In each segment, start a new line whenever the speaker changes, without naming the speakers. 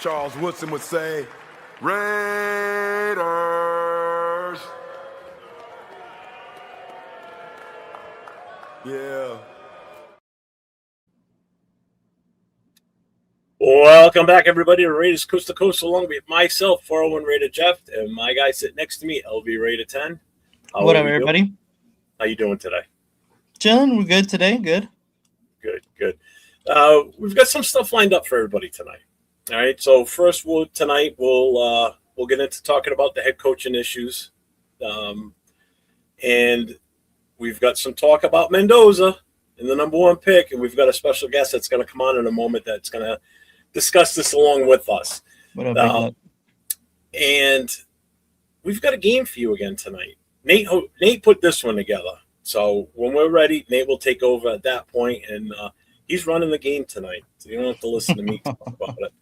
Charles Woodson would say, Raiders. Yeah.
Welcome back, everybody, to Raiders Coast to Coast, along with myself, 401 Raider Jeff, and my guy sitting next to me, LV Raider 10.
What up, everybody?
How you doing today?
Chilling. We're good today. Good.
Good. We've got some stuff lined up for everybody tonight. All right. So first, we'll get into talking about the head coaching issues, and we've got some talk about Mendoza and the #1 pick, and we've got a special guest that's going to come on in a moment that's going to discuss this along with us.
What up,
and we've got a game for you again tonight. Nate put this one together. So when we're ready, Nate will take over at that point, and he's running the game tonight. So you don't have to listen to me talk about it.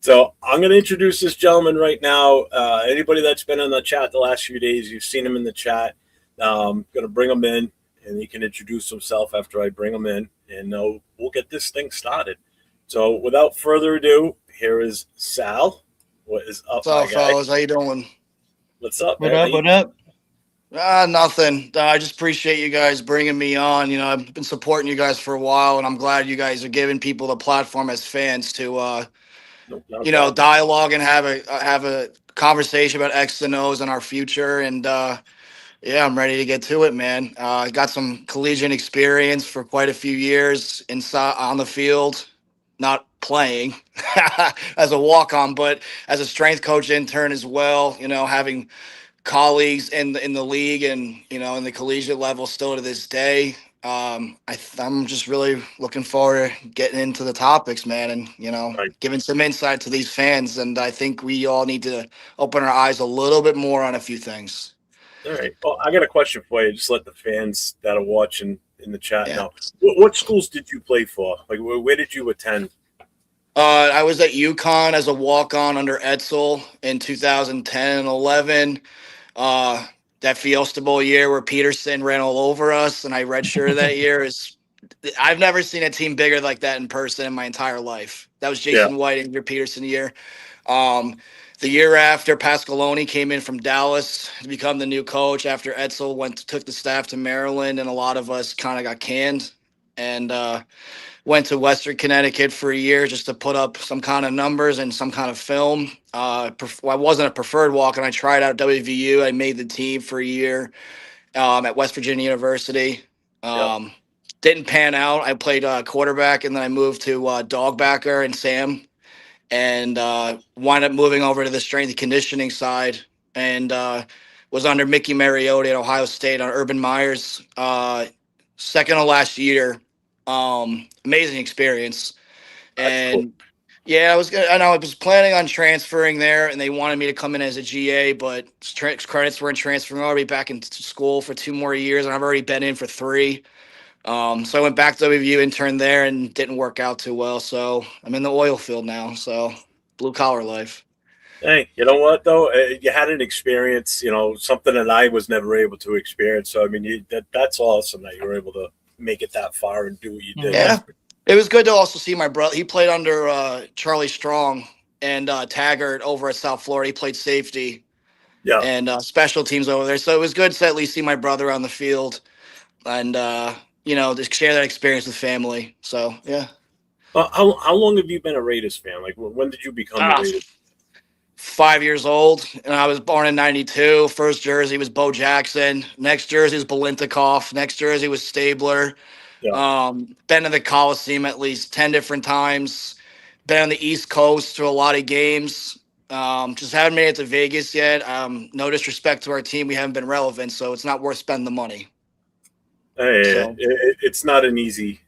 So I'm going to introduce this gentleman right now. Anybody that's been in the chat the last few days, you've seen him in the chat. I'm going to bring him in, and he can introduce himself after I bring him in, and we'll get this thing started. So without further ado, here is Sal. What is up,
What's up, fellas? How you doing?
What's up,
What
man?
up?
Nothing. I just appreciate you guys bringing me on. You know, I've been supporting you guys for a while, and I'm glad you guys are giving people the platform as fans to, dialogue and have a conversation about X's and O's and our future. And yeah, I'm ready to get to it, man. I got some collegiate experience for quite a few years inside on the field, not playing as a walk-on, but as a strength coach intern as well. You know, having colleagues in the league and in the collegiate level still to this day. I'm just really looking forward to getting into the topics, man, and giving some insight to these fans. And I think we all need to open our eyes a little bit more on a few things.
All right. Well, I got a question for you. Just let the fans that are watching in the chat know. What schools did you play for? Like, where did you attend?
I was at UConn as a walk-on under Edsel in 2010 and 11. That Fiesta Bowl year where Peterson ran all over us and I redshirted that year I've never seen a team bigger like that in person in my entire life. That was Jason White and your Peterson year. The year after, Pasqualoni came in from Dallas to become the new coach after Edsel took the staff to Maryland, and a lot of us kind of got canned and went to Western Connecticut for a year just to put up some kind of numbers and some kind of film. I wasn't a preferred walk, and I tried out WVU. I made the team for a year at West Virginia University. Didn't pan out. I played quarterback, and then I moved to dogbacker and Sam, and wound up moving over to the strength and conditioning side, and was under Mickey Mariotti at Ohio State on Urban Meyer's second to last year. Amazing experience. And yeah, I was planning on transferring there, and they wanted me to come in as a GA, but credits weren't transferring. I'll be back in school for 2 more years, and I've already been in for 3. So I went back to WVU, interned there, and didn't work out too well. So I'm in the oil field now. So blue collar life.
Hey, you know what though? You had an experience, something that I was never able to experience. So I mean, that's awesome that you were able to make it that far and do what you did.
Yeah, it was good to also see my brother. He played under Charlie Strong and Taggart over at South Florida. He played safety, and special teams over there. So it was good to at least see my brother on the field, and to share that experience with family. So yeah.
How long have you been a Raiders fan? Like, when did you become a Raiders?
5 years old, and I was born in '92. First jersey was Bo Jackson. Next jersey was Balintikoff. Next jersey was Stabler. Been to the Coliseum at least 10 different times. Been on the East Coast to a lot of games. Just haven't made it to Vegas yet. No disrespect to our team, we haven't been relevant, so it's not worth spending the money.
Hey, it's not an easy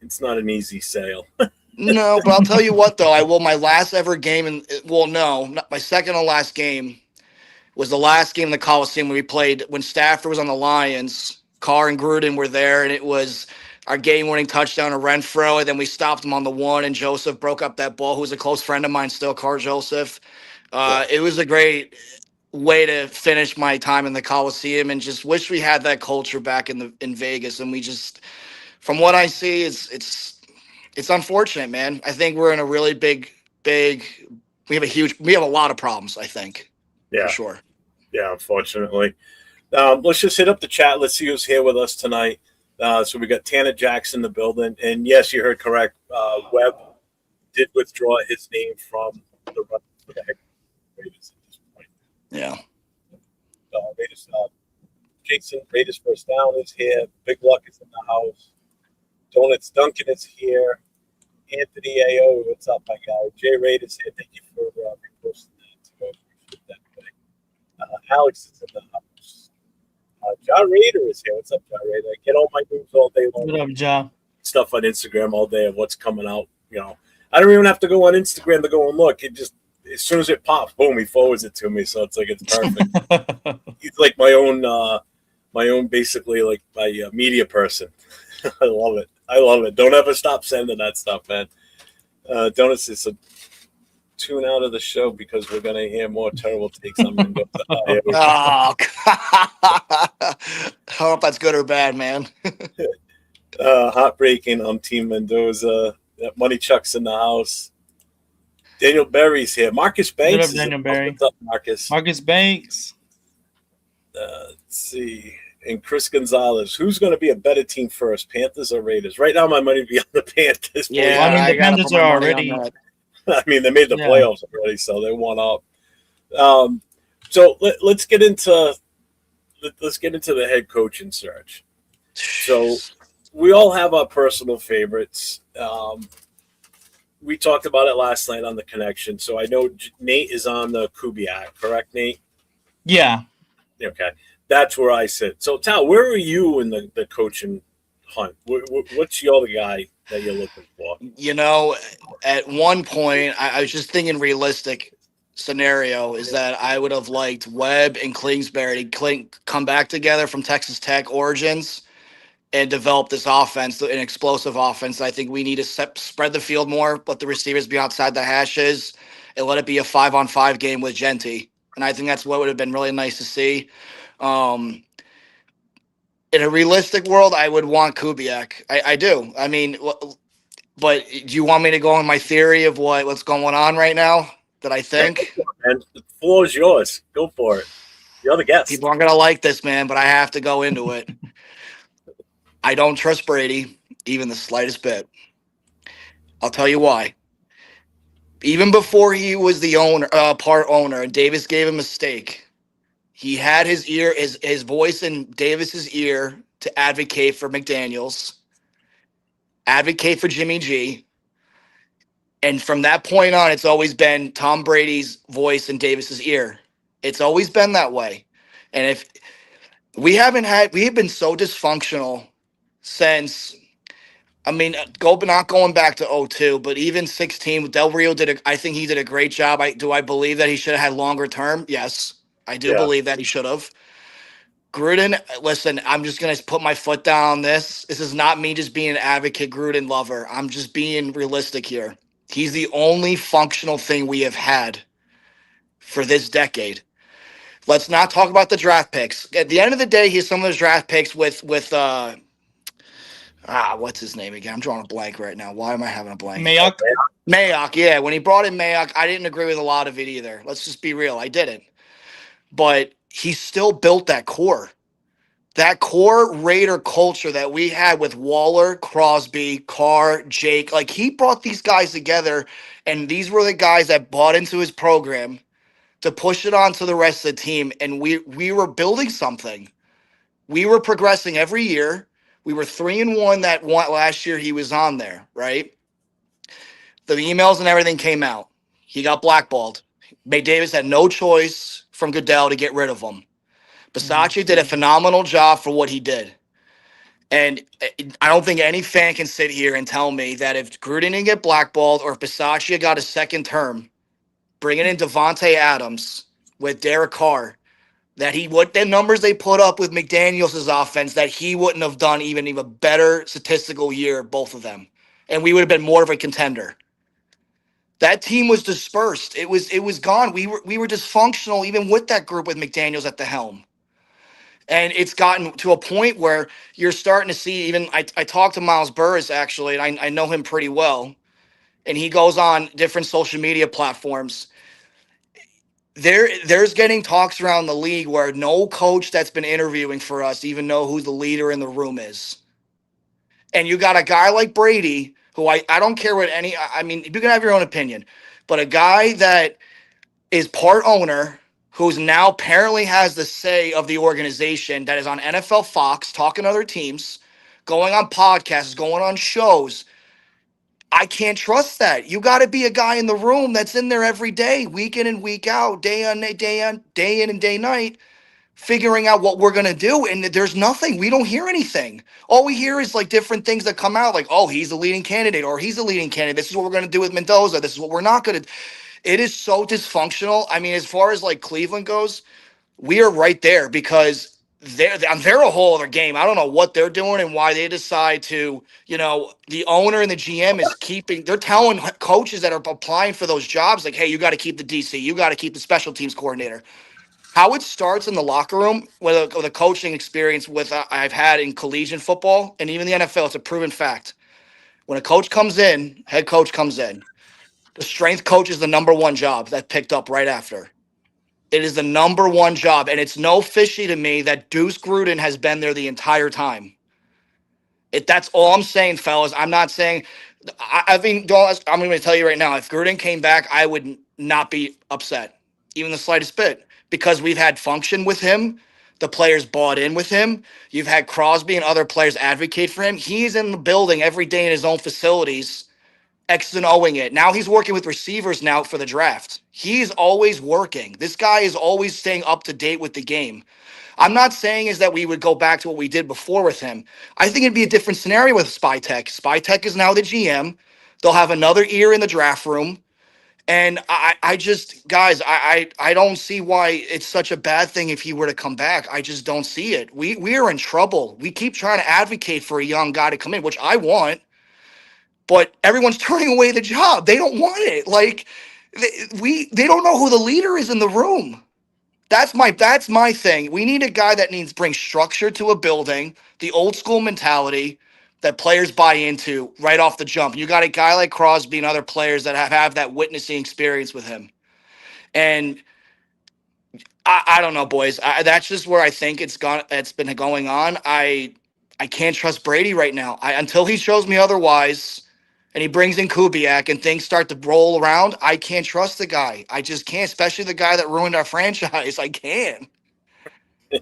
sale.
No, but I'll tell you what, though. My last ever game, not my second to last game was the last game in the Coliseum we played when Stafford was on the Lions. Carr and Gruden were there, and it was our game-winning touchdown to Renfro, and then we stopped him on the 1, and Joseph broke up that ball, who's a close friend of mine still, Carr Joseph. It was a great way to finish my time in the Coliseum, and just wish we had that culture back in Vegas. And we just, from what I see, it's unfortunate, man. I think we're in a really big big. We have a lot of problems, I think.
Yeah.
For sure.
Yeah, unfortunately. Let's just hit up the chat. Let's see who's here with us tonight. So we got Tanner Jackson in the building. And yes, you heard correct. Webb did withdraw his name from the run for the Raiders at this point.
Yeah.
Raiders, Jason, Raiders first down is here. Big Luck is in the house. Donuts Duncan is here. Anthony A.O., what's up, my guy? Jay Raiders here. Thank you for reposting that. I appreciate that. Alex is in the house. John Raider is here. What's up, John Raider? I get all my news all day long.
What up, John?
Stuff on Instagram all day of what's coming out. You know, I don't even have to go on Instagram to go and look. It just, as soon as it pops, boom, he forwards it to me. So it's like, it's perfect. He's like my own, basically like my media person. I love it. I love it. Don't ever stop sending that stuff, man. Donuts is a tune out of the show because we're going to hear more terrible takes on Mendoza.
Oh, I don't know if that's good or bad, man.
Heartbreaking. I'm Team Mendoza. Money Chuck's in the house. Daniel Berry's here. Marcus Banks.
What up, Daniel Berry?
What's up, Marcus?
Marcus Banks.
Let's see. And Chris Gonzalez. Who's going to be a better team first, Panthers or Raiders? Right now, my money would be on the Panthers.
Yeah,
Well, I mean, the
gotta
Panthers
put my
are
money
already.
on that.
I mean, they made the playoffs already, so they won up. So let's get into the head coaching search. So we all have our personal favorites. We talked about it last night on the connection. So I know Nate is on the Kubiak, correct, Nate?
Yeah.
Okay, that's where I sit. So Tal, where are you in the coaching hunt? What's your guy that you're looking for?
You know, at one point, I was just thinking realistic scenario is that I would have liked Webb and Kingsbury to come back together from Texas Tech origins and develop this offense, an explosive offense. I think we need to spread the field more, let the receivers be outside the hashes, and let it be a 5-on-5 game with Genty. And I think that's what would have been really nice to see. In a realistic world, I would want Kubiak. I do. I mean, but do you want me to go on my theory of what's going on right now that I think?
And the floor is yours. Go for it. You're the guest.
People aren't going to like this, man, but I have to go into it. I don't trust Brady, even the slightest bit. I'll tell you why. Even before he was the part owner, and Davis gave him a stake, he had his voice in Davis's ear to advocate for McDaniels, advocate for Jimmy G. And from that point on, it's always been Tom Brady's voice in Davis's ear. It's always been that way. And if we have been so dysfunctional since, I mean, not going back to 2002, but even 16, Del Rio I think he did a great job. Do I believe that he should have had longer term? Yes, I do believe that he should have. Gruden, listen, I'm just going to put my foot down on this. This is not me just being an advocate Gruden lover. I'm just being realistic here. He's the only functional thing we have had for this decade. Let's not talk about the draft picks. At the end of the day, he's some of those draft picks with what's his name again? I'm drawing a blank right now. Why am I having a blank? Mayock, yeah. When he brought in Mayock, I didn't agree with a lot of it either. Let's just be real. I didn't. But he still built that core. That core Raider culture that we had with Waller, Crosby, Carr, Jake. Like, he brought these guys together, and these were the guys that bought into his program to push it on to the rest of the team. And we were building something. We were progressing every year. We were 3-1 that one last year he was on there, right? The emails and everything came out. He got blackballed. Davis had no choice from Goodell to get rid of him. Bisaccia did a phenomenal job for what he did. And I don't think any fan can sit here and tell me that if Gruden didn't get blackballed or if Bisaccia got a second term, bringing in Devontae Adams with Derek Carr, that the numbers they put up with McDaniels' offense, that he wouldn't have done even a better statistical year, both of them. And we would have been more of a contender. That team was dispersed. It was gone. We were dysfunctional even with that group with McDaniels at the helm. And it's gotten to a point where you're starting to see even I talked to Miles Burris, actually, and I know him pretty well. and he goes on different social media platforms. There's getting talks around the league where no coach that's been interviewing for us even know who the leader in the room is. And you got a guy like Brady, who I don't care what I mean, you can have your own opinion, but a guy that is part owner, who's now apparently has the say of the organization, that is on NFL Fox, talking to other teams, going on podcasts, going on shows. I can't trust that. You got to be a guy in the room that's in there every day, week in and week out, day in and day night, figuring out what we're going to do. And there's nothing. We don't hear anything. All we hear is like different things that come out like, oh, he's the leading candidate, or he's the leading candidate. This is what we're going to do with Mendoza. This is what we're not going to. It is so dysfunctional. I mean, as far as like Cleveland goes, we are right there because they're a whole other game. I don't know what they're doing and why they decide to, the owner and the GM they're telling coaches that are applying for those jobs, like, hey, you got to keep the DC, you got to keep the special teams coordinator. How it starts in the locker room with a coaching experience I've had in collegiate football and even the NFL, it's a proven fact. When a coach comes in, head coach comes in, the strength coach is the number one job that picked up right after. It is the number one job, and it's no fishy to me that Deuce Gruden has been there the entire time. That's all I'm saying, fellas. I'm not saying. I'm going to tell you right now, if Gruden came back, I would not be upset, even the slightest bit, because we've had function with him. The players bought in with him. You've had Crosby and other players advocate for him. He's in the building every day in his own facilities, X and Oing it. Now he's working with receivers now for the draft. He's always working. This guy is always staying up to date with the game. I'm not saying is that we would go back to what we did before with him. I think it'd be a different scenario with Spytek. Spytek is now the GM. They'll have another ear in the draft room. And I just, guys, I don't see why it's such a bad thing if he were to come back. I just don't see it. We are in trouble. We keep trying to advocate for a young guy to come in, which I want. But everyone's turning away the job. They don't want it. Like they don't know who the leader is in the room. That's my thing. We need a guy that brings structure to a building, the old school mentality that players buy into right off the jump. You got a guy like Crosby and other players that have that witnessing experience with him. And I don't know, boys. That's just where I think it's been going on. I can't trust Brady right now. Until he shows me otherwise. And he brings in Kubiak and things start to roll around, I can't trust the guy. I just can't, especially the guy that ruined our franchise. I can't.
Well,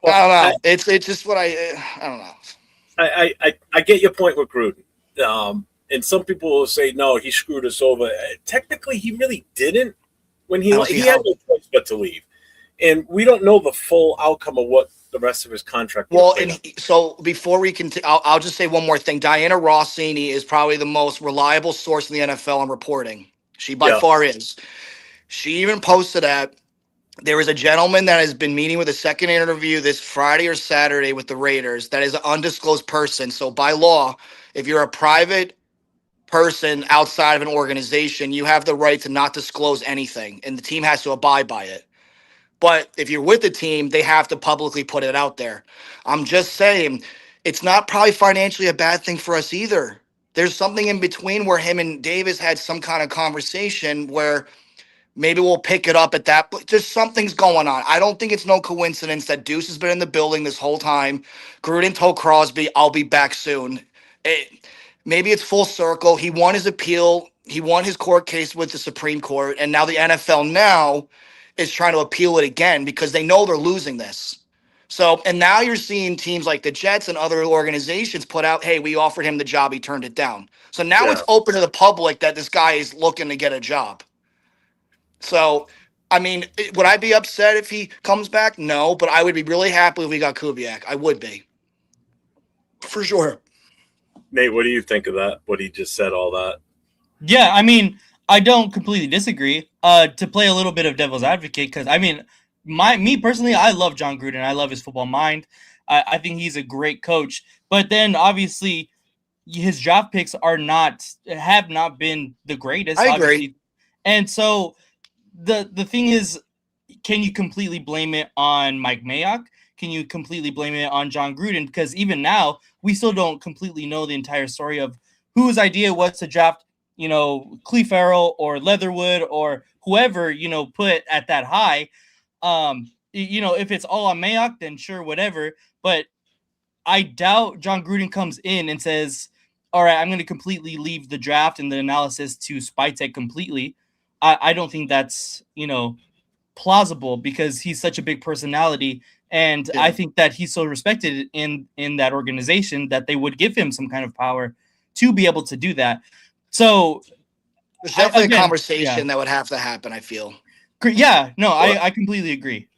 I don't know. It's just what I don't know.
I get your point with Gruden. And some people will say, no, he screwed us over. Technically, he really didn't when he had no choice but to leave. And we don't know the full outcome of what the rest of his contract.
Well, and so before we continue, I'll just say one more thing. Diana Rossini is probably the most reliable source in the NFL on reporting. She by far is. She even posted that there is a gentleman that has been meeting with a second interview this Friday or Saturday with the Raiders that is an undisclosed person. So by law, if you're a private person outside of an organization, you have the right to not disclose anything, and the team has to abide by it. But if you're with the team, they have to publicly put it out there. I'm just saying, it's not probably financially a bad thing for us either. There's something in between where him and Davis had some kind of conversation where maybe we'll pick it up at that. But just something's going on. I don't think it's no coincidence that Deuce has been in the building this whole time. Gruden told Crosby, I'll be back soon. Maybe it's full circle. He won his appeal. He won his court case with the Supreme Court. And now the NFL now is trying to appeal it again because they know they're losing this. So, and now you're seeing teams like the Jets and other organizations put out, hey, we offered him the job, he turned it down. So now it's open to the public that this guy is looking to get a job. So, I mean, would I be upset if he comes back? No, but I would be really happy if we got Kubiak. I would be. For sure.
Nate, what do you think of that? What he just said, all that?
Yeah, I mean, I don't completely disagree. To play a little bit of devil's advocate, because I mean, me personally, I love John Gruden. I love his football mind. I think he's a great coach. But then obviously, his draft picks have not been the greatest.
I agree.
Obviously. And so the thing is, can you completely blame it on Mike Mayock? Can you completely blame it on John Gruden? Because even now, we still don't completely know the entire story of whose idea was to draft, Cleve Farrell or Leatherwood or whoever, put at that high. If it's all on Mayock, then sure, whatever. But I doubt John Gruden comes in and says, all right, I'm going to completely leave the draft and the analysis to Spytek completely. I don't think that's, plausible because he's such a big personality. And I think that he's so respected in that organization that they would give him some kind of power to be able to do that. So
there's definitely a conversation that would have to happen, I feel.
Yeah, no, I completely agree.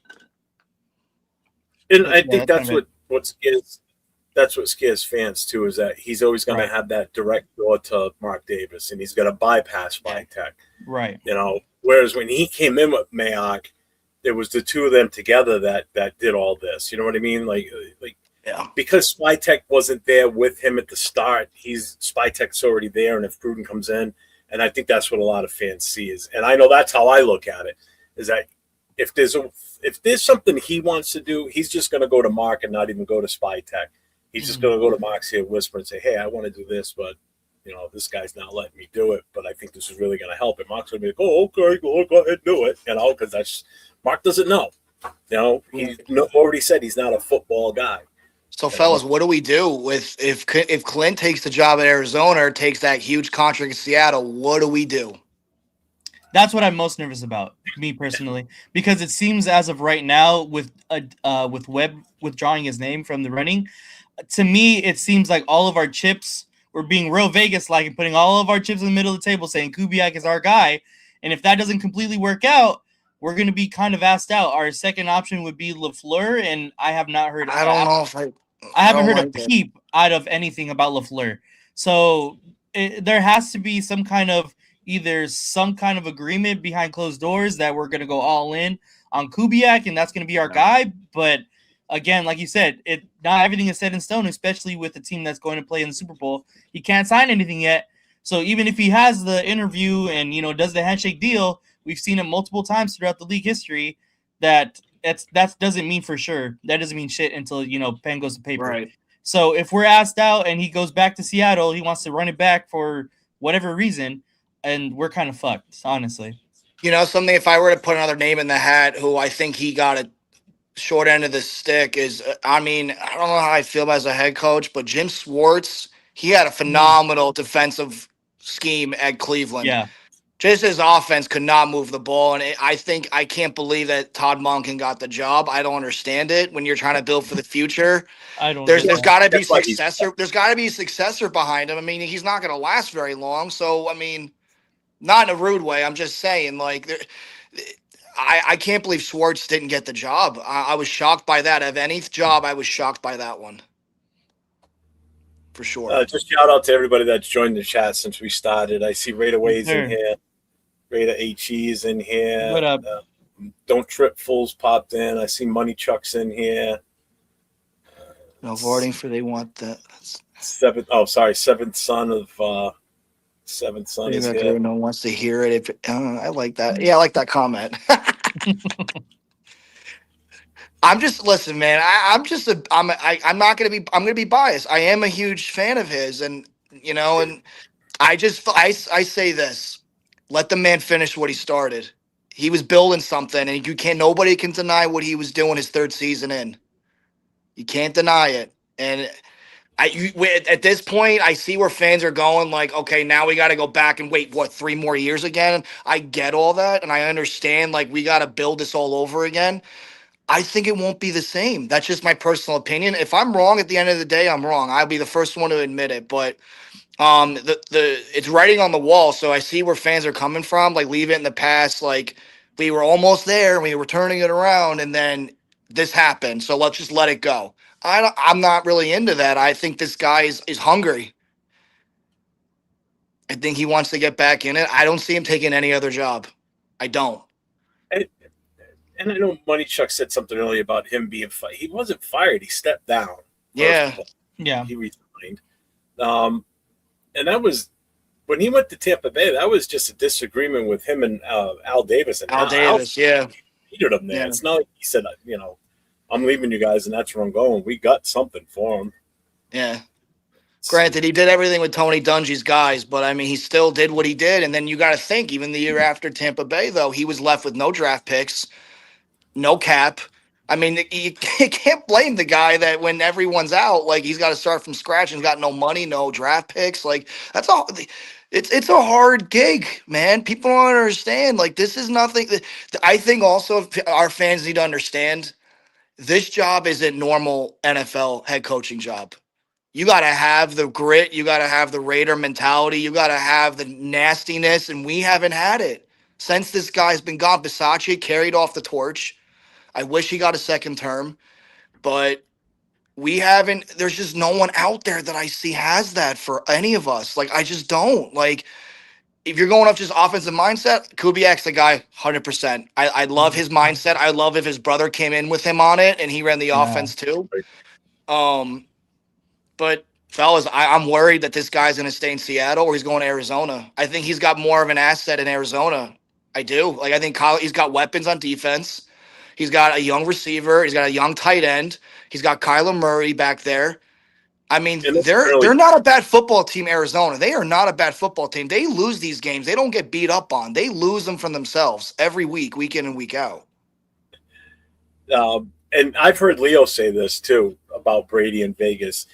And I think that's what scares fans too, is that he's always going to have that direct door to Mark Davis, and he's going to bypass Spytek.
Right.
Whereas when he came in with Mayock, there was the two of them together that did all this. You know what I mean? Because Spytek wasn't there with him at the start, Spytek's already there, and if Gruden comes in, and I think that's what a lot of fans see is, and I know that's how I look at it, is that if there's something he wants to do, he's just going to go to Mark and not even go to Spytek. He's just going to go to Mark's here, whisper, and say, "Hey, I want to do this, but this guy's not letting me do it. But I think this is really going to help." And Mark's going to be like, "Oh, okay, go ahead and do it," because that's Mark doesn't know. He already said he's not a football guy.
So, fellas, what do we do with if Clint takes the job at Arizona or takes that huge contract in Seattle? What do we do?
That's what I'm most nervous about, me personally, because it seems as of right now, with Webb withdrawing his name from the running, to me it seems like all of our chips, we're being real Vegas-like and putting all of our chips in the middle of the table, saying Kubiak is our guy, and if that doesn't completely work out, we're going to be kind of asked out. Our second option would be LaFleur, and I have not heard.
I don't know if
I haven't heard a peep out of anything about LaFleur. So there has to be some kind of agreement behind closed doors that we're going to go all in on Kubiak, and that's going to be our guy. But again, like you said, not everything is set in stone, especially with the team that's going to play in the Super Bowl. He can't sign anything yet. So even if he has the interview and, does the handshake deal, we've seen it multiple times throughout the league history that doesn't mean for sure. That doesn't mean shit until, pen goes to paper.
Right.
So if we're asked out and he goes back to Seattle, he wants to run it back for whatever reason, and we're kind of fucked, honestly.
Something, if I were to put another name in the hat who I think he got a short end of the stick is, I don't know how I feel as a head coach, but Jim Schwartz, he had a phenomenal defensive scheme at Cleveland.
Yeah.
Just his offense could not move the ball. And I can't believe that Todd Monken got the job. I don't understand it when you're trying to build for the future. There's got to be successor. There's got to be a successor behind him. I mean, he's not going to last very long. So, not in a rude way. I'm just saying, I can't believe Schwartz didn't get the job. I was shocked by that. Of any job, I was shocked by that one. For sure.
Just shout out to everybody that's joined the chat since we started. I see Raider Ways in here. Raider HE's in here.
What up?
Don't Trip Fools popped in. I see Money Chuck's in here.
No voting for they want that.
Seventh son of Seventh son is here.
Everyone wants to hear it. I like that. Yeah, I like that comment. Listen, man. I'm not gonna be. I'm gonna be biased. I am a huge fan of his, and and I say this: let the man finish what he started. He was building something, and nobody can deny what he was doing his third season in. You can't deny it, and at this point, I see where fans are going. Like, okay, now we got to go back and wait 3 more years again. I get all that, and I understand. Like, we got to build this all over again. I think it won't be the same. That's just my personal opinion. If I'm wrong at the end of the day, I'm wrong. I'll be the first one to admit it. But it's writing on the wall. So I see where fans are coming from. Like, leave it in the past. Like, we were almost there. We were turning it around, and then this happened. So let's just let it go. I'm not really into that. I think this guy is hungry. I think he wants to get back in it. I don't see him taking any other job. I don't.
And I know Money Chuck said something earlier about him being fired. He wasn't fired. He stepped down.
Yeah.
Yeah.
He resigned. And that was when he went to Tampa Bay. That was just a disagreement with him and Al Davis. And
Al Davis, yeah.
He needed him there. Yeah. It's not like he said, I'm leaving you guys, and that's where I'm going. We got something for him.
Yeah. Granted, he did everything with Tony Dungy's guys, but I mean, he still did what he did. And then you got to think, even the year after Tampa Bay, though, he was left with no draft picks, no cap. I mean, you can't blame the guy that when everyone's out, like he's got to start from scratch and got no money, no draft picks. Like that's all. It's a hard gig, man. People don't understand. Like this is nothing. I think also our fans need to understand this job isn't normal NFL head coaching job. You got to have the grit. You got to have the Raider mentality. You got to have the nastiness, and we haven't had it since this guy's been gone. Bisaccia carried off the torch. I wish he got a second term, but we haven't. There's just no one out there that I see has that for any of us. Like, I just don't. Like, if you're going off just offensive mindset, Kubiak's the guy, 100%. I love his mindset. I love if his brother came in with him on it and he ran the offense too. But fellas, I'm worried that this guy's going to stay in Seattle or he's going to Arizona. I think he's got more of an asset in Arizona. I do. Like, I think he's got weapons on defense. He's got a young receiver. He's got a young tight end. He's got Kyler Murray back there. I mean, they're not a bad football team, Arizona. They are not a bad football team. They lose these games. They don't get beat up on. They lose them from themselves every week, week in and week out.
And I've heard Leo say this too about Brady in Vegas.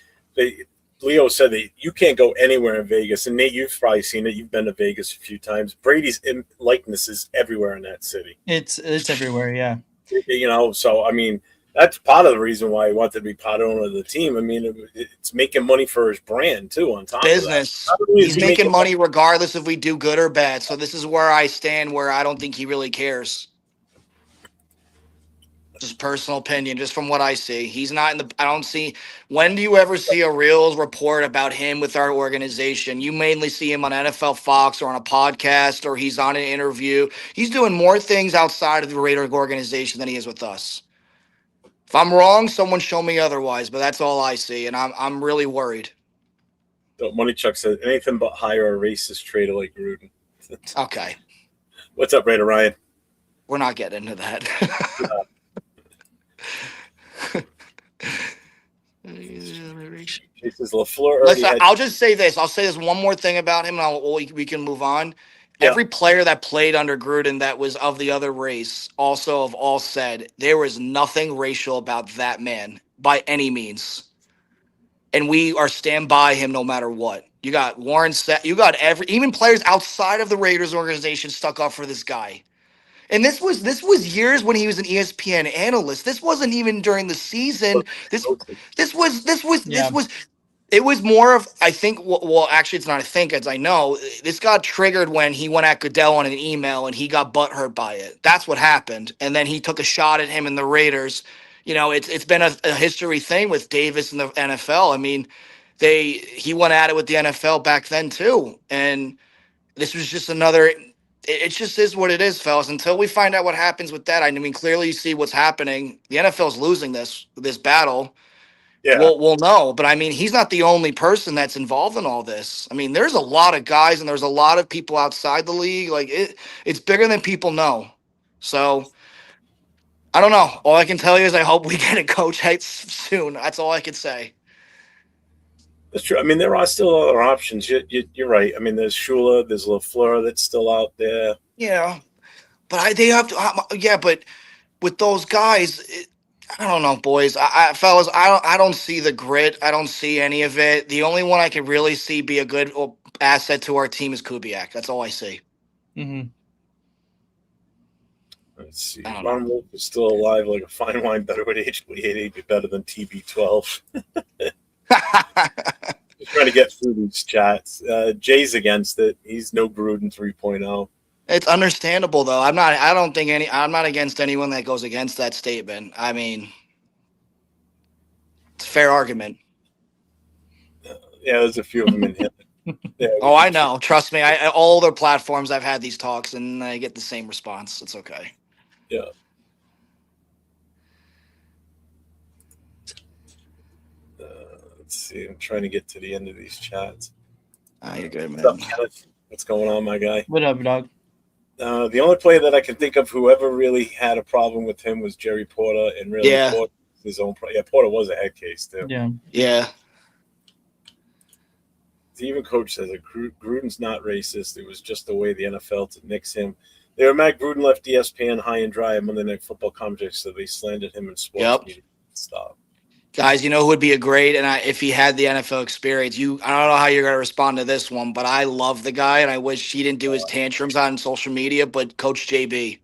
Leo said that you can't go anywhere in Vegas. And Nate, you've probably seen it. You've been to Vegas a few times. Brady's likeness is everywhere in that city.
It's everywhere, yeah.
You know, so I mean, that's part of the reason why he wanted to be part owner of the team. I mean, it's making money for his brand too. On top
business,
of that,
he's making money regardless if we do good or bad. So this is where I stand, where I don't think he really cares. Just personal opinion, just from what I see. He's not in the. I don't see. When do you ever see a real report about him with our organization? You mainly see him on NFL Fox or on a podcast, or he's on an interview. He's doing more things outside of the Raider organization than he is with us. If I'm wrong, someone show me otherwise. But that's all I see, and I'm really worried.
Money Chuck said anything but hire a racist trader like Gruden.
Okay.
What's up, Raider Ryan?
We're not getting into that. Listen, I'll just say this. I'll say this one more thing about him, and we can move on. Yeah. Every player that played under Gruden that was of the other race also have all said there was nothing racial about that man by any means. And we are stand by him no matter what. You got Warren Sapp, you got even players outside of the Raiders organization stuck up for this guy. And this was years when he was an ESPN analyst. This wasn't even during the season. This was more of, I think, well, actually, it's not I think, as I know. This got triggered when he went at Goodell on an email and he got butthurt by it. That's what happened. And then he took a shot at him and the Raiders. You know, it's been a history thing with Davis and the NFL. I mean, he went at it with the NFL back then, too. And this was just another. It just is what it is, fellas. Until we find out what happens with that, I mean, clearly you see what's happening. The NFL's losing this battle. Yeah, we'll know. But I mean, he's not the only person that's involved in all this. I mean, there's a lot of guys and there's a lot of people outside the league. Like it's bigger than people know. So I don't know. All I can tell you is I hope we get a coach soon. That's all I can say.
That's true. I mean, there are still other options. You're right. I mean, there's Shula, there's LaFleur that's still out there.
Yeah, but they have to. Yeah, but with those guys, I don't know, boys. Fellas, I don't see the grit. I don't see any of it. The only one I can really see be a good asset to our team is Kubiak. That's all I see.
Mm-hmm.
Let's see. Ron Wolf is still alive like a fine wine, better with age, better than TB12. Just trying to get through these chats. Jay's against it. He's no Gruden 3.0.
It's understandable though. I'm not against anyone that goes against that statement. I mean, it's a fair argument.
Yeah, there's a few of them in here. Yeah,
oh, I know. Trust me. All other platforms I've had these talks and I get the same response. It's okay.
Yeah. Let's see. I'm trying to get to the end of these chats.
You're good, man.
What's going on, my guy?
What up, dog?
The only player that I can think of who ever really had a problem with him was Jerry Porter, and really Porter his own. Yeah, Porter was a head case too.
Yeah.
even coach says that Gruden's not racist. It was just the way the NFL felt to nix him. They were Matt Gruden left ESPN high and dry at Monday Night Football commentary, so they slandered him in sports media. Stop.
Guys, you know who would be a great, and if he had the NFL experience, I don't know how you're going to respond to this one, but I love the guy, and I wish he didn't do his tantrums on social media, but Coach JB.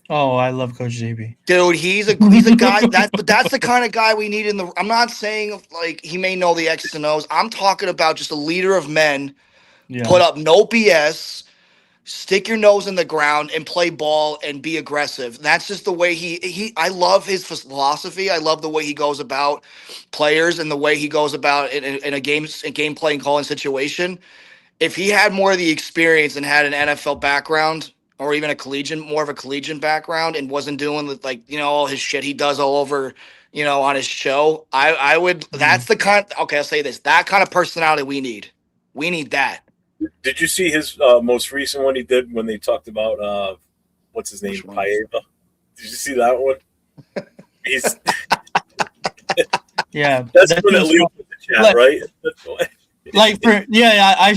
Oh, I love Coach JB.
Dude, he's a guy that's the kind of guy we need I'm not saying like he may know the X's and O's. I'm talking about just a leader of men, put up no BS, stick your nose in the ground and play ball and be aggressive. That's just the way I love his philosophy. I love the way he goes about players and the way he goes about in a game playing calling situation. If he had more of the experience and had an NFL background or even more of a collegiate background and wasn't doing like, all his shit he does all over, on his show, I would, that's the kind, okay, I'll say this, that kind of personality we need. We need that.
Did you see his most recent one he did when they talked about what's his name? Paeva. Did you see that one? He's
yeah.
That's when it leaked with the chat, right?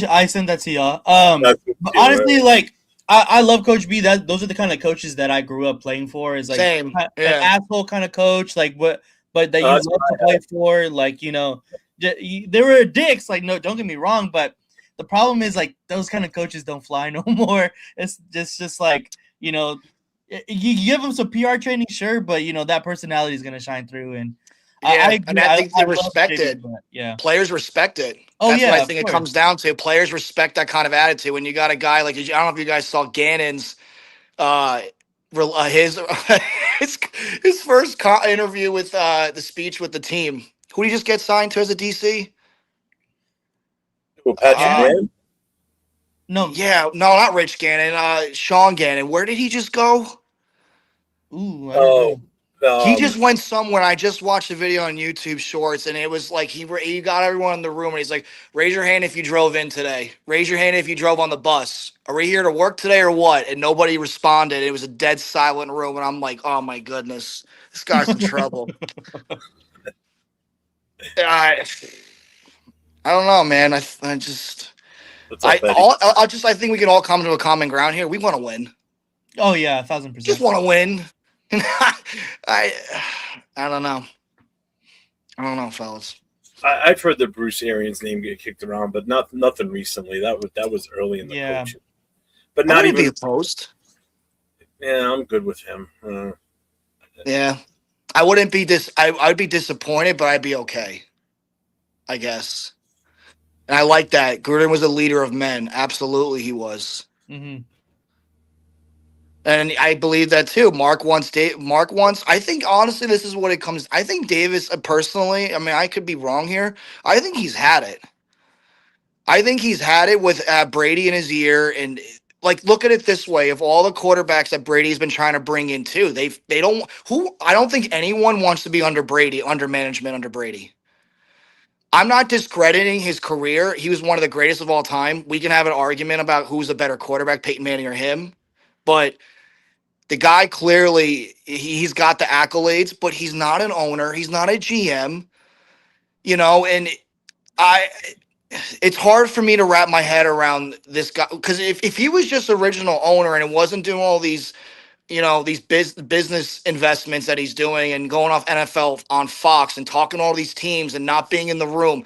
I sent that to y'all. But honestly, like I love Coach B. Those are the kind of coaches that I grew up playing for. Is like
an
asshole kind of coach, like but that you love to play for. Like they were dicks. Like no, don't get me wrong, but the problem is like those kind of coaches don't fly no more. It's just like you give them some PR training, sure, but that personality is gonna shine through. And I
think they respect it. Players respect it. That's what I think it comes down to. Players respect that kind of attitude. When you got a guy like, I don't know if you guys saw Gannon's his first interview with the speech with the team. Who did he just get signed to as a DC?
Patrick Graham?
No.
Yeah, no, not Rich Gannon. Sean Gannon. Where did he just go?
Ooh, I don't know.
He just went somewhere. I just watched a video on YouTube Shorts, and it was like he got everyone in the room, and he's like, "Raise your hand if you drove in today. Raise your hand if you drove on the bus. Are we here to work today or what?" And nobody responded. It was a dead silent room, and I'm like, "Oh my goodness, this guy's in trouble." I don't know, man. I think we can all come to a common ground here. We want to win.
Oh yeah, 1,000%.
Just want to win. I don't know. I don't know, fellas.
I've heard the Bruce Arians name get kicked around, but nothing recently. That was early in the coaching. But not even
opposed.
Yeah, I'm good with him.
Yeah, I wouldn't be I'd be disappointed, but I'd be okay, I guess. And I like that. Gruden was a leader of men. Absolutely, he was.
Mm-hmm.
And I believe that too. Mark wants. I think honestly, this is what it comes. I think Davis, personally. I mean, I could be wrong here. I think he's had it. I think he's had it with Brady in his ear, and like look at it this way: of all the quarterbacks that Brady's been trying to bring in too, I don't think anyone wants to be under management under Brady. I'm not discrediting his career. He was one of the greatest of all time. We can have an argument about who's a better quarterback, Peyton Manning or him, but the guy clearly, he's got the accolades, but he's not an owner. He's not a GM, and it's hard for me to wrap my head around this guy. Because if he was just original owner and it wasn't doing all these, these business investments that he's doing and going off NFL on Fox and talking to all these teams and not being in the room,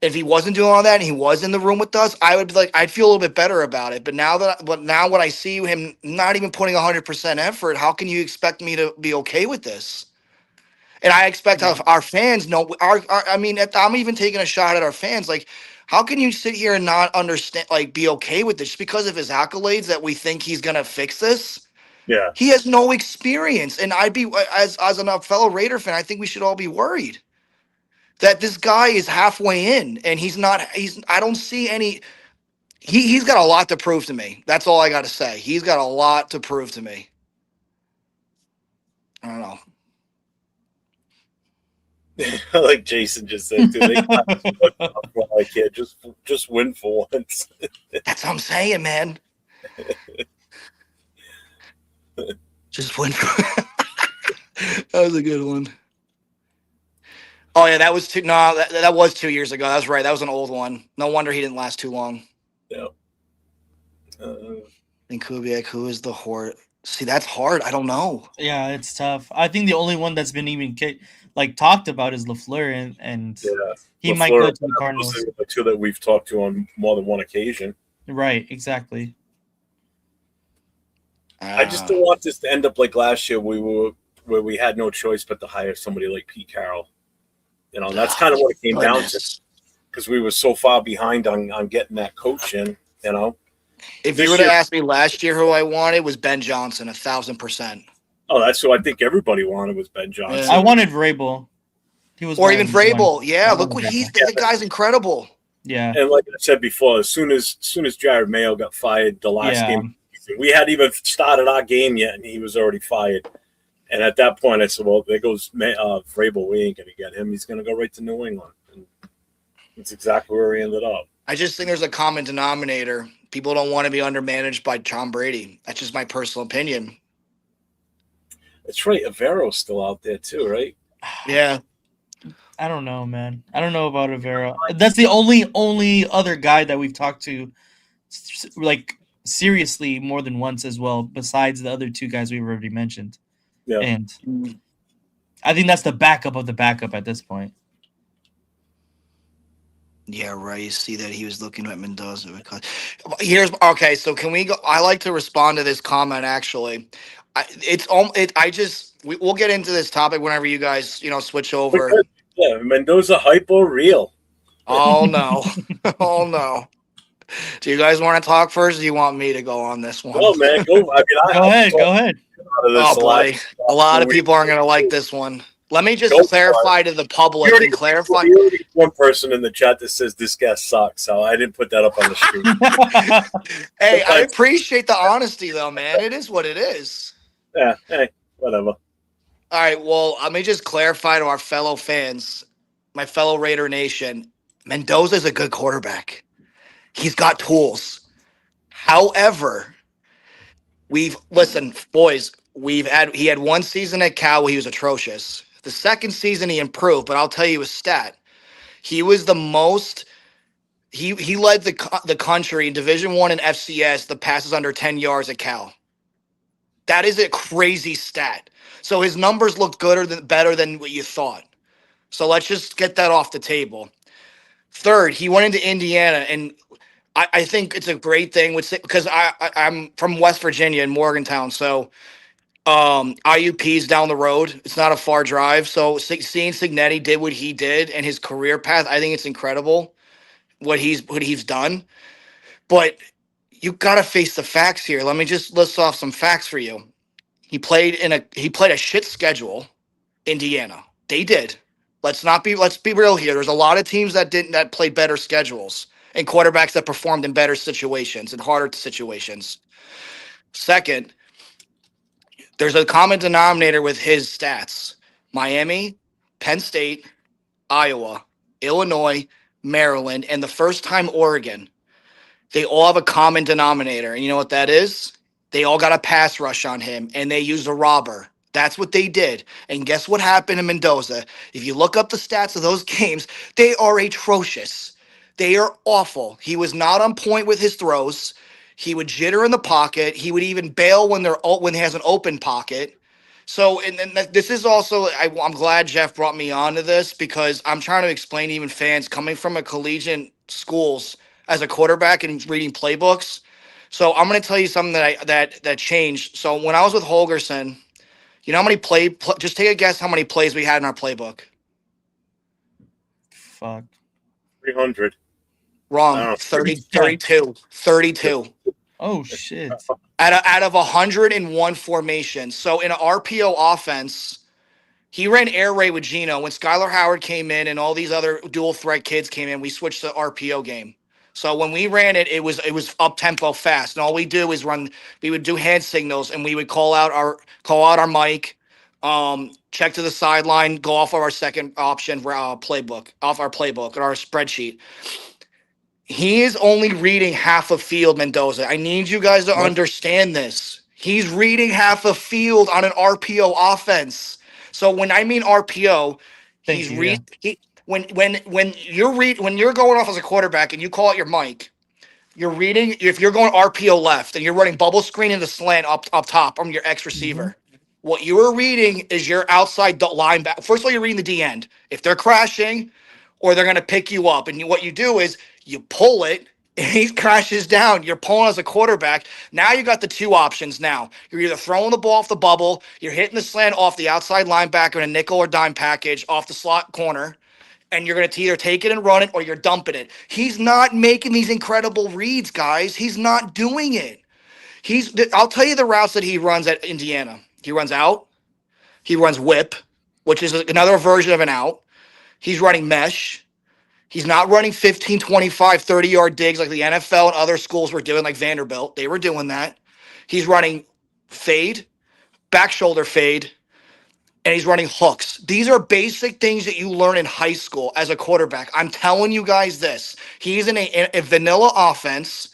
if he wasn't doing all that and he was in the room with us, I would be like, I'd feel a little bit better about it. But now when I see him not even putting 100% effort, how can you expect me to be okay with this? And I expect our fans know. I'm even taking a shot at our fans. Like, how can you sit here and not understand? Like, be okay with this just because of his accolades that we think he's gonna fix this?
Yeah, he
has no experience, and I'd be as a fellow Raider fan, I think we should all be worried that this guy is halfway in and I don't see any, he's got a lot to prove to me. That's all I got to say. He's got a lot to prove to me. I don't know.
Like Jason just said, dude, I can't just win for once.
That's what I'm saying, man. Just win for That was a good one. Oh yeah, that was two. No, that was 2 years ago. That's right. That was an old one. No wonder he didn't last too long.
Yeah.
And Kubiak, who is the Hort? See, that's hard. I don't know.
Yeah, it's tough. I think the only one that's been even talked about is LaFleur, and
Yeah.
he might
LaFleur,
go to the
those
Cardinals.
are the two that we've talked to on more than one occasion.
Right, exactly.
I just don't want this to end up like last year. Where we had no choice but to hire somebody like Pete Carroll. You know, that's kind of what it came down to, because we were so far behind on getting that coach in. You know,
If
This
you were to
year-
ask me last year who I wanted, was Ben Johnson, 1,000%.
oh, that's who I think everybody wanted was Ben Johnson.
Yeah.
I wanted Vrabel. He was
Or
my
even
number one.
Vrabel. Yeah,
I
look
wanted
what
Vrabel.
the guy's incredible.
Yeah.
And like I said before, as soon as Jared Mayo got fired the last game, we hadn't even started our game yet, and he was already fired. And at that point, I said, "Well, there goes Vrabel. We ain't going to get him. He's going to go right to New England." And that's exactly where he ended up.
I just think there's a common denominator. People don't want to be undermanaged by Tom Brady. That's just my personal opinion.
That's right. Avero's still out there too, right?
Yeah.
I don't know, man. I don't know about Avera. That's the only other guy that we've talked to, like, seriously more than once as well, besides the other two guys we've already mentioned.
Yeah.
And I think that's the backup of the backup at this point.
Yeah, right. You see that he was looking at Mendoza because okay. So can we go? I like to respond to this comment actually. We'll get into this topic whenever you guys switch over.
Yeah, Mendoza hype or real?
Oh no, oh no. Do you guys want to talk first? Or do you want me to go on this one?
Oh man, go. I mean,
Go ahead.
Oh boy, a lot of people aren't going to like this one. Let me just clarify to the public and clarify.
One person in the chat that says this guy sucks, so I didn't put that up on the screen.
Hey, I appreciate the honesty though, man. It is what it is.
Yeah, hey, whatever.
All right, well, let me just clarify to our fellow fans, my fellow Raider Nation. Mendoza is a good quarterback. He's got tools. However, boys, he had one season at Cal where he was atrocious. The second season he improved, but I'll tell you a stat. He was the most he led the country in Division I and FCS the passes under 10 yards at Cal. That is a crazy stat. So his numbers looked better than what you thought. So let's just get that off the table. Third, he went into Indiana, and I think it's a great thing because I'm from West Virginia in Morgantown, so IUP's down the road. It's not a far drive. So seeing Signetti did what he did and his career path, I think it's incredible what he's done. But you got to face the facts here. Let me just list off some facts for you. He played a shit schedule. Indiana, they did. Let's be real here. There's a lot of teams that played better schedules and quarterbacks that performed in better situations and harder situations. Second, there's a common denominator with his stats. Miami, Penn State, Iowa, Illinois, Maryland, and the first time Oregon. They all have a common denominator. And you know what that is? They all got a pass rush on him, and they used a robber. That's what they did. And guess what happened in Mendoza? If you look up the stats of those games, they are atrocious. They are awful. He was not on point with his throws. He would jitter in the pocket. He would even bail when he has an open pocket. So, and this is also, I'm glad Jeff brought me onto this because I'm trying to explain to even fans coming from a collegiate schools as a quarterback and reading playbooks. So I'm going to tell you something that changed. So when I was with Holgerson, you know how many just take a guess how many plays we had in our playbook.
Fuck.
300.
Wrong. 32.
Oh shit.
Out of 101 formations. So in an RPO offense, he ran air raid with Gino. When Skylar Howard came in and all these other dual threat kids came in, we switched to RPO game. So when we ran it, it was up tempo fast. And all we do is we would do hand signals and we would call out our mic, check to the sideline, go off of our second option playbook, off our playbook or our spreadsheet. He is only reading half a field, Mendoza. I need you guys to understand this. He's reading half a field on an RPO offense. So when I mean RPO,
Thank
He's
you. Yeah.
when you're going off as a quarterback and you call out your mic, you're reading. If you're going RPO left and you're running bubble screen in the slant up top from your X
Mhm.
receiver, what you are reading is your outside linebacker. First of all, you're reading the D end. If they're crashing or they're going to pick you up, and what you do is you pull it. And he crashes down. You're pulling as a quarterback. Now you got the two options. Now you're either throwing the ball off the bubble, you're hitting the slant off the outside linebacker in a nickel or dime package off the slot corner, and you're going to either take it and run it or you're dumping it. He's not making these incredible reads, guys. He's not doing it. I'll tell you the routes that he runs at Indiana. He runs out. He runs whip, which is another version of an out. He's running mesh. He's not running 15, 25, 30-yard digs like the NFL and other schools were doing, like Vanderbilt. They were doing that. He's running fade, back shoulder fade, and he's running hooks. These are basic things that you learn in high school as a quarterback. I'm telling you guys this. He's in a vanilla offense.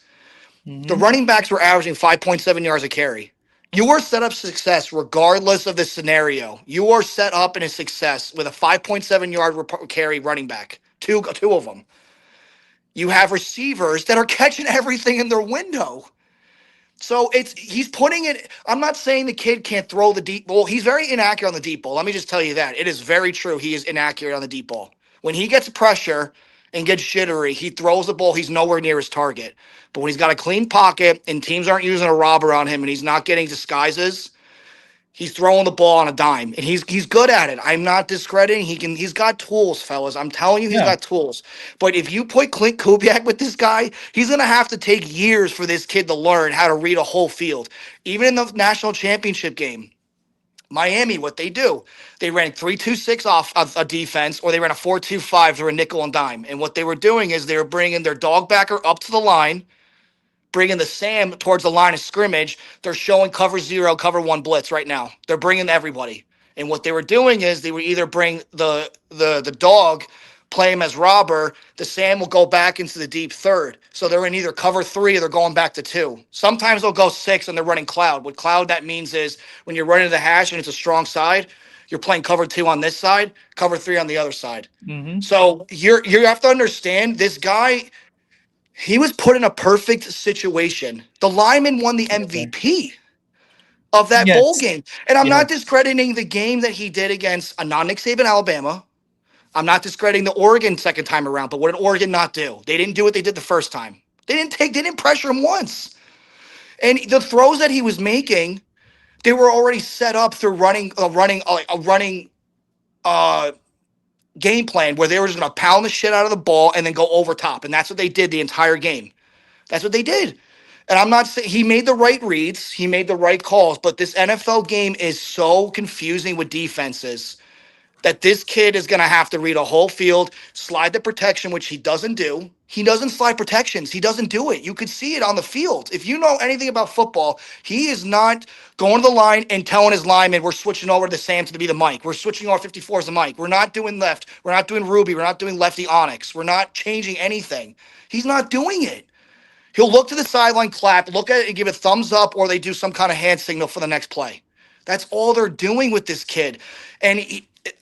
The
Mhm.
running backs were averaging 5.7 yards a carry. You are set up for success regardless of the scenario. You are set up in a success with a 5.7 yard carry running back. Two of them. You have receivers that are catching everything in their window. So he's putting it. I'm not saying the kid can't throw the deep ball. He's very inaccurate on the deep ball. Let me just tell you that. It is very true. He is inaccurate on the deep ball. When he gets pressure and gets jittery, he throws the ball. He's nowhere near his target. But when he's got a clean pocket and teams aren't using a robber on him and he's not getting disguises, he's throwing the ball on a dime, and he's good at it. I'm not discrediting. He's got tools, fellas. I'm telling you, he's
Yeah.
got tools. But if you put Clint Kubiak with this guy, he's gonna have to take years for this kid to learn how to read a whole field. Even in the national championship game, Miami, what they do, they ran 3-2-6 off of a defense, or they ran a 4-2-5 through a nickel and dime. And what they were doing is they were bringing their dog backer up to the line, bringing the Sam towards the line of scrimmage. They're showing cover zero, cover one blitz right now. They're bringing everybody. And what they were doing is they would either bring the dog, play him as robber. The Sam will go back into the deep third. So they're in either cover three or they're going back to two. Sometimes they'll go six and they're running cloud. What cloud that means is when you're running the hash and it's a strong side, you're playing cover two on this side, cover three on the other side.
Mhm.
So you have to understand this guy. He was put in a perfect situation. The lineman won the
Okay.
MVP of that bowl
Yes.
game. And I'm not
Yes.
discrediting the game that he did against a non-Nick Saban Alabama. I'm not discrediting the Oregon second time around, but what did Oregon not do? They didn't do what they did the first time. They didn't pressure him once. And the throws that he was making, they were already set up through running game plan where they were just going to pound the shit out of the ball and then go over top. And that's what they did the entire game. That's what they did. And I'm not saying he made the right reads, he made the right calls, but this NFL game is so confusing with defenses that this kid is going to have to read a whole field, slide the protection, which he doesn't do. He doesn't slide protections. He doesn't do it. You could see it on the field. If you know anything about football, he is not going to the line and telling his lineman, we're switching over to Sam to be the Mike. We're switching our 54 as the Mike. We're not doing left. We're not doing Ruby. We're not doing lefty Onyx. We're not changing anything. He's not doing it. He'll look to the sideline, clap, look at it, and give a thumbs up, or they do some kind of hand signal for the next play. That's all they're doing with this kid. And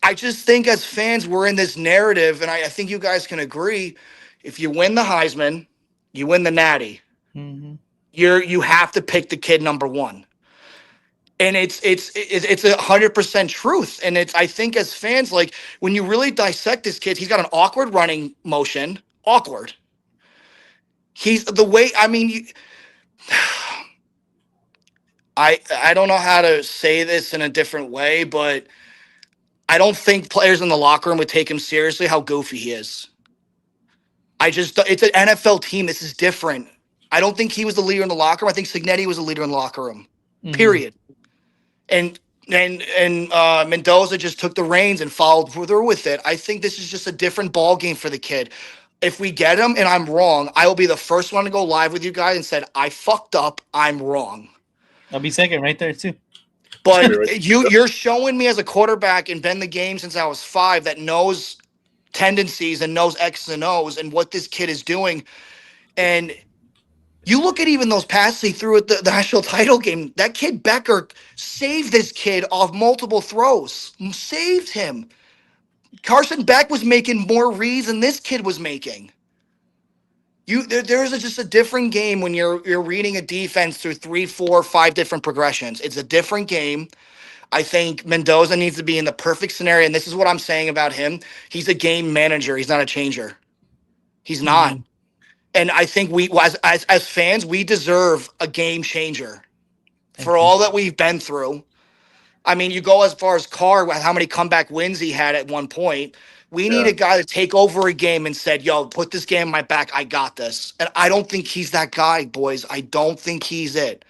I just think as fans, we're in this narrative, and I think you guys can agree. If you win the Heisman, you win the Natty.
Mhm.
You have to pick the kid number one. And it's 100% truth. And I think as fans, like when you really dissect this kid, he's got an awkward running motion, awkward. He's the way, I mean, I don't know how to say this in a different way, but I don't think players in the locker room would take him seriously how goofy he is. It's an NFL team. This is different. I don't think he was the leader in the locker room. I think Signetti was the leader in the locker room.
Mhm.
Period. And Mendoza just took the reins and followed through with it. I think this is just a different ball game for the kid. If we get him and I'm wrong, I will be the first one to go live with you guys and said, I fucked up. I'm wrong.
I'll be second right there too.
But you're showing me as a quarterback and been in the game since I was 5 that knows tendencies and knows X's and O's and what this kid is doing. And you look at even those passes he threw at the national title game. That kid Becker saved this kid off multiple throws. Saved him. Carson Beck was making more reads than this kid was making. There's just a different game when you're reading a defense through 3, 4, 5 different progressions. It's a different game. I think Mendoza needs to be in the perfect scenario, and this is what I'm saying about him. He's a game manager. He's not a changer. He's not. And I think we, as fans, we deserve a game changer for all that we've been through. I mean, you go as far as Carr, how many comeback wins he had at one point. We need a guy to take over a game and said, yo, put this game on my back. I got this. And I don't think he's that guy, boys. I don't think he's it.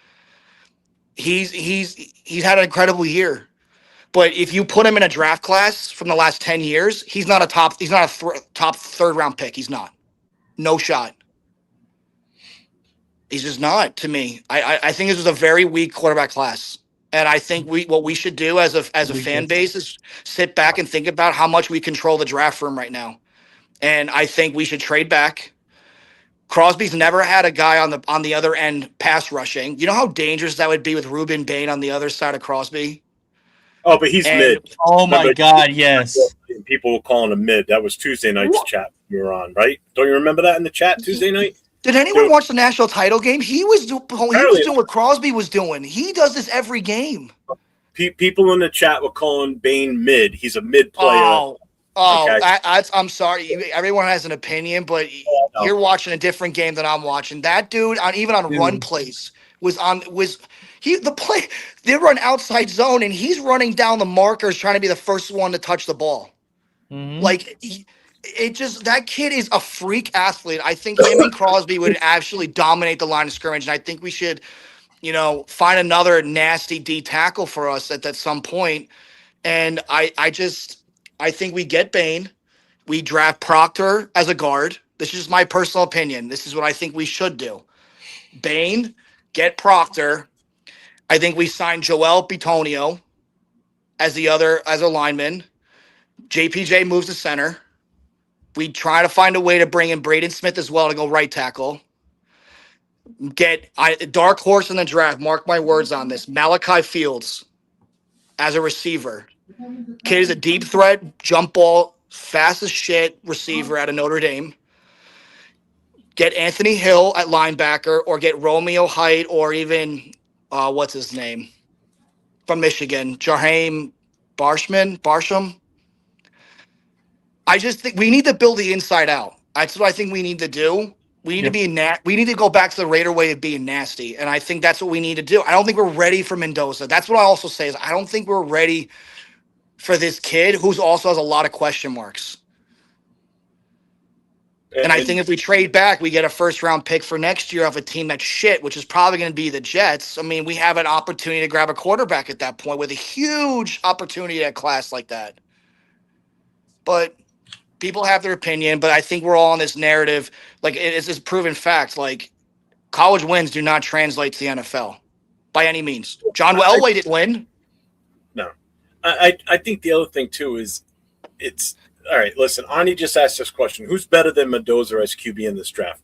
He's had an incredible year. But if you put him in a draft class from the last 10 years, he's not a top third round pick. He's not. No shot. He's just not, to me. I think this was a very weak quarterback class. And I think what we should do as a fan base is sit back and think about how much we control the draft room right now. And I think we should trade back. Crosby's never had a guy on the other end pass rushing. You know how dangerous that would be with Ruben Bain on the other side of Crosby?
Oh, but he's mid.
Oh my God, yes.
People were calling him mid. That was Tuesday night's chat we were on, right? Don't you remember that in the chat Tuesday night?
Did anyone watch the national title game? He was doing what Crosby was doing. He does this every game.
People in the chat were calling Bain mid. He's a mid player.
Okay. I'm sorry. Everyone has an opinion, but you're watching a different game than I'm watching. That dude, even on run plays, they run outside zone, and he's running down the markers trying to be the first one to touch the ball. Like that kid is a freak athlete. I think him and Crosby would actually dominate the line of scrimmage, and I think we should, find another nasty D tackle for us at some point. And I think we get Bain. We draft Proctor as a guard. This is just my personal opinion. This is what I think we should do. Bain, get Proctor. I think we sign Joel Bitonio as a lineman. JPJ moves to center. We try to find a way to bring in Braden Smith as well to go right tackle. Get dark horse in the draft. Mark my words on this. Malachi Fields as a receiver. Kid is a deep threat, jump ball, fast as shit receiver out of Notre Dame. Get Anthony Hill at linebacker, or get Romeo Height, or even what's his name from Michigan, Jaheim Barsham. I just think we need to build the inside out. That's what I think we need to do. We need to we need to go back to the Raider way of being nasty, and I think that's what we need to do. I don't think we're ready for Mendoza. That's what I also say is I don't think we're ready for this kid who's also has a lot of question marks. And I think if we trade back, we get a first-round pick for next year off a team that's shit, which is probably going to be the Jets. I mean, we have an opportunity to grab a quarterback at that point with a huge opportunity at a class like that. But people have their opinion, but I think we're all on this narrative. Like, it's this proven fact. Like, college wins do not translate to the NFL by any means. John Elway didn't win.
No. I think the other thing, too, is it's – all right, listen, Ani just asked this question. Who's better than Mendoza as QB in this draft?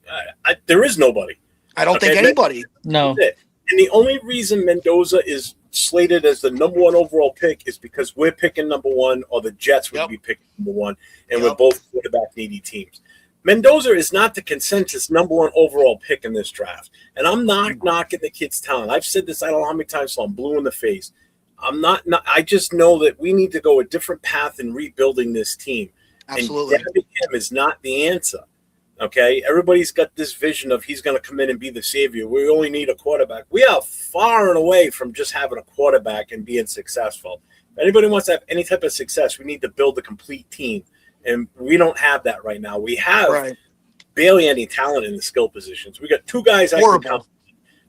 There is nobody.
I don't think anybody.
No.
And the only reason Mendoza is slated as the number one overall pick is because we're picking number one, or the Jets would be picking number one, and we're both quarterback needy teams. Mendoza is not the consensus number one overall pick in this draft. And I'm not knocking the kid's talent. I've said this I don't know how many times, so I'm blue in the face. I'm not I just know that we need to go a different path in rebuilding this team.
Absolutely.
And grabbing him is not the answer. Okay? Everybody's got this vision of he's going to come in and be the savior. We only need a quarterback. We are far and away from just having a quarterback and being successful. If anybody wants to have any type of success, we need to build a complete team. And we don't have that right now. We have barely any talent in the skill positions. We got two guys I can count,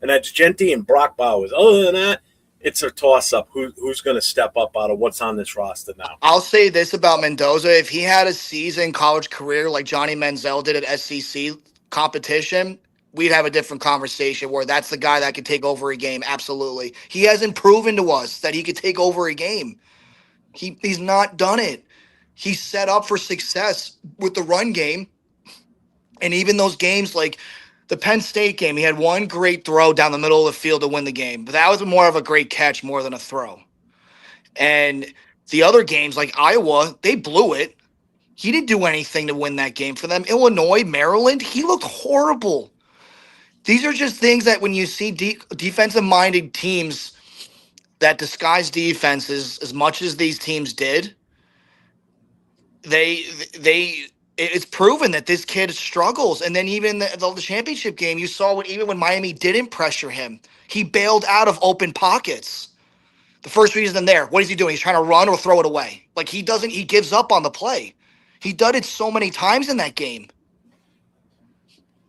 and that's Genty and Brock Bowers. Other than that, it's a toss-up. Who's going to step up out of what's on this roster now?
I'll say this about Mendoza. If he had a seasoned college career like Johnny Manziel did at SEC competition, we'd have a different conversation where that's the guy that could take over a game. Absolutely. He hasn't proven to us that he could take over a game. He's not done it. He's set up for success with the run game. And even those games like the Penn State game, he had one great throw down the middle of the field to win the game. But that was more of a great catch more than a throw. And the other games like Iowa, they blew it. He didn't do anything to win that game for them. Illinois, Maryland, he looked horrible. These are just things that when you see defensive-minded teams that disguise defenses as much as these teams did, it's proven that this kid struggles. And then even the championship game, you saw even when Miami didn't pressure him, he bailed out of open pockets. The first reason there, what is he doing? He's trying to run or throw it away. Like he gives up on the play. He did it so many times in that game.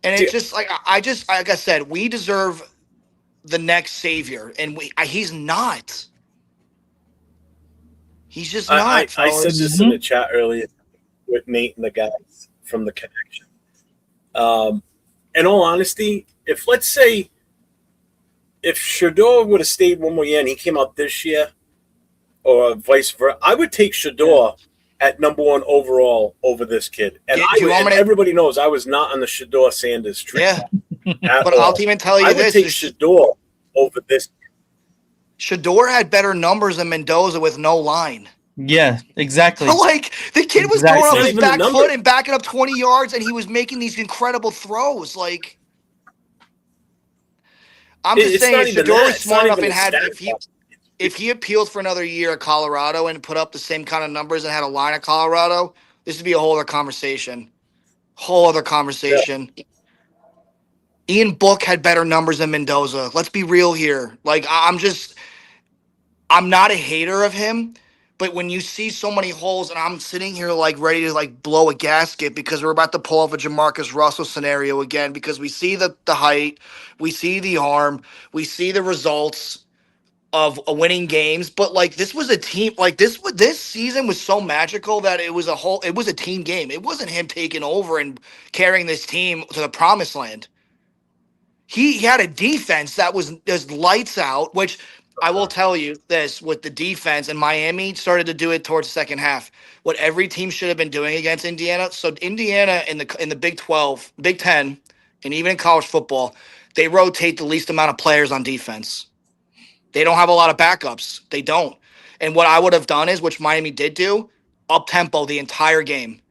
And it's just like like I said, we deserve the next savior, and he's not. He's just not.
I said this in the chat earlier with Nate and the guys from the connection. In all honesty, if let's say if Shedeur would have stayed one more year and he came out this year, or vice versa, I would take Shedeur at number 1 overall over this kid. And everybody knows I was not on the Shedeur Sanders train.
Yeah. But I'll even tell you
I would take Shedeur over this kid.
Shedeur had better numbers than Mendoza with no line.
Yeah, exactly.
Like the kid was throwing off his back foot and backing up 20 yards, and he was making these incredible throws. Like I'm just saying, if Shedeur was smart enough and had if he appealed for another year at Colorado and put up the same kind of numbers and had a line at Colorado, this would be a whole other conversation. Yeah. Ian Book had better numbers than Mendoza. Let's be real here. Like I'm not a hater of him, but when you see so many holes and I'm sitting here like ready to like blow a gasket because we're about to pull off a Jamarcus Russell scenario again because we see the height, we see the arm, we see the results of winning games, but like this was a team, like this season was so magical that it was a team game. It wasn't him taking over and carrying this team to the promised land. He had a defense that was just lights out, which I will tell you this, with the defense, and Miami started to do it towards the second half, what every team should have been doing against Indiana. So Indiana in the Big 12, Big 10, and even in college football, they rotate the least amount of players on defense. They don't have a lot of backups. They don't. And what I would have done is, which Miami did do, up-tempo the entire game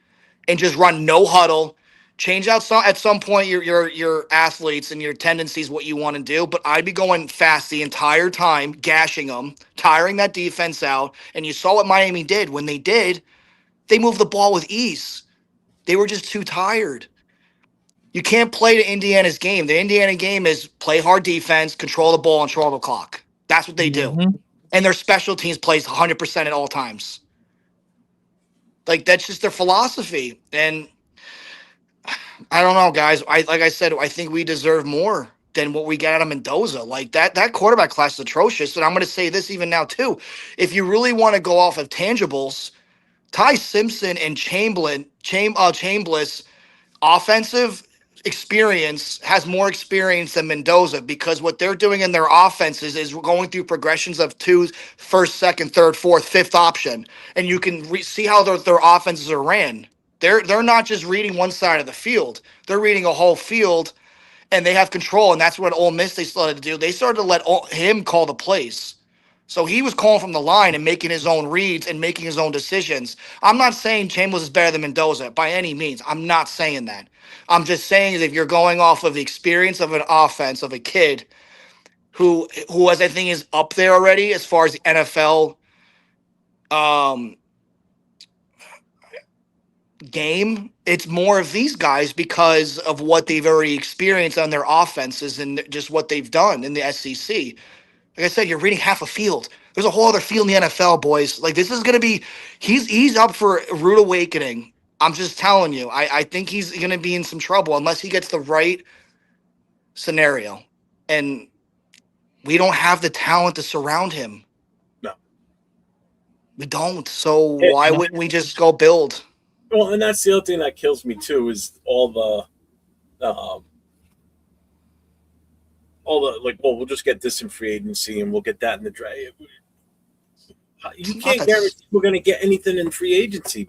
and just run no huddle, change out at some point your athletes and your tendencies, what you want to do. But I'd be going fast the entire time, gashing them, tiring that defense out. And you saw what Miami did. When they did, they moved the ball with ease. They were just too tired. You can't play to Indiana's game. The Indiana game is play hard defense, control the ball, and control the clock. That's what they do. Mm-hmm. And their special teams plays 100% at all times. Like, that's just their philosophy. And I don't know, guys. Like I said, I think we deserve more than what we get out of Mendoza. Like, that quarterback class is atrocious. And I'm going to say this even now, too. If you really want to go off of tangibles, Ty Simpson and Chambliss offensive experience has more experience than Mendoza, because what they're doing in their offenses is going through progressions of first, second, third, fourth, fifth option, and you can see how their offenses are ran. They're not just reading one side of the field; they're reading a whole field, and they have control. And that's what Ole Miss they started to do. They started to let him call the plays. So he was calling from the line and making his own reads and making his own decisions. I'm not saying Chambliss is better than Mendoza by any means. I'm not saying that. I'm just saying that if you're going off of the experience of an offense of a kid who I think is up there already as far as the NFL game, it's more of these guys because of what they've already experienced on their offenses and just what they've done in the SEC. Like I said, you're reading half a field. There's a whole other field in the NFL, boys. Like, this is going to be – he's up for a rude awakening. I'm just telling you. I think he's going to be in some trouble unless he gets the right scenario. And we don't have the talent to surround him.
No.
We don't. So why wouldn't we just go build?
Well, and that's the other thing that kills me, too, is all the like, well, we'll just get this in free agency and we'll get that in the draft. You can't guarantee we're going to get anything in free agency.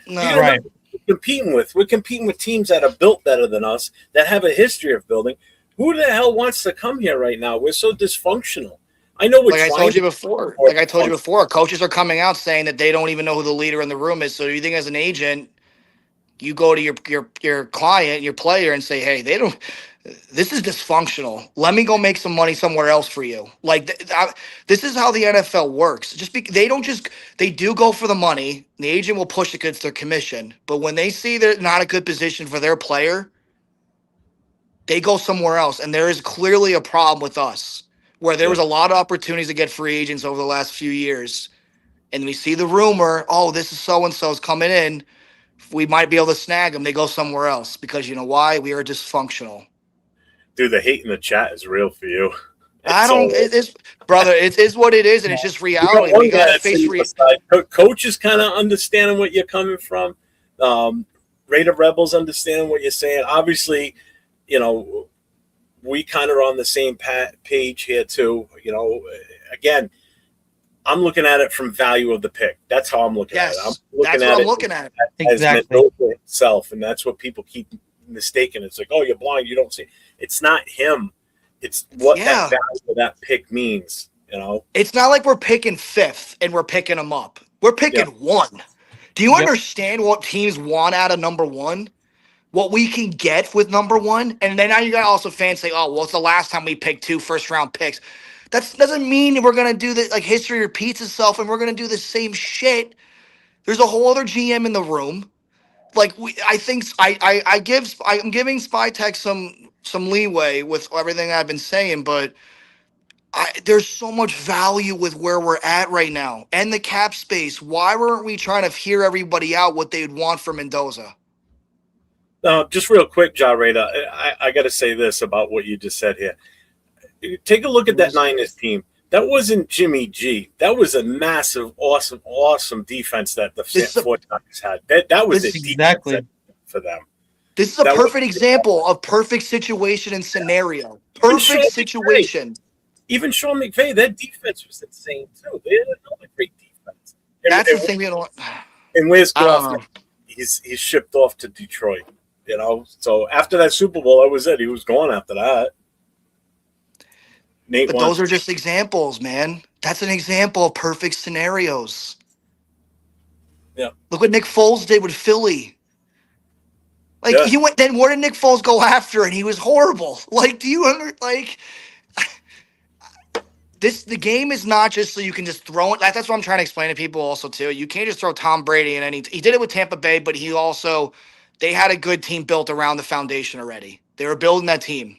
No,
right.
We're competing with teams that are built better than us, that have a history of building. Who the hell wants to come here right now? We're so dysfunctional. I know we're
like I told you before, coaches are coming out saying that they don't even know who the leader in the room is. So do you think as an agent, you go to your client, your player, and say, hey, this is dysfunctional. Let me go make some money somewhere else for you. Like this is how the NFL works. They do go for the money. The agent will push against their commission, but when they see they're not a good position for their player, they go somewhere else. And there is clearly a problem with us where there was a lot of opportunities to get free agents over the last few years. And we see the rumor, oh, this is so-and-so's coming in. We might be able to snag them. They go somewhere else because you know why? We are dysfunctional.
Dude, the hate in the chat is real for you.
Brother, it is what it is, and it's just reality. We got to face reality.
Coach is kind of understanding what you're coming from. Raider Rebels understanding what you're saying. Obviously, we kind of are on the same page here too. Again, I'm looking at it from value of the pick. That's how I'm looking at it.
I'm looking at it.
Exactly.
As Mendoza itself, and that's what people keep mistaken. It's like, oh, you're blind. You don't see. It's not him. It's what that value of that pick means.
It's not like we're picking 5th and we're picking them up. We're picking 1. Do you understand what teams want out of number 1? What we can get with number 1? And then now you got also fans say, oh, well, it's the last time we picked 2 first-round picks. That doesn't mean we're going to do that. Like history repeats itself and we're going to do the same shit. There's a whole other GM in the room. Like I'm giving Spytech some leeway with everything I've been saying, but there's so much value with where we're at right now and the cap space. Why weren't we trying to hear everybody out what they'd want from Mendoza?
Just real quick, Ja Raider, I got to say this about what you just said here. Take a look at that Niners team. That wasn't Jimmy G. That was a massive, awesome defense that the 49ers had. That was the defense for them.
This is a perfect example of perfect situation and scenario. Perfect situation.
Even Sean McVay, that defense was insane too. They had another great defense.
That's the thing.
And where's Goff? He's shipped off to Detroit. So after that Super Bowl, that was it. He was gone after that.
But those are just examples, man. That's an example of perfect scenarios.
Yeah.
Look what Nick Foles did with Philly. He went. Then what did Nick Foles go after? And he was horrible. Do you the game is not just so you can just throw it. That's what I'm trying to explain to people also too. You can't just throw Tom Brady in any. He did it with Tampa Bay, but they had a good team built around the foundation already. They were building that team.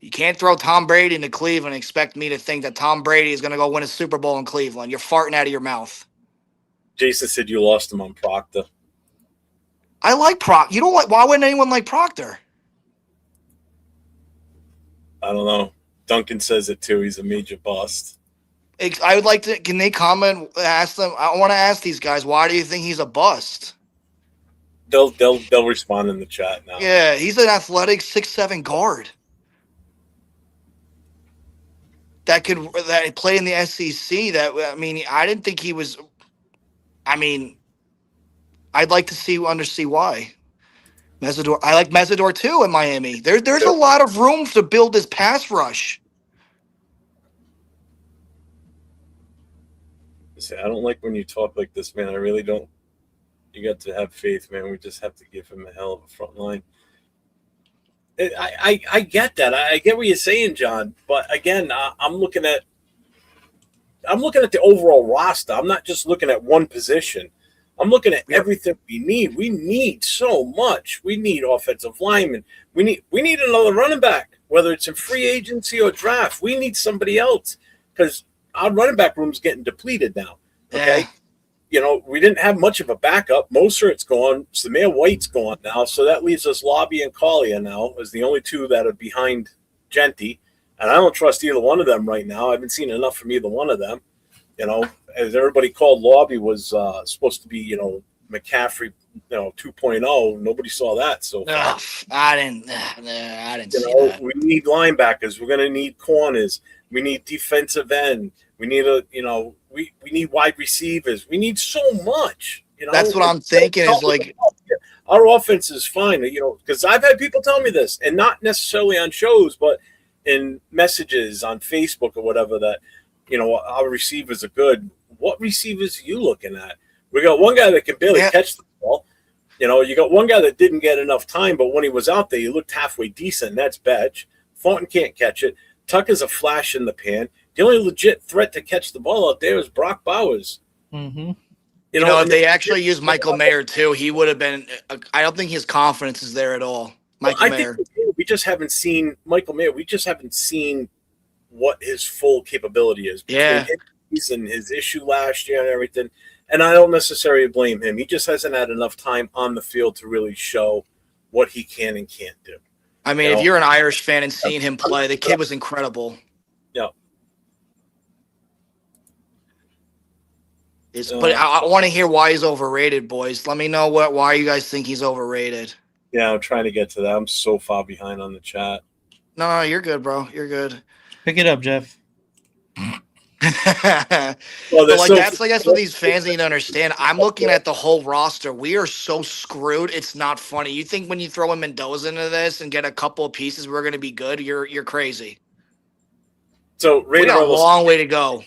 You can't throw Tom Brady into Cleveland and expect me to think that Tom Brady is going to go win a Super Bowl in Cleveland. You're farting out of your mouth.
Jason said you lost him on Proctor.
I like Proctor. You don't like? Why wouldn't anyone like Proctor?
I don't know. Duncan says it too. He's a major bust.
I would like to. Can they comment? Ask them. I want to ask these guys. Why do you think he's a bust?
They'll respond in the chat now.
Yeah, he's an athletic 6'7" guard. That play in the SEC. I didn't think he was. I'd like to undersee why. Mesidor. I like Mesidor too in Miami. There's a lot of room to build this pass rush.
I don't like when you talk like this, man. I really don't. You got to have faith, man. We just have to give him a hell of a front line. I get that. I get what you're saying, John. But again, I'm looking at the overall roster. I'm not just looking at one position. I'm looking at everything we need. We need so much. We need offensive linemen. We need another running back, whether it's in free agency or draft. We need somebody else because our running back room's getting depleted now. Okay. Yeah. We didn't have much of a backup. Mosert's gone. Samir White's gone now. So that leaves us Lobby and Collier now as the only two that are behind Genty. And I don't trust either one of them right now. I haven't seen enough from either one of them. As everybody called Lobby was supposed to be, McCaffrey, 2.0. Nobody saw that so far.
I didn't see that.
We need linebackers. We're going to need corners. We need defensive end. We need we need wide receivers. We need so much.
That's what I'm thinking is like
our offense is fine. Because I've had people tell me this, and not necessarily on shows, but in messages on Facebook or whatever that our receivers are good. What receivers are you looking at? We got one guy that can barely catch the ball. You know, you got one guy that didn't get enough time, but when he was out there, he looked halfway decent. And that's Betch. Thornton can't catch it. Tuck is a flash in the pan. The only legit threat to catch the ball out there is Brock Bowers.
Mm-hmm.
You know, if they actually used Michael Mayer too, he would have been. I don't think his confidence is there at all. Michael Mayer.
Think we just haven't seen Michael Mayer. We just haven't seen what his full capability is.
Yeah.
And his issue last year and everything. And I don't necessarily blame him. He just hasn't had enough time on the field to really show what he can and can't do.
I mean, if you're an Irish fan and seeing him play, the kid was incredible.
Yeah.
But I want to hear why he's overrated, boys. Let me know why you guys think he's overrated.
Yeah, I'm trying to get to that. I'm so far behind on the chat.
No, you're good, bro. You're good.
Pick it up, Jeff.
Well,
that's what these fans need to understand. I'm looking at the whole roster. We are so screwed. It's not funny. You think when you throw in Mendoza into this and get a couple of pieces, we're going to be good? You're crazy.
So
we got a long way to go.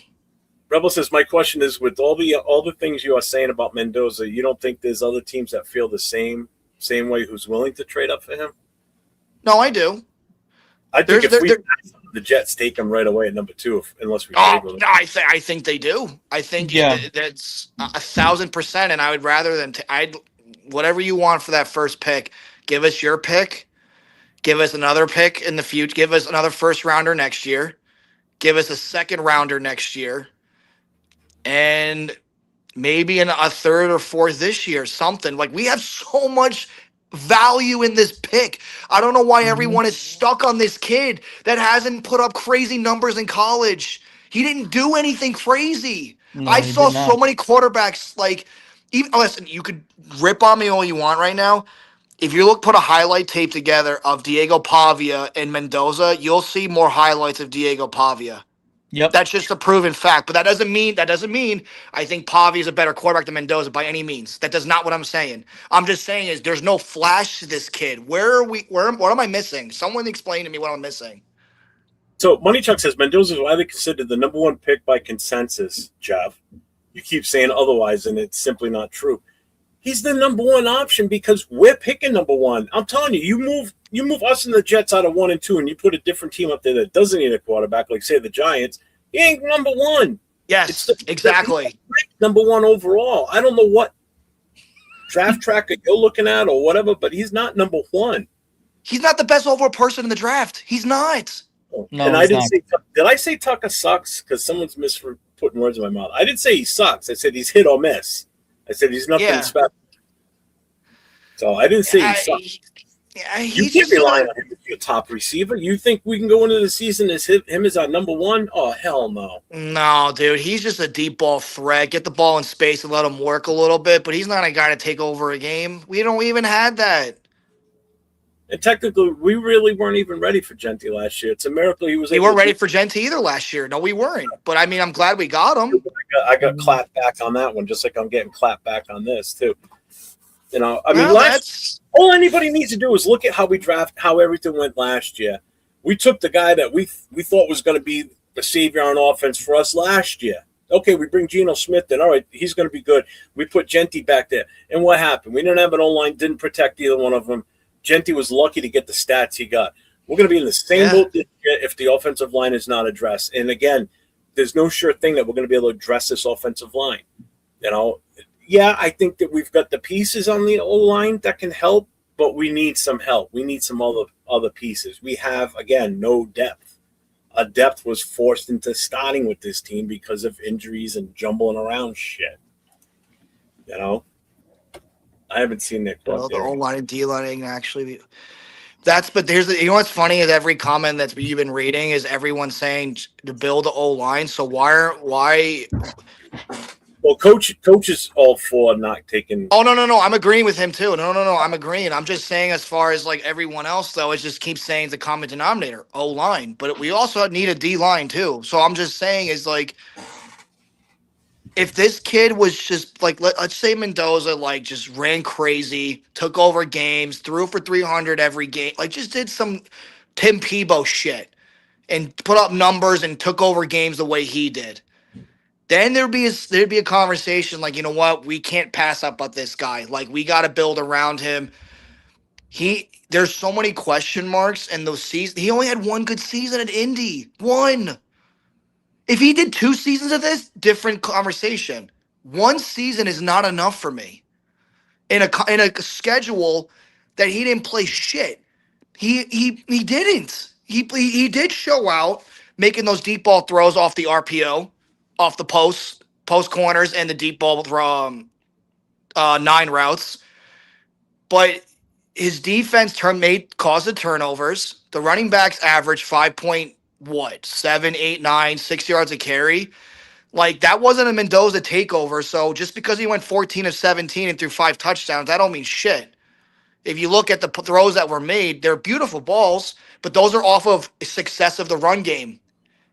Rebel says, my question is, with all the things you are saying about Mendoza, you don't think there's other teams that feel the same way who's willing to trade up for him?
No, I do.
I think the Jets take him right away at number 2, unless we trade with him.
I think they do. I think that's 1,000%. And I would rather than whatever you want for that first pick. Give us your pick. Give us another pick in the future. Give us another first rounder next year. Give us a second rounder next year. And maybe a third or fourth this year, something. Like, we have so much value in this pick. I don't know why everyone is stuck on this kid that hasn't put up crazy numbers in college. He didn't do anything crazy.
No,
I saw so many quarterbacks, like, listen, you could rip on me all you want right now. If you put a highlight tape together of Diego Pavia and Mendoza, you'll see more highlights of Diego Pavia.
Yep.
That's just a proven fact. But that doesn't mean I think Pavia is a better quarterback than Mendoza by any means. That does not what I'm saying. I'm just saying is there's no flash to this kid. What am I missing? Someone explain to me what I'm missing.
So Money Chuck says Mendoza is widely considered the number 1 pick by consensus, Jeff. You keep saying otherwise, and it's simply not true. He's the number 1 option because we're picking number 1. I'm telling you, you move us and the Jets out of 1 and 2, and you put a different team up there that doesn't need a quarterback, like say the Giants. He ain't number 1.
Yes, exactly.
Number 1 overall. I don't know what draft tracker you're looking at or whatever, but he's not number 1.
He's not the best overall person in the draft. He's not.
No,
and I didn't say. Did I say Tucker sucks? Because someone's putting words in my mouth. I didn't say he sucks. I said he's hit or miss. I said he's nothing special. So I didn't say he sucks. You can't rely on him as your top receiver. You think we can go into the season as him as our number 1? Oh, hell no.
No, dude. He's just a deep ball threat. Get the ball in space and let him work a little bit, but he's not a guy to take over a game. We don't even had that.
And technically, we really weren't even ready for Genty last year. It's a miracle he was.
We weren't ready for Genty either last year. No, we weren't. But, I mean, I'm glad we got him.
I got clapped back on that one, just like I'm getting clapped back on this, too. You know, I mean, all anybody needs to do is look at how everything went last year. We took the guy that we thought was going to be the savior on offense for us last year. Okay, we bring Geno Smith in. All right, he's going to be good. We put Genty back there. And what happened? We didn't have an O-line, didn't protect either one of them. Genty was lucky to get the stats he got. We're going to be in the same boat this year if the offensive line is not addressed. And again, there's no sure thing that we're going to be able to address this offensive line. You know, yeah, I think that we've got the pieces on the O-line that can help, but we need some help. We need some other pieces. We have, again, no depth. A depth was forced into starting with this team because of injuries and jumbling around shit. You know? I haven't seen that.
The O-line and D-line actually. But you know what's funny is every comment that you've been reading is everyone saying to build the O-line. So why?
Well, coach is all for not taking.
Oh, no. I'm agreeing with him, too. No. I'm agreeing. I'm just saying as far as, like, everyone else, though, it just keeps saying the common denominator, O-line. But we also need a D-line, too. So I'm just saying is, like, if this kid was just, like, let's say Mendoza, like, just ran crazy, took over games, threw for 300 every game, like, just did some Tim Tebow shit and put up numbers and took over games the way he did. then there'd be a conversation like, you know what, we can't pass up on this guy. Like, we got to build around him. There's so many question marks, and those seasons. He only had one good season at Indy. One. If he did 2 seasons of this, different conversation. 1 season is not enough for me in a schedule that he didn't play shit. He didn't. He did show out making those deep ball throws off the RPO, off the post corners, and the deep ball from 9 routes. But his defense caused the turnovers. The running backs averaged 7, 8, 9, 6 yards a carry. Like, that wasn't a Mendoza takeover. So just because he went 14 of 17 and threw 5 touchdowns, that don't mean shit. If you look at the throws that were made, they're beautiful balls, but those are off of success of the run game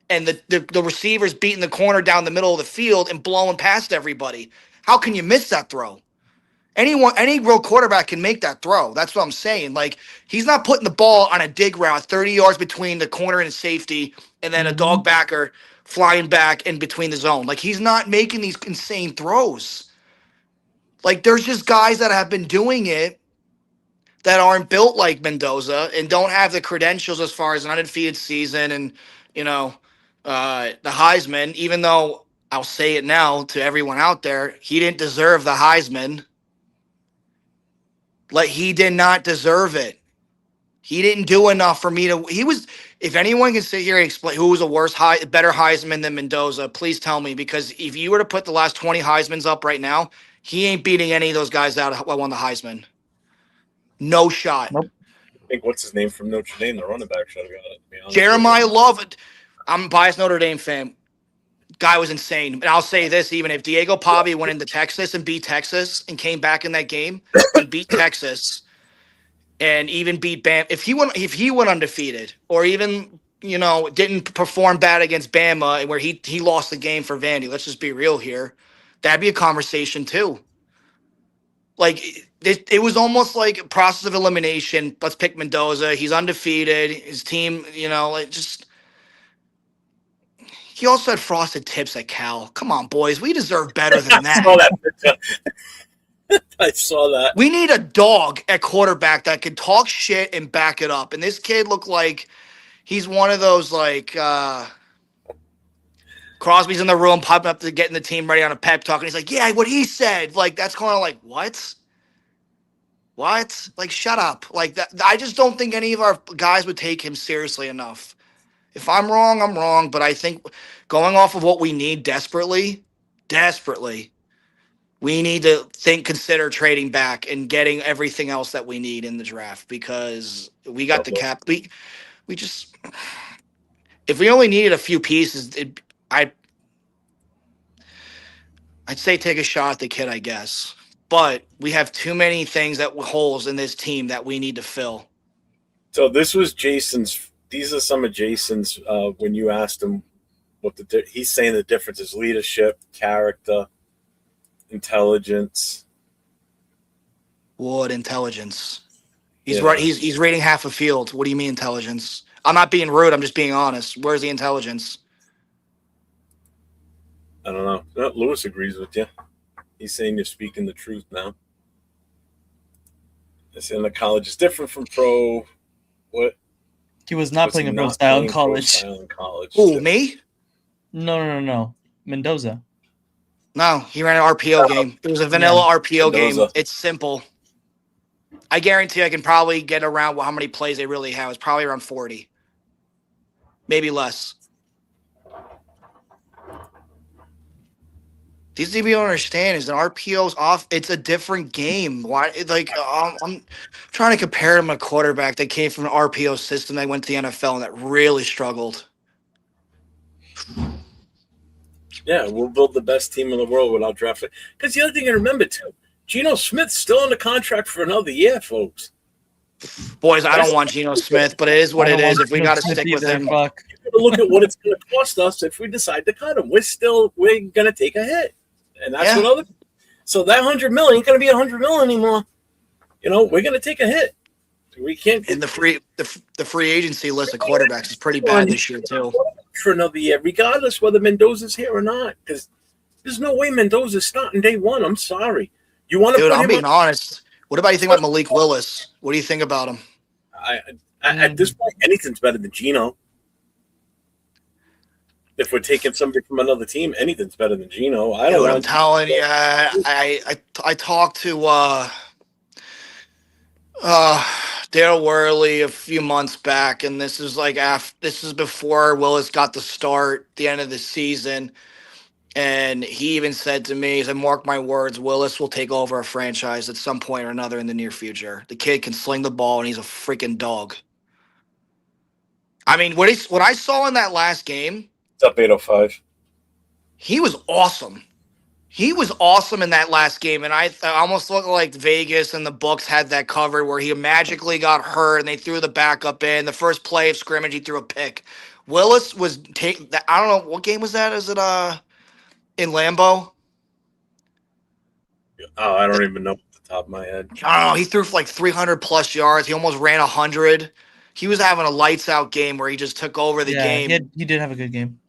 and the receivers beating the corner down the middle of the field and blowing past everybody. How can you miss that throw? Any real quarterback can make that throw. That's what I'm saying. Like, he's not putting the ball on a dig route 30 yards between the corner and safety and then a dog backer flying back in between the zone. Like, he's not making these insane throws. Like, there's just guys that have been doing it that aren't built like Mendoza and don't have the credentials as far as an undefeated season and, the Heisman, even though I'll say it now to everyone out there, he didn't deserve the Heisman. Like, he did not deserve it. He didn't do enough for me to. If anyone can sit here and explain who was a better Heisman than Mendoza, please tell me. Because if you were to put the last 20 Heismans up right now, he ain't beating any of those guys out who won the Heisman. No shot.
Nope.
I think what's his name from Notre Dame, the running back, should have got it. To be honest
Jeremiah Love. I'm a biased Notre Dame fan. Guy was insane. And I'll say this, even if Diego Pavia went into Texas and beat Texas and came back in that game and beat Texas and even beat Bama, if he went undefeated or even, didn't perform bad against Bama where he lost the game for Vandy, let's just be real here, that'd be a conversation too. Like, it was almost like a process of elimination. Let's pick Mendoza. He's undefeated. His team, he also had frosted tips at Cal. Come on, boys. We deserve better than that.
I saw that.
We need a dog at quarterback that can talk shit and back it up. And this kid looked like he's one of those, like, Crosby's in the room, popping up to getting the team ready on a pep talk. And he's like, yeah, what he said. Like, that's kind of like, what? What? Like, shut up. Like, that. I just don't think any of our guys would take him seriously enough. If I'm wrong, I'm wrong. But I think going off of what we need desperately, we need to consider trading back and getting everything else that we need in the draft because we got the cap. We just, if we only needed a few pieces, I'd say take a shot at the kid, I guess. But we have too many holes in this team that we need to fill.
So this was Jason's. These are some of Jason's. When you asked him he's saying the difference is leadership, character, intelligence.
What intelligence? He's right. He's reading half a field. What do you mean intelligence? I'm not being rude. I'm just being honest. Where's the intelligence?
I don't know. No, Lewis agrees with you. He's saying you're speaking the truth now. They're saying the college is different from pro. What?
He was not playing a pro style in college.
Who, me?
No. Mendoza.
No, he ran an RPO game. It was a vanilla RPO game. It's simple. I guarantee I can probably get around how many plays they really have. It's probably around 40. Maybe less. These people don't understand is an RPO's off. It's a different game. Why? I'm trying to compare him to a quarterback that came from an RPO system that went to the NFL and that really struggled.
Yeah, we'll build the best team in the world without drafting. Because the other thing to remember, too, Geno Smith's still under contract for another year, folks.
Boys, I don't want Geno Smith, but it is what it is. If we got to stick with him.
You got to look at what it's going to cost us if we decide to cut him. We're going to take a hit. And that's what other. So that $100 million ain't going to be $100 million anymore. We're going to take a hit. We can't.
And the free agency list of quarterbacks is pretty bad this year too.
For another year, regardless whether Mendoza's here or not, because There's no way Mendoza's starting day one. I'm sorry. You want to
Dude,
put
I'm
him
being
on?
honest. What about you think about Malik Willis? What do you think about him?
At this point, anything's better than Gino. If we're taking somebody from another team, anything's better than Gino. I don't
Dude,
know.
I'm telling you, I talked to Daryl Worley a few months back, and this is like this is before Willis got the start at the end of the season. And he even said to me, he said, mark my words, Willis will take over a franchise at some point or another in the near future. The kid can sling the ball, and he's a freaking dog. I mean, what I saw in that last game,
It's up 805.
he was awesome. He was awesome in that last game, and I almost looked like Vegas and the books had that covered where he magically got hurt and they threw the backup in. The first play of scrimmage, he threw a pick. Willis was I don't know what game was that. Is it in Lambeau?
Oh, I don't even know off the top of my head.
I don't know. He threw for like 300 plus yards. He almost ran 100. He was having a lights out game where he just took over the game.
He did have a good game.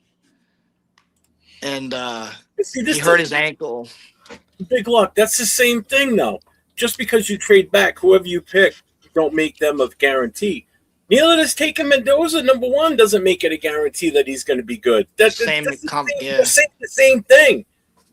And
See,
he hurt his ankle.
Big luck. That's the same thing, though. Just because you trade back, whoever you pick, don't make them a guarantee. Neither does taking Mendoza number one doesn't make it a guarantee that he's going to be good. That's the same thing.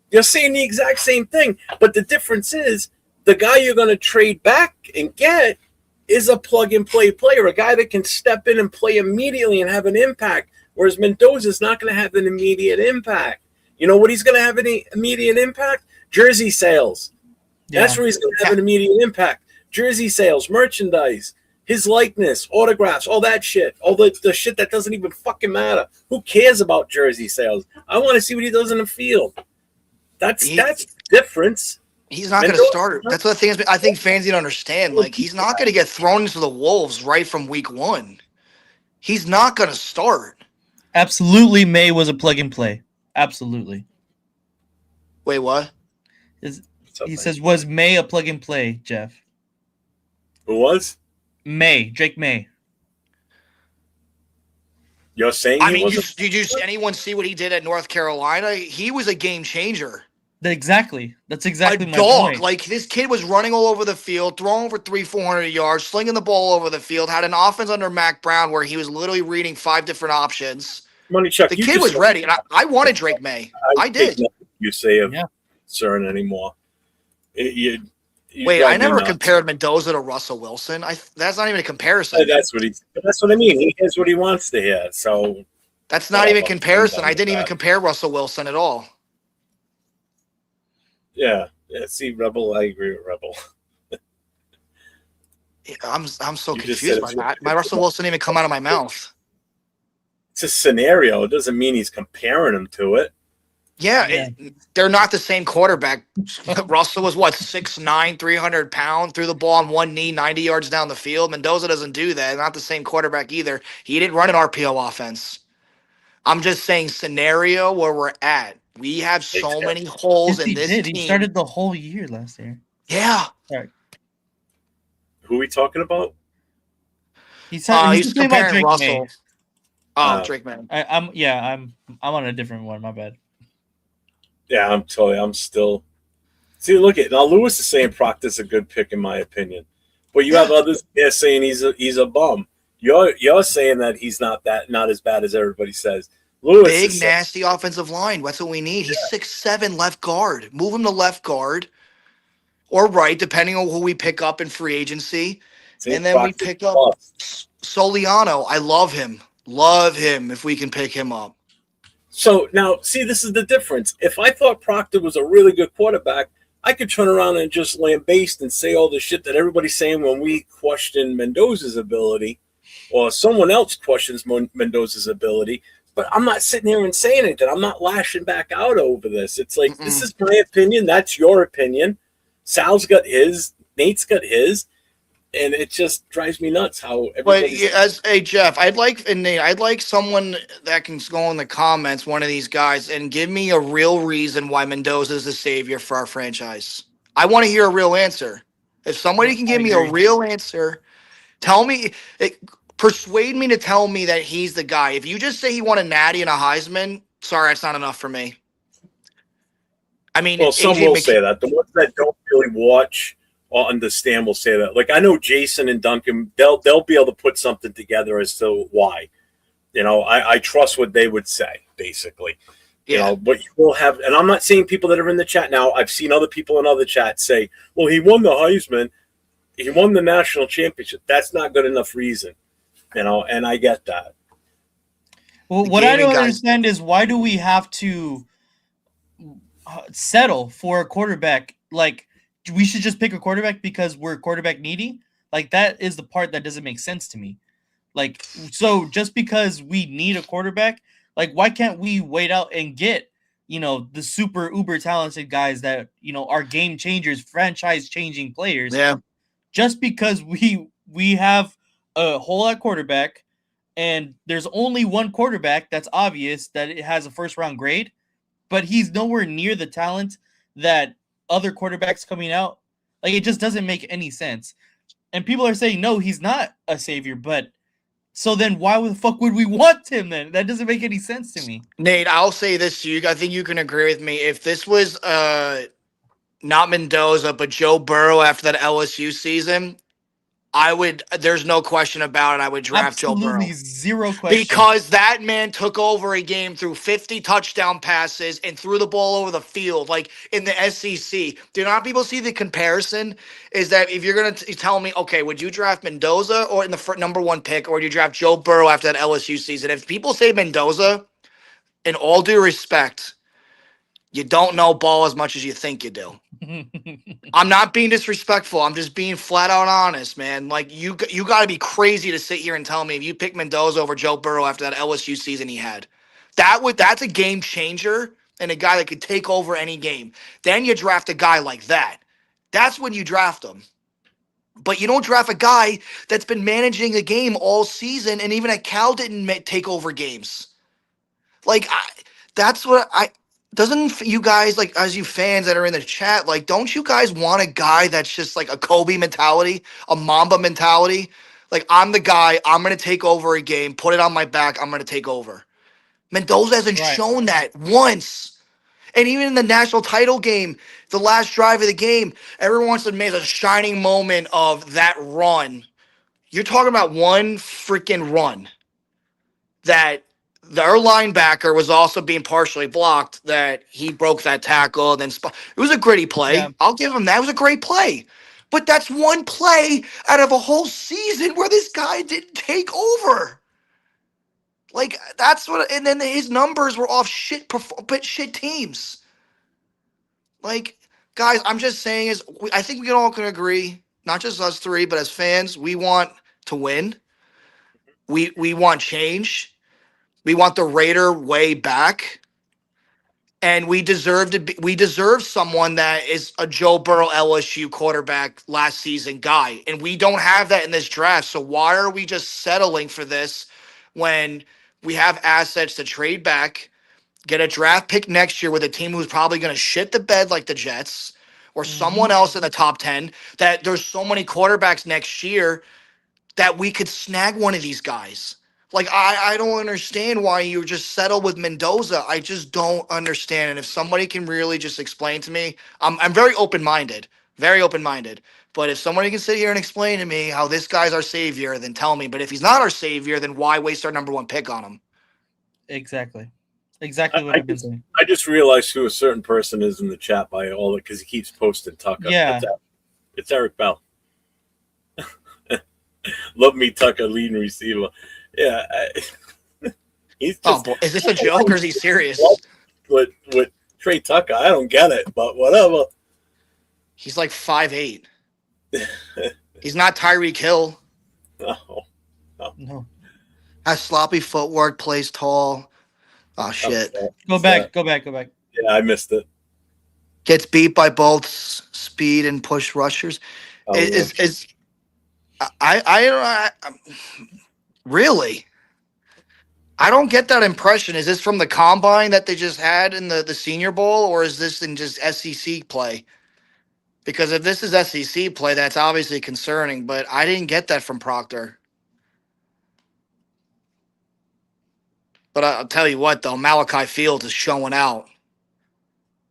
You're saying the exact same thing. But the difference is the guy you're going to trade back and get is a plug-and-play player, a guy that can step in and play immediately and have an impact, whereas Mendoza's not going to have an immediate impact. You know what he's going to have an immediate impact? Jersey sales.
Yeah.
That's where he's going to have an immediate impact. Jersey sales, merchandise, his likeness, autographs, all that shit. All the shit that doesn't even fucking matter. Who cares about jersey sales? I want to see what he does in the field. That's the difference.
He's not going to start. That's what the thing is. I think fans need to understand. Like, he's not going to get thrown into the wolves right from week one. He's not going to start.
Absolutely, May was a plug and play. Absolutely.
Wait, what?
He says, was May a plug and play, Jeff?
Who was?
May, Drake May.
You're saying
did anyone see what he did at North Carolina? He was a game changer.
Exactly. That's exactly my
dog.
point.
Like, this kid was running all over the field, throwing for 300-400 yards, slinging the ball over the field, had an offense under Mac Brown where he was literally reading 5 different options.
Money Chuck,
the kid was ready, and I wanted Drake May. I did.
You say of concern anymore.
Wait, I never compared Mendoza to Russell Wilson. That's not even a comparison.
That's what I mean. He hears what he wants to hear. So
that's not even comparison. I didn't even compare Russell Wilson at all.
Yeah. See, Rebel, I agree with Rebel.
I'm so confused by that. My Russell Wilson didn't even come out of my mouth.
It's a scenario. It doesn't mean he's comparing him to it.
Yeah. They're not the same quarterback. Russell was 6'9", 300 pounds, threw the ball on one knee, 90 yards down the field. Mendoza doesn't do that. Not the same quarterback either. He didn't run an RPO offense. I'm just saying scenario where we're at. We have so many holes in this team.
He started the whole year last year.
Yeah.
Right.
Who are we talking about?
He's comparing Russell. Oh, Drake May.
I'm on a different one. My bad.
Yeah, I'm still. See, look at now. Lewis is saying Proctor's a good pick in my opinion, but you have others there saying he's a bum. You're saying that he's not as bad as everybody says. Lewis
big nasty offensive line. That's what we need. He's 6'7" left guard. Move him to left guard or right, depending on who we pick up in free agency. And then we pick up Soliano. I love him. Love him if we can pick him up.
So now, see, this is the difference. If I thought Proctor was a really good quarterback, I could turn around and just lambaste and say all the shit that everybody's saying when we question Mendoza's ability, or someone else questions Mendoza's ability. But I'm not sitting here and saying anything. I'm not lashing back out over this. It's like, This is my opinion. That's your opinion. Sal's got his. Nate's got his. And it just drives me nuts how everybody.
Jeff, I'd like someone that can go in the comments, one of these guys, and give me a real reason why Mendoza is the savior for our franchise. I want to hear a real answer. If somebody can give me a real answer, tell me, persuade me to tell me that he's the guy. If you just say he won a Natty and a Heisman, sorry, that's not enough for me. I mean,
Well, some
AJ
will
McCarron.
say that. The ones that don't really watch or understand will say that. Like I know Jason and Duncan, they'll be able to put something together as to why. I trust what they would say, basically.
Yeah.
But you will have, and I'm not saying people that are in the chat now. I've seen other people in other chats say, "Well, he won the Heisman, he won the national championship." That's not good enough reason, and I get that.
Well,
The
what I
gaming
don't
guys.
understand is why do we have to settle for a quarterback? Like, we should just pick a quarterback because we're quarterback needy. Like, that is the part that doesn't make sense to me. Like, so just because we need a quarterback, like, why can't we wait out and get, the super uber talented guys that, are game changers, franchise changing players?
Yeah.
Just because we have a hole at quarterback and there's only one quarterback that's obvious that it has a first round grade, but he's nowhere near the talent that other quarterbacks coming out. Like, it just doesn't make any sense. And people are saying, no, he's not a savior, but so then why the fuck would we want him then? That doesn't make any sense to me.
Nate, I'll say this to you. I think you can agree with me. If this was not Mendoza, but Joe Burrow after that LSU season, there's no question about it. I would draft Joe
Absolutely
Burrow.
zero question.
Because that man took over a game through 50 touchdown passes and threw the ball over the field, like in the SEC. Do not people see the comparison? Is that if you're going to tell me, okay, would you draft Mendoza or in the number one pick, or would you draft Joe Burrow after that LSU season? If people say Mendoza, in all due respect, you don't know ball as much as you think you do. I'm not being disrespectful. I'm just being flat out honest, man. Like you got to be crazy to sit here and tell me if you pick Mendoza over Joe Burrow after that LSU season he had, that's a game changer and a guy that could take over any game. Then you draft a guy like that. That's when you draft him. But you don't draft a guy that's been managing the game all season, and even at Cal didn't take over games. Like that's what I doesn't you guys like as you fans that are in the chat, like don't you guys want a guy that's just like a Kobe mentality, a Mamba mentality? Like I'm the guy, I'm gonna take over a game, put it on my back, I'm gonna take over. Mendoza hasn't
Right.
shown that once. And even in the national title game, the last drive of the game, everyone wants to make a shining moment of that run. You're talking about one freaking run that their linebacker was also being partially blocked, that he broke that tackle. And then it was a gritty
Yeah.
play. I'll give him that. It was a great play. But that's one play out of a whole season where this guy didn't take over. Like that's what, and then his numbers were off but shit teams. Like guys, I'm just saying I think we can all can agree, not just us three, but as fans, we want to win. We want change. We want the Raider way back, and we deserve someone that is a Joe Burrow LSU quarterback last season guy, and we don't have that in this draft. So why are we just settling for this when we have assets to trade back, get a draft pick next year with a team who's probably going to shit the bed like the Jets or someone else in the top 10? That there's so many quarterbacks next year that we could snag one of these guys. Like I don't understand why you just settle with Mendoza. I just don't understand. And if somebody can really just explain to me, I'm very open minded, very open minded. But if somebody can sit here and explain to me how this guy's our savior, then tell me. But if he's not our savior, then why waste our number one pick on him?
Exactly. Exactly what I've been saying.
I just realized who a certain person is in the chat by all it because he keeps posting Tucker.
Yeah.
It's Eric Bell. Love me, Tucker, leading receiver. Yeah, he's just.
Boy, is this a joke or is he serious?
With Trey Tucker, I don't get it, but whatever.
He's like 5'8". He's not Tyreek Hill.
No.
Has sloppy footwork, plays tall. Oh shit.
Go back.
Yeah, I missed it.
Gets beat by both speed and push rushers. I really, I don't get that impression. Is this from the combine that they just had in the Senior Bowl, or is this in just SEC play? Because if this is SEC play, that's obviously concerning. But I didn't get that from Proctor. But I'll tell you what, though, Malachi Fields is showing out.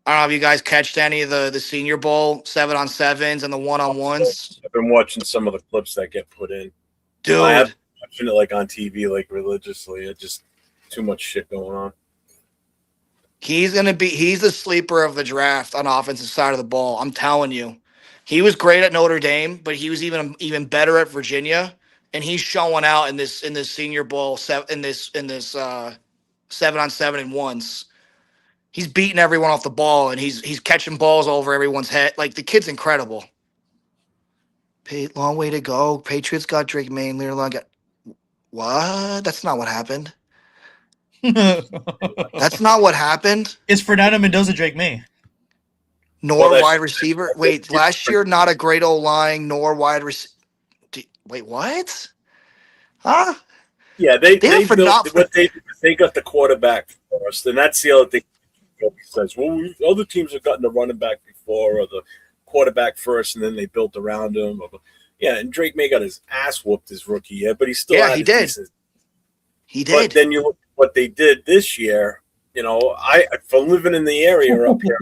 I don't know if you guys catched any of the Senior Bowl 7-on-7s and the 1-on-1s.
I've been watching some of the clips that get put in.
Dude.
I have been watching it like on TV, like religiously. It's just too much shit going on.
He's the sleeper of the draft on the offensive side of the ball. I'm telling you. He was great at Notre Dame, but he was even better at Virginia. And he's showing out in this Senior Bowl in this 7-on-7 and 1s. He's beating everyone off the ball, and he's catching balls over everyone's head. Like, the kid's incredible. Long way to go. Patriots got Drake May and Lear got what? That's not what happened. That's not what happened.
It's Fernando Mendoza, Drake May.
Nor wide receiver. Wait, last year not a great old line, nor wide receiver. Wait, what? Huh?
Yeah, they got the quarterback first, and that's the other thing. He says, well, other teams have gotten the running back before, or the quarterback first, and then they built around him. Yeah, and Drake May got his ass whooped his rookie year, but he still had
he did.
Pieces.
He did.
But then you look at what they did this year. You know, from living in the area up here,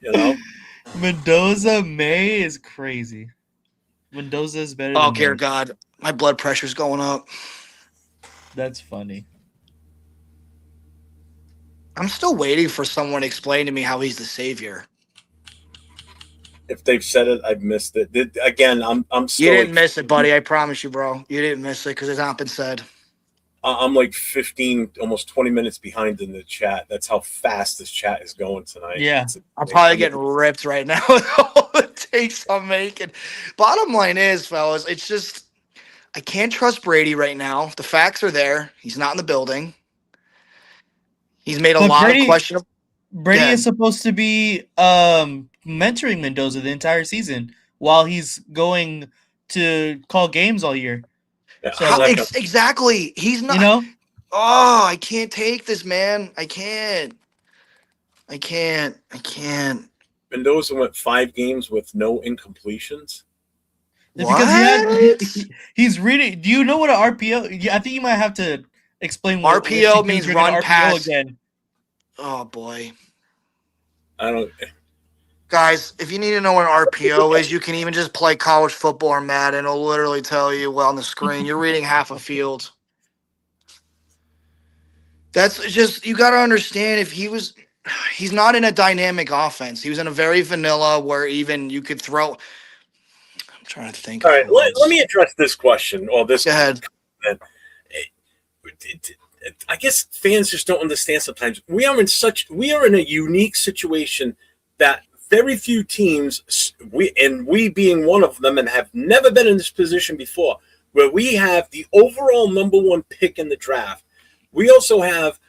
you know,
Mendoza May is crazy. Mendoza is better.
Oh,
than
dear
May.
God, my blood pressure's going up.
That's funny.
I'm still waiting for someone to explain to me how he's the savior.
If they've said it, I've missed it. Again, I'm still.
You didn't miss it, buddy. I promise you, bro. You didn't miss it because it's not been said.
I'm like 15, almost 20 minutes behind in the chat. That's how fast this chat is going tonight.
Yeah.
I'm probably getting ripped right now with all the takes I'm making. Bottom line is, fellas, it's just I can't trust Brady right now. The facts are there. He's not in the building. He's made a lot of questionable.
Brady is supposed to be mentoring Mendoza the entire season while he's going to call games all year.
Yeah.
So, exactly. He's not.
You know?
Oh, I can't take this, man. I can't.
Mendoza went 5 games with no incompletions.
What?
Because he's reading. Do you know what an RPO? Yeah, I think you might have to explain what
RPO means run
RPO
pass.
Again.
Oh boy.
I don't.
Guys, if you need to know what an RPO is, you can even just play college football or Madden. It'll literally tell you on the screen. You're reading half a field. That's just, you got to understand he's not in a dynamic offense. He was in a very vanilla where even you could throw. I'm trying to think.
All right, let me address this question. Or this.
Go ahead.
I guess fans just don't understand sometimes. We are in a unique situation that very few teams, we being one of them, and have never been in this position before, where we have the overall number 1 pick in the draft. We also have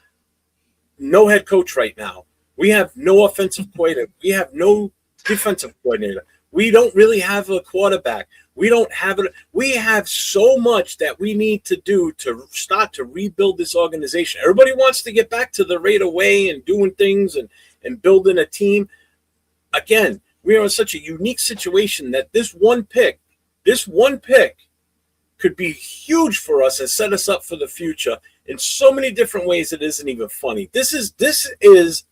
no head coach right now. We have no offensive coordinator. We have no defensive coordinator. We don't really have a quarterback. We don't have it. We have so much that we need to do to start to rebuild this organization. Everybody wants to get back to the Raider way and doing things and building a team. Again, we are in such a unique situation that this one pick could be huge for us and set us up for the future in so many different ways it isn't even funny. This is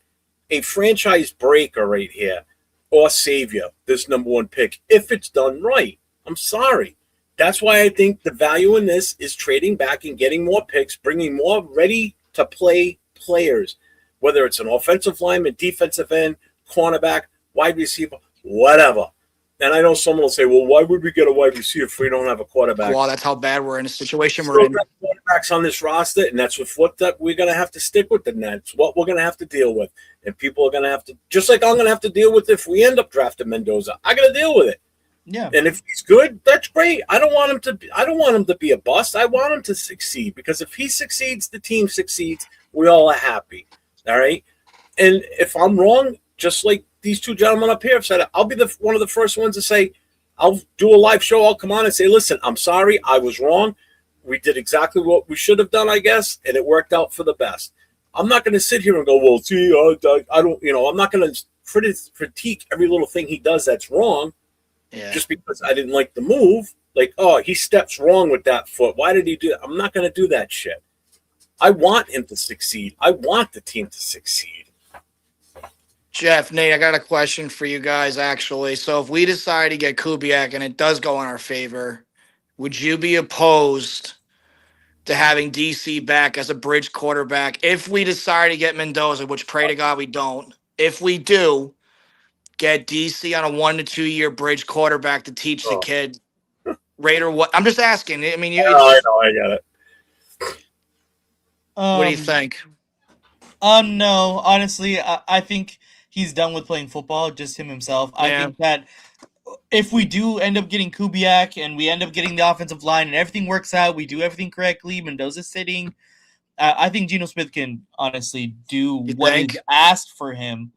a franchise breaker right here, or savior, this number 1 pick, if it's done right. I'm sorry. That's why I think the value in this is trading back and getting more picks, bringing more ready-to-play players, whether it's an offensive lineman, defensive end, cornerback, wide receiver, whatever. And I know someone will say, well, why would we get a wide receiver if we don't have a quarterback?
Well, that's how bad we're in a situation we're in.
Quarterbacks on this roster, and that's what we're going to have to stick with, and that's what we're going to have to deal with. And people are going to have to, just like I'm going to have to deal with if we end up drafting Mendoza. I got to deal with it.
Yeah.
And if he's good, that's great. I don't want him to be a bust. I want him to succeed, because if he succeeds, the team succeeds. We all are happy. All right. And if I'm wrong, just like these 2 gentlemen up here have said, I'll be one of the first ones to say, I'll do a live show. I'll come on and say, listen, I'm sorry. I was wrong. We did exactly what we should have done, I guess. And it worked out for the best. I'm not going to sit here and go, well, see, I don't, I'm not going to critique every little thing he does that's wrong.
Yeah.
Just because I didn't like the move. Like, oh, he steps wrong with that foot. Why did he do that? I'm not going to do that shit. I want him to succeed. I want the team to succeed.
Jeff, Nate, I got a question for you guys, actually. So if we decide to get Kubiak and it does go in our favor, would you be opposed to having DC back as a bridge quarterback if we decide to get Mendoza, which pray to God we don't? If we do, get DC on a 1 to 2 year bridge quarterback to teach the
Oh.
kid Raider what? I'm just asking. I mean,
I know, I get it.
What do you think?
No, honestly, I think he's done with playing football, just himself. I
Yeah.
think that if we do end up getting Kubiak and we end up getting the offensive line and everything works out, we do everything correctly, Mendoza's sitting, I think Geno Smith can honestly do
You
what
think?
is asked for him.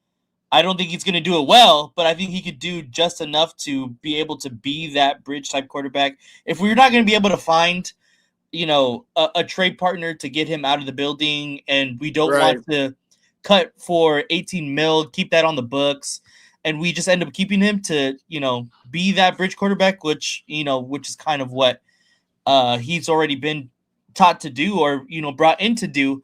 I don't think he's going to do it well, but I think he could do just enough to be able to be that bridge type quarterback. If we're not going to be able to find, a trade partner to get him out of the building, and we don't
Right.
want to cut for 18 mil, keep that on the books, and we just end up keeping him to, be that bridge quarterback, which is kind of what he's already been taught to do or, brought in to do.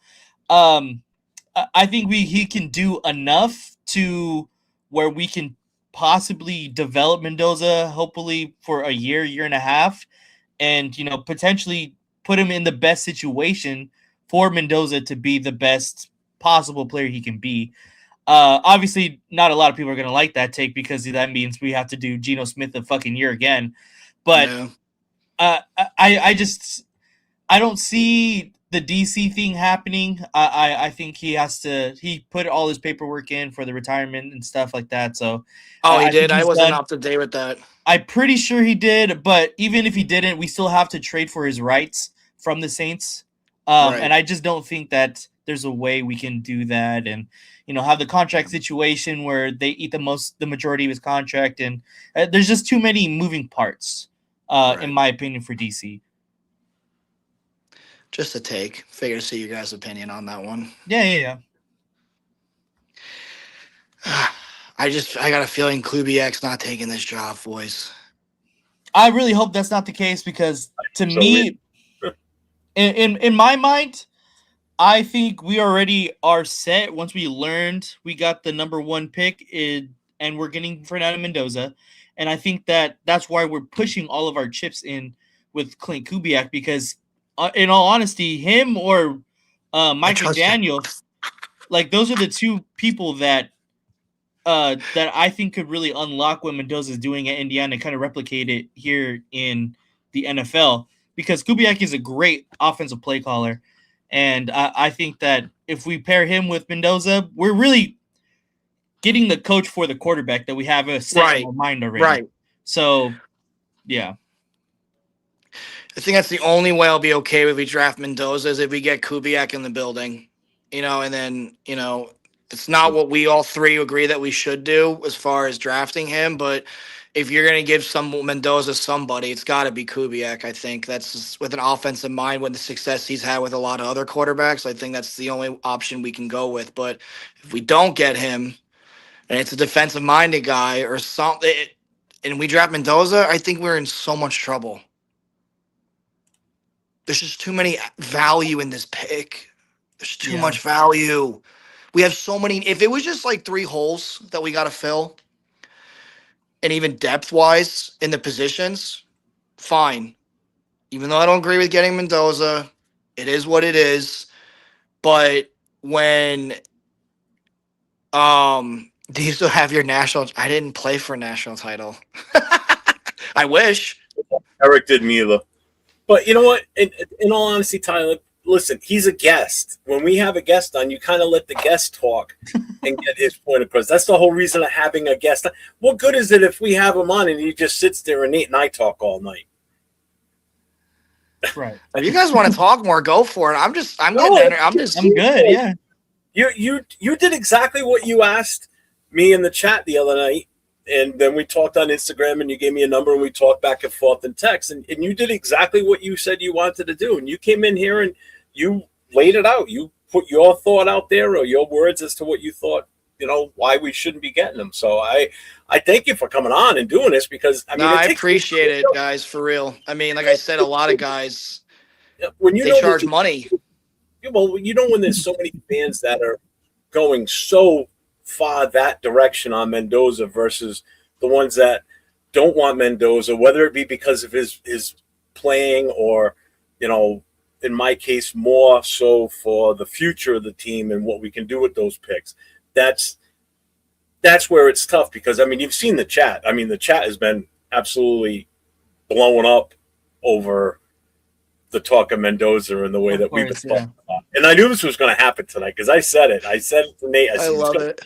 I think he can do enough to where we can possibly develop Mendoza, hopefully for a year and a half, and potentially put him in the best situation for Mendoza to be the best possible player he can be. Obviously, not a lot of people are going to like that take because that means we have to do Geno Smith a fucking year again. But
Yeah.
I don't see the DC thing happening. I think he put all his paperwork in for the retirement and stuff like that. So
He
I
did.
think
I
he's
wasn't
done.
up to date with that.
I'm pretty sure he did, but even if he didn't, we still have to trade for his rights from the Saints.
Right.
And I just don't think that there's a way we can do that and have the contract situation where they eat the majority of his contract, and there's just too many moving parts in my opinion for DC.
Just a take. Figure to see your guys' opinion on that one.
Yeah.
I got a feeling Kubiak's not taking this job, boys.
I really hope that's not the case because to me, in my mind, I think we already are set once we learned we got the number 1 pick and we're getting Fernando Mendoza. And I think that's why we're pushing all of our chips in with Clint Kubiak because in all honesty, him or Mike McDaniel, like those are the two people that I think could really unlock what Mendoza is doing at Indiana and kind of replicate it here in the NFL because Kubiak is a great offensive play caller. And I think that if we pair him with Mendoza, we're really getting the coach for the quarterback that we have a set in our mind already.
Right.
So, yeah.
I think that's the only way I'll be okay if we draft Mendoza is if we get Kubiak in the building, and then, it's not what we all three agree that we should do as far as drafting him. But if you're going to give Mendoza somebody, it's got to be Kubiak. I think that's just with an offensive mind with the success he's had with a lot of other quarterbacks. I think that's the only option we can go with. But if we don't get him and it's a defensive minded guy or something and we draft Mendoza, I think we're in so much trouble. There's just too many value in this pick. There's too much value. We have so many. If it was just like 3 holes that we got to fill, and even depth-wise in the positions, fine. Even though I don't agree with getting Mendoza, it is what it is. But when do you still have your national? I didn't play for a national title. I wish.
Eric didn't either. But you know what? In all honesty, Tyler, listen, he's a guest. When we have a guest on, you kind of let the guest talk and get his point across. That's the whole reason of having a guest. What good is it if we have him on and he just sits there and Nate and I talk all night?
Right.
If you guys want to talk more, go for it. I'm good.
Yeah.
You did exactly what you asked me in the chat the other night. And then we talked on Instagram and you gave me a number and we talked back and forth in text. And you did exactly what you said you wanted to do. And you came in here and you laid it out. You put your thought out there or your words as to what you thought, why we shouldn't be getting them. So I thank you for coming on and doing this because,
I appreciate it, guys, for real. I mean, like I said, a lot of guys,
when
they charge money.
Well, when there's so many fans that are going so far that direction on Mendoza versus the ones that don't want Mendoza, whether it be because of his playing or, in my case, more so for the future of the team and what we can do with those picks. That's where it's tough because, you've seen the chat. The chat has been absolutely blowing up over the talk of Mendoza and the way that we've been talking about. And I knew this was going to happen tonight because I said it. I said it to Nate. I
love it.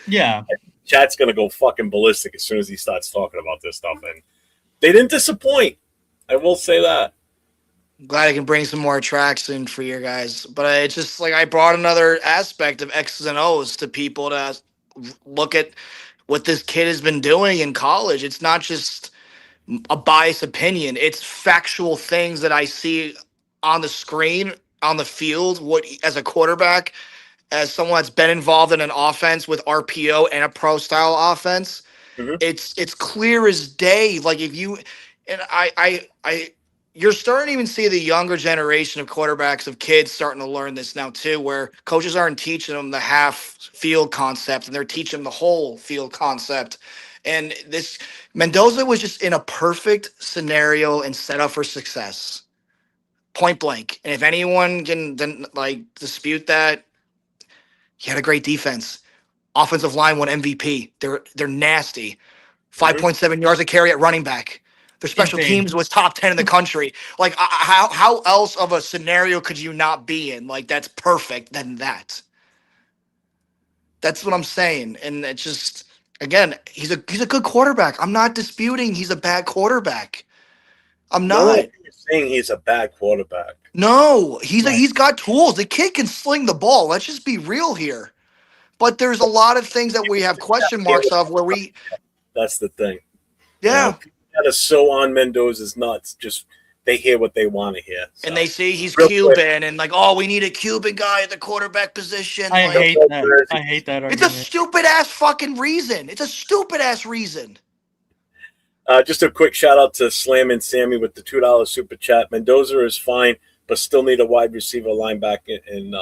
Yeah.
Chat's going to go fucking ballistic as soon as he starts talking about this stuff. And they didn't disappoint. I will say that.
I'm glad I can bring some more attraction for you guys. But it's just like I brought another aspect of X's and O's to people to look at what this kid has been doing in college. It's not just a biased opinion. It's factual things that I see on the screen, on the field, as a quarterback, as someone that's been involved in an offense with RPO and a pro style offense.
Mhm.
It's clear as day. Like if you and I you're starting to even see the younger generation of quarterbacks, of kids starting to learn this now too, where coaches aren't teaching them the half field concept and they're teaching them the whole field concept. And this Mendoza was just in a perfect scenario and set up for success. Point blank. And if anyone can then dispute that, he had a great defense. Offensive line won MVP. They're nasty. 5.7 yards a carry at running back. Their special
Insane.
teams was top 10 in the country. Like, how else of a scenario could you not be in? Like, that's perfect than that. That's what I'm saying. And it's just, again, he's a good quarterback. I'm not disputing he's a bad quarterback. I'm
No
not.
one is saying he's a bad quarterback.
No, he's
Right.
he's got tools. The kid can sling the ball. Let's just be real here. But there's a lot of things that we have question marks of where we.
That's the thing.
Yeah.
People that are so on Mendoza's nuts, just they hear what they want to hear. So.
And they see he's
Real
Cuban
quick.
and we need a Cuban guy at the quarterback position.
I
Like,
hate that. I hate that
it's a
argument.
stupid ass fucking reason. It's a stupid ass reason.
Just a quick shout out to Slam and Sammy with the $2 super chat. Mendoza is fine, but still need a wide receiver, linebacker, and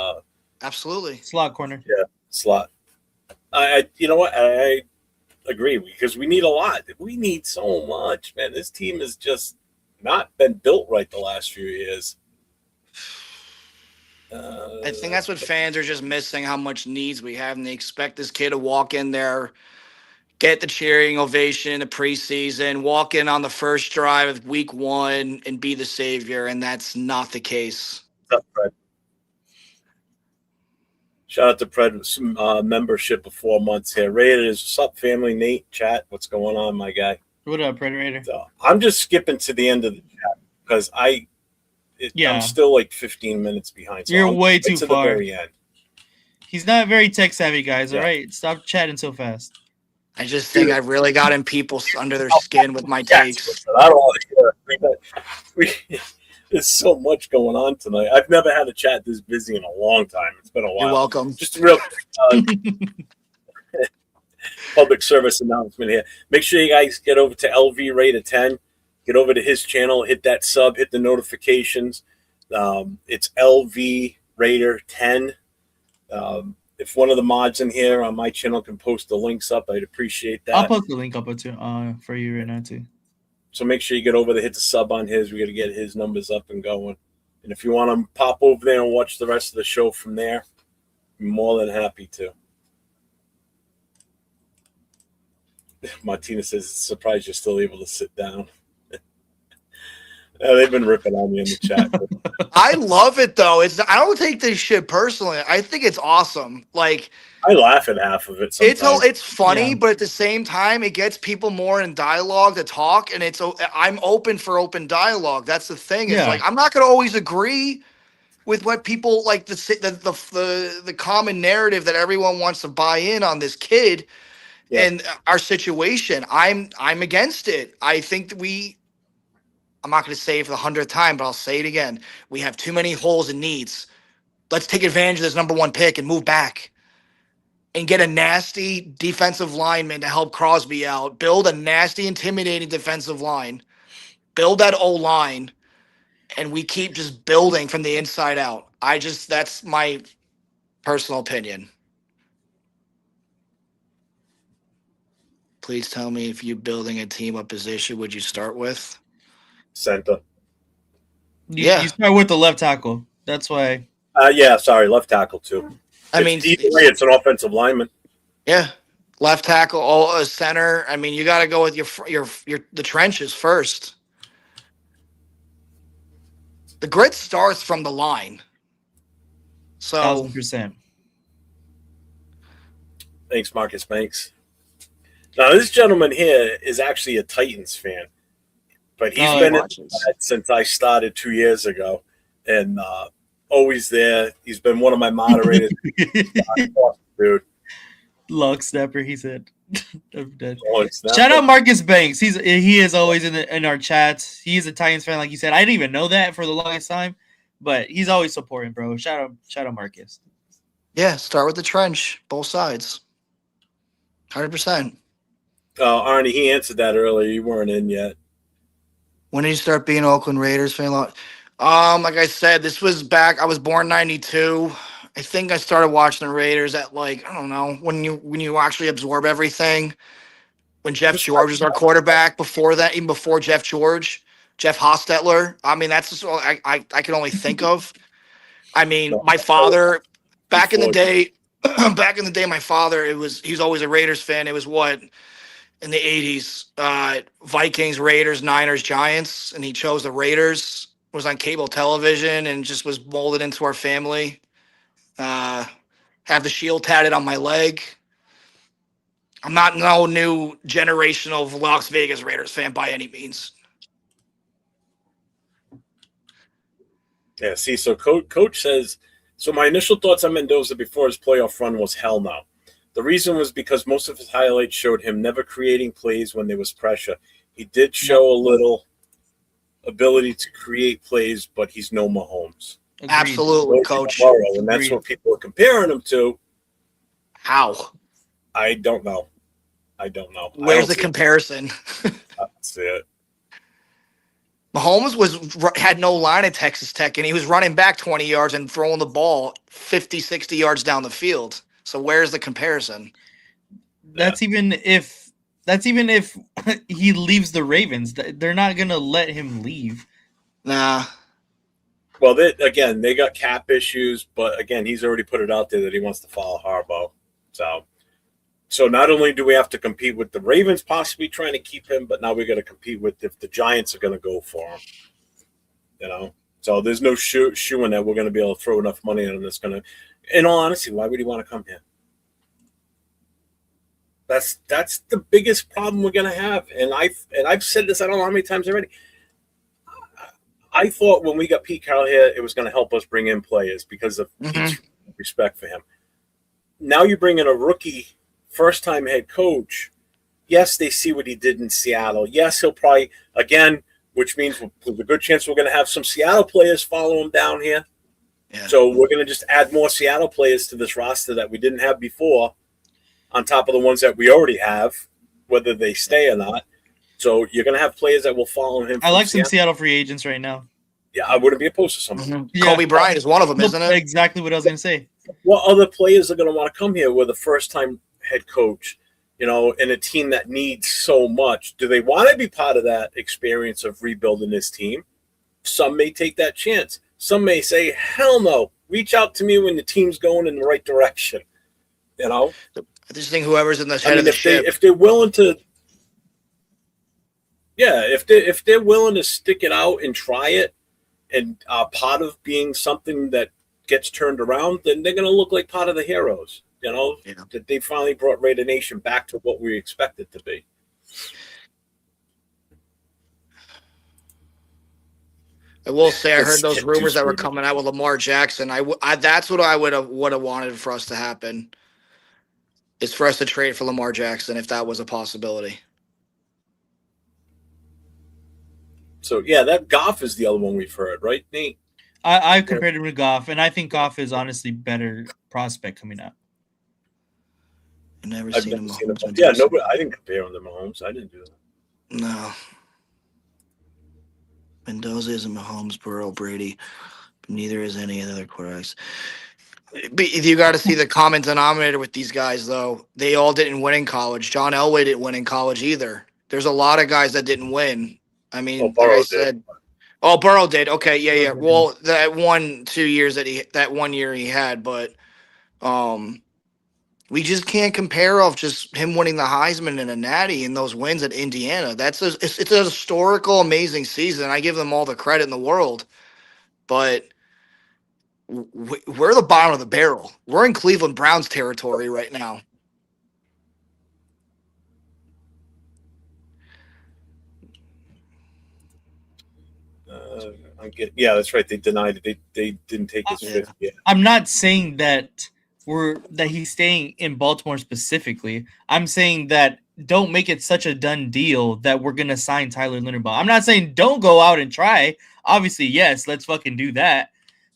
Absolutely.
Slot corner.
slot. You know what? I agree because we need a lot. We need so much, man. This team has just not been built right the last few years.
I think that's what fans are just missing, how much needs we have, and they expect this kid to walk in there, get the cheering ovation in the preseason, walk in on the first drive of week 1 and be the savior, and that's not the case.
What's up, Fred? Shout out to Fred, membership of 4 months here. Raiders, what's up, family? Nate, chat, what's going on, my guy?
What up, Predator?
So I'm just skipping to the end of the chat because I'm still like 15 minutes behind. So
You're
I'm
way too
to
far.
the very end.
He's not very tech savvy, guys.
Yeah.
All right, stop chatting so fast.
I just think I really got in people under their skin with my takes.
I don't want to hear. There's so much going on tonight. I've never had a chat this busy in a long time. It's been a while.
You're welcome.
Just a real public service announcement here. Make sure you guys get over to LV Raider 10. Get over to his channel. Hit that sub. Hit the notifications. It's LV Raider 10. If one of the mods in here on my channel can post the links up, I'd appreciate that.
I'll post the link up too, for you right now too.
So make sure you get over there, hit the sub on his. We got to get his numbers up and going. And if you want to pop over there and watch the rest of the show from there, I'm more than happy to. Martina says, surprised you're still able to sit down. They've been ripping on me in the chat.
I love it though. I don't take this shit personally. I think it's awesome. Like,
I laugh at half of it sometimes.
it's funny,
Yeah.
but at the same time, it gets people more in dialogue to talk, and I'm open for open dialogue. That's the thing. It's
Yeah.
like I'm not going to always agree with what people like the common narrative that everyone wants to buy in on this kid and our situation. I'm against it. I think that I'm not going to say it for the 100th time, but I'll say it again. We have too many holes and needs. Let's take advantage of this number 1 pick and move back and get a nasty defensive lineman to help Crosby out. Build a nasty, intimidating defensive line. Build that O-line, and we keep just building from the inside out. That's my personal opinion. please tell me if you're building a team, what position would you start with?
Center.
You start with the left tackle. That's why.
Yeah, sorry, left tackle too. Either way, it's an offensive lineman.
Yeah, left tackle, center. I mean, you got to go with your the trenches first. The grit starts from the line. So
1,000%.
Thanks, Marcus Banks. Now, this gentleman here is actually a Titans fan, but he's been in that since I started 2 years ago, and always there. He's been one of my moderators. Dude.
Log snapper, he said. I'm dead.
Snapper.
Shout out Marcus Banks. He is always in our chats. He's a Titans fan, like you said. I didn't even know that for the longest time, but he's always supporting, bro. Shout out Marcus.
Yeah, start with the trench, both sides. 100%.
Arnie, he answered that earlier. You weren't in yet.
When did you start being an Oakland Raiders fan? Like I said, this was back. I was born '92. I think I started watching the Raiders at I don't know, when you actually absorb everything. When Jeff George was our quarterback. Before that, even before Jeff George, Jeff Hostetler. I mean, that's just all I can only think of. I mean, my father back in the day, my father, he's always a Raiders fan. It was in the 80s, Vikings, Raiders, Niners, Giants, and he chose the Raiders. Was on cable television and just was molded into our family. Have the shield tatted on my leg. I'm not no new generational Las Vegas Raiders fan by any means.
Yeah, see, so Coach says, so my initial thoughts on Mendoza before his playoff run was hell no. The reason was because most of his highlights showed him never creating plays when there was pressure. He did show a little ability to create plays, but he's no Mahomes.
Agreed.
Absolutely, Coach.
And that's what people are comparing him to.
How?
I don't know.
Where's the comparison?
I don't see it.
Mahomes had no line at Texas Tech, and he was running back 20 yards and throwing the ball 50, 60 yards down the field. So where's the comparison?
That's even if he leaves the Ravens. They're not going to let him leave.
Nah.
Well, they got cap issues, but again, he's already put it out there that he wants to follow Harbaugh. So not only do we have to compete with the Ravens possibly trying to keep him, but now we got to compete with if the Giants are going to go for him. So there's no shoeing that we're going to be able to throw enough money on that's going to. In all honesty, why would he want to come here? That's the biggest problem we're going to have, and I've said this I don't know how many times already. I thought when we got Pete Carroll here, it was going to help us bring in players because of Pete's respect for him. Now you bring in a rookie, first-time head coach. Yes, they see what he did in Seattle. Yes, he'll probably again, which means there's a good chance we're going to have some Seattle players follow him down here. Yeah. So we're going to just add more Seattle players to this roster that we didn't have before, on top of the ones that we already have, whether they stay or not. So you're going to have players that will follow him.
I like some Seattle free agents right now.
Yeah, I wouldn't be opposed to something.
Mm-hmm. Yeah. Kobe Bryant is one of them, isn't it?
Exactly what I was going to say.
What other players are going to want to come here with a first-time head coach, in a team that needs so much? Do they want to be part of that experience of rebuilding this team? Some may take that chance. Some may say, hell no, reach out to me when the team's going in the right direction. I
just think whoever's in the head of the ship.
If they're willing to, if they're willing to stick it out and try it, and part of being something that gets turned around, then they're going to look like part of the heroes. That they finally brought Raider Nation back to what we expect it to be.
I will say I heard those rumors that were coming out with Lamar Jackson. That's what I would have wanted for us to happen. Is for us to trade for Lamar Jackson if that was a possibility.
So that Goff is the other one we've heard, right, Nate?
I compared him to Goff, and I think Goff is honestly better prospect coming up.
I've never seen him.
Yeah, nobody. I didn't compare him to Mahomes. I didn't do that.
No. Mendoza isn't Mahomes, Burrow, Brady, but neither is any of the other quarterbacks. But you got to see the common denominator with these guys, though. They all didn't win in college. John Elway didn't win in college either. There's a lot of guys that didn't win. I
Oh,
mean, like I
Burrow did.
said, oh, Burrow did. Okay, yeah, yeah.
Burrow did.
Well, that 1-2 years that 1 year he had, but we just can't compare off just him winning the Heisman and a Natty and those wins at Indiana. It's a historical, amazing season. I give them all the credit in the world, but we're the bottom of the barrel. We're in Cleveland Browns territory right now.
Yeah, that's right. They denied it. They didn't take his fifth. Yeah.
I'm not saying that he's staying in Baltimore specifically. I'm saying that don't make it such a done deal that we're gonna sign Tyler Linderbaum. I'm not saying don't go out and try. Obviously, yes, let's fucking do that.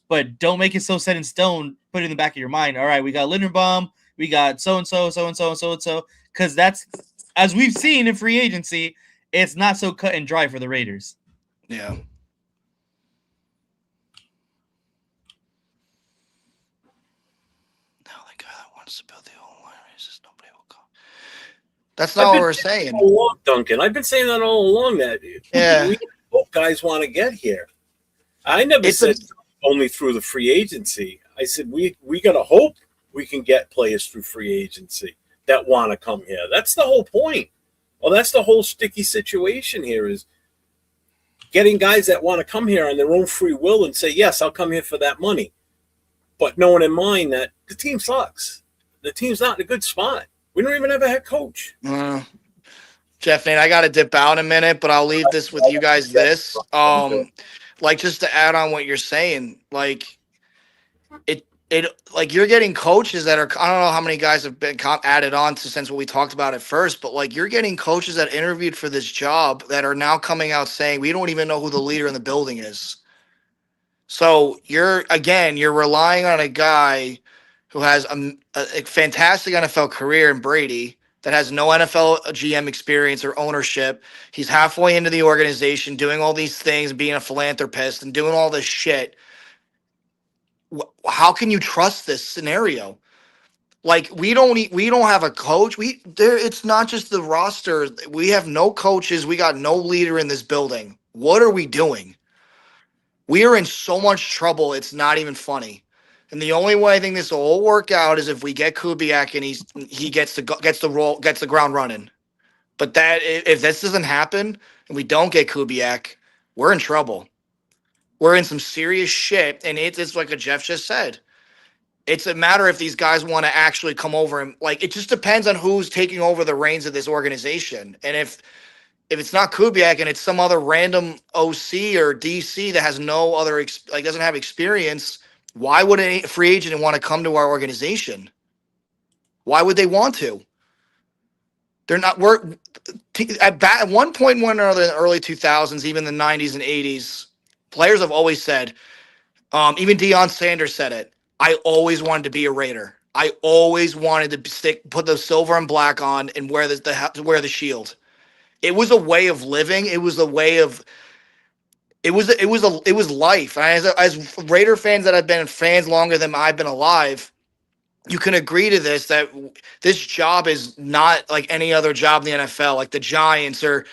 But don't make it so set in stone. Put it in the back of your mind. All right, we got Linderbaum, we got so and so, so and so, and so and so. Because that's, as we've seen in free agency, it's not so cut and dry for the Raiders.
Yeah. Now the guy that wants to build the whole line races, nobody will come. That's not what we're saying.
All along, Duncan. I've been saying that all along. That
Yeah.
we hope guys want to get here. I never said only through the free agency. I said we got to hope we can get players through free agency that want to come here. That's the whole point. Well, that's the whole sticky situation here is getting guys that want to come here on their own free will and say, yes, I'll come here for that money. But knowing in mind that the team sucks. The team's not in a good spot. We don't even have a head coach.
Jeff, Nate, I got to dip out in a minute, but I'll leave this with you guys this. Like, just to add on what you're saying, like, like you're getting coaches that are, I don't know how many guys have been added on to since what we talked about at first, but like you're getting coaches that interviewed for this job that are now coming out saying, we don't even know who the leader in the building is. So you're relying on a guy who has a fantastic NFL career in Brady that has no NFL GM experience or ownership. He's halfway into the organization doing all these things, being a philanthropist and doing all this shit. How can you trust this scenario? Like we don't have a coach. It's not just the roster. We have no coaches. We got no leader in this building. What are we doing? We are in so much trouble. It's not even funny. And the only way I think this will all work out is if we get Kubiak and he gets the ground running. But that if this doesn't happen and we don't get Kubiak, we're in trouble. We're in some serious shit. And it's like Jeff just said. It's a matter if these guys want to actually come over and like it just depends on who's taking over the reins of this organization. And if it's not Kubiak and it's some other random OC or DC that has no other doesn't have experience, why would a free agent want to come to our organization? Why would they want to? They're not. At one point, one or another in the early 2000s, even the 90s and 80s, players have always said. Even Deion Sanders said it. I always wanted to be a Raider. I always wanted to put the silver and black on and wear the shield. It was a way of living. It was a way of. It was life. And as Raider fans that have been fans longer than I've been alive, you can agree to this that this job is not like any other job in the NFL, like the Giants or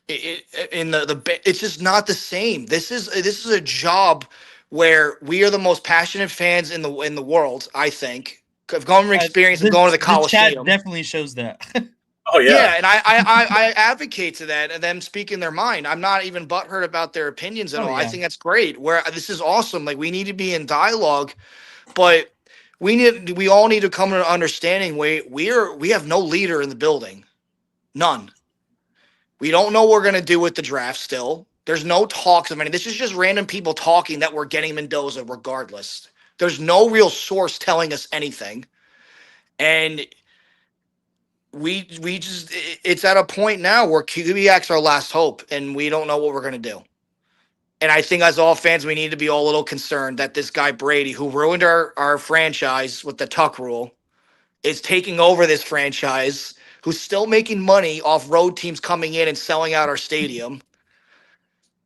it's just not the same. This is a job where we are the most passionate fans in the world. I think I've gone from experience of going to the Coliseum.
The chat definitely shows that.
Oh yeah.
Yeah, and I advocate to that and them speaking their mind. I'm not even butthurt about their opinions at all. Yeah. I think that's great. Where this is awesome. Like we need to be in dialogue, but we all need to come to an understanding. We have no leader in the building, none. We don't know what we're gonna do with the draft. Still, there's no talks of any. This is just random people talking that we're getting Mendoza regardless. There's no real source telling us anything, and. We just it's at a point now where Kubiak's our last hope, and we don't know what we're gonna do. And I think as all fans, we need to be all a little concerned that this guy Brady, who ruined our franchise with the Tuck rule, is taking over this franchise, who's still making money off road teams coming in and selling out our stadium.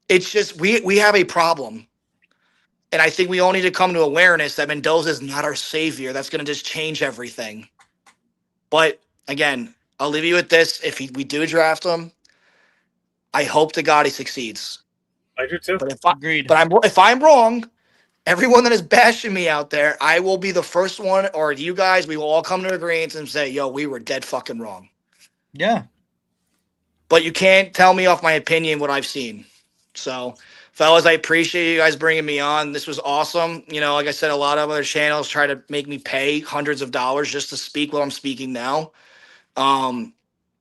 It's just we have a problem. And I think we all need to come to awareness that Mendoza is not our savior. That's going to just change everything. But again, I'll leave you with this. If we do draft him, I hope to God he succeeds.
I do too.
But
Agreed.
if I'm wrong, everyone that is bashing me out there, I will be the first one, or you guys, we will all come to agreement and say, yo, we were dead fucking wrong.
Yeah.
But you can't tell me off my opinion what I've seen. So, fellas, I appreciate you guys bringing me on. This was awesome. You know, like I said, a lot of other channels try to make me pay hundreds of dollars just to speak what I'm speaking now.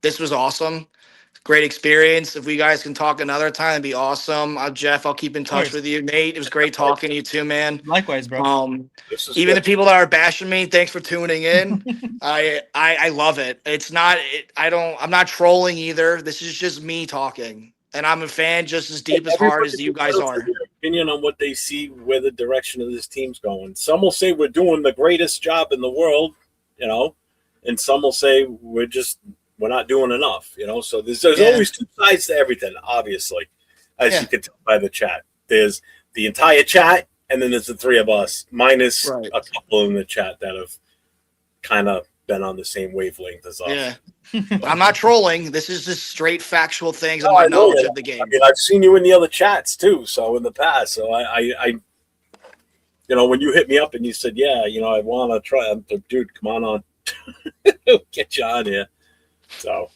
This was awesome. Great experience. If we guys can talk another time, it'd be awesome. Jeff, I'll keep in touch
course.
with you. Nate, it was great talking to you too, man.
Likewise, bro.
Even the people that are bashing me, thanks for tuning in. I love it. I'm not trolling either. This is just me talking. And I'm a fan just as deep as hard as you guys are.
Their opinion on what they see, where the direction of this team's going. Some will say we're doing the greatest job in the world, you know, and some will say we're not doing enough, you know. So there's always two sides to everything, obviously, as you can tell by the chat. There's the entire chat, and then there's the three of us, minus a couple in the chat that have kind of been on the same wavelength as us.
Yeah. I'm not trolling. This is just straight factual things and my knowledge of the game.
I mean, I've seen you in the other chats too, so in the past. So I you know, when you hit me up and you said, yeah, you know, I want to try, I'm like, dude, come on. Get you on here. So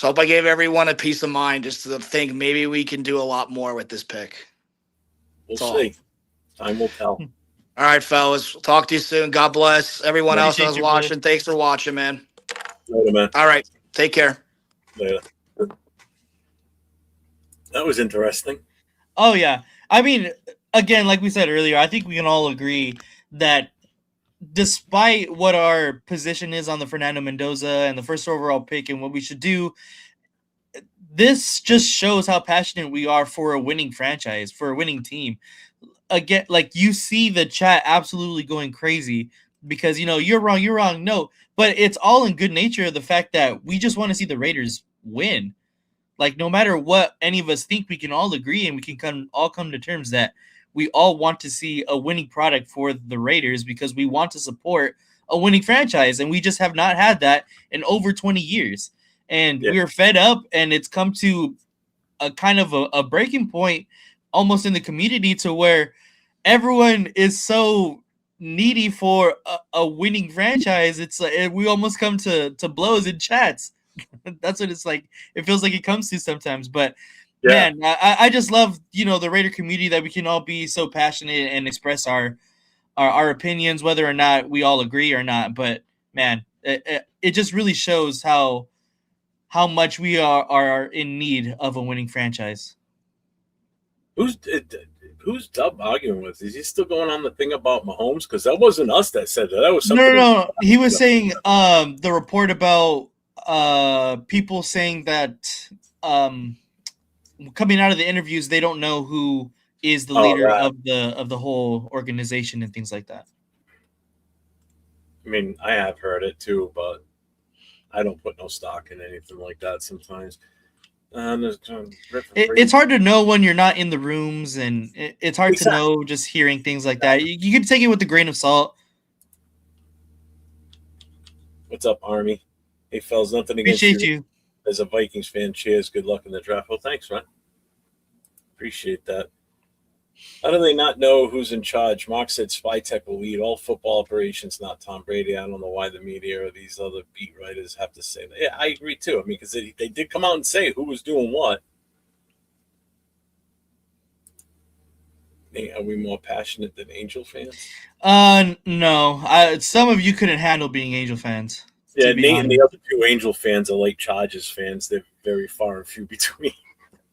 hope I gave everyone a peace of mind just to think maybe we can do a lot more with this pick.
We'll see. Time will tell.
All right, fellas. We'll talk to you soon. God bless everyone else that was watching. Thanks for watching, man.
Later, man.
All right. Take care.
Later. That was interesting.
Oh, yeah. I mean, again, like we said earlier, I think we can all agree that despite what our position is on the Fernando Mendoza and the first overall pick and what we should do, this just shows how passionate we are for a winning franchise, for a winning team. Again, like you see the chat absolutely going crazy because, you know, you're wrong. No, but it's all in good nature of the fact that we just want to see the Raiders win. Like, no matter what any of us think, we can all agree and we can all come to terms that we all want to see a winning product for the Raiders because we want to support a winning franchise. And we just have not had that in over 20 years. And we're fed up, and it's come to a kind of a breaking point almost in the community to where everyone is so needy for a winning franchise. It's like we almost come to blows in chats. That's what it's like. It feels like it comes to sometimes. But man, I just love, you know, the Raider community, that we can all be so passionate and express our opinions, whether or not we all agree or not. But man, it just really shows how much we are in need of a winning franchise.
Who's Dub arguing with? Is he still going on the thing about Mahomes? Because that wasn't us that said that. That was something.
No. He was saying the report about people saying that coming out of the interviews, they don't know who is the leader of the whole organization and things like that.
I mean, I have heard it too, but I don't put no stock in anything like that sometimes.
It's hard to know when you're not in the rooms, and it's hard to know just hearing things like that. You can take it with a grain of salt.
What's up, Army? Hey, fellas, nothing against
you.
As a Vikings fan, cheers. Good luck in the draft. Well, thanks, man. Appreciate that. How do they not know who's in charge? Mark said Spytech will lead all football operations, not Tom Brady. I don't know why the media or these other beat writers have to say that. Yeah, I agree too. I mean, because they did come out and say who was doing what. Are we more passionate than Angel fans?
No. Some of you couldn't handle being Angel fans.
Yeah, Nate and the other two Angel fans are like Chargers fans. They're very far and few between.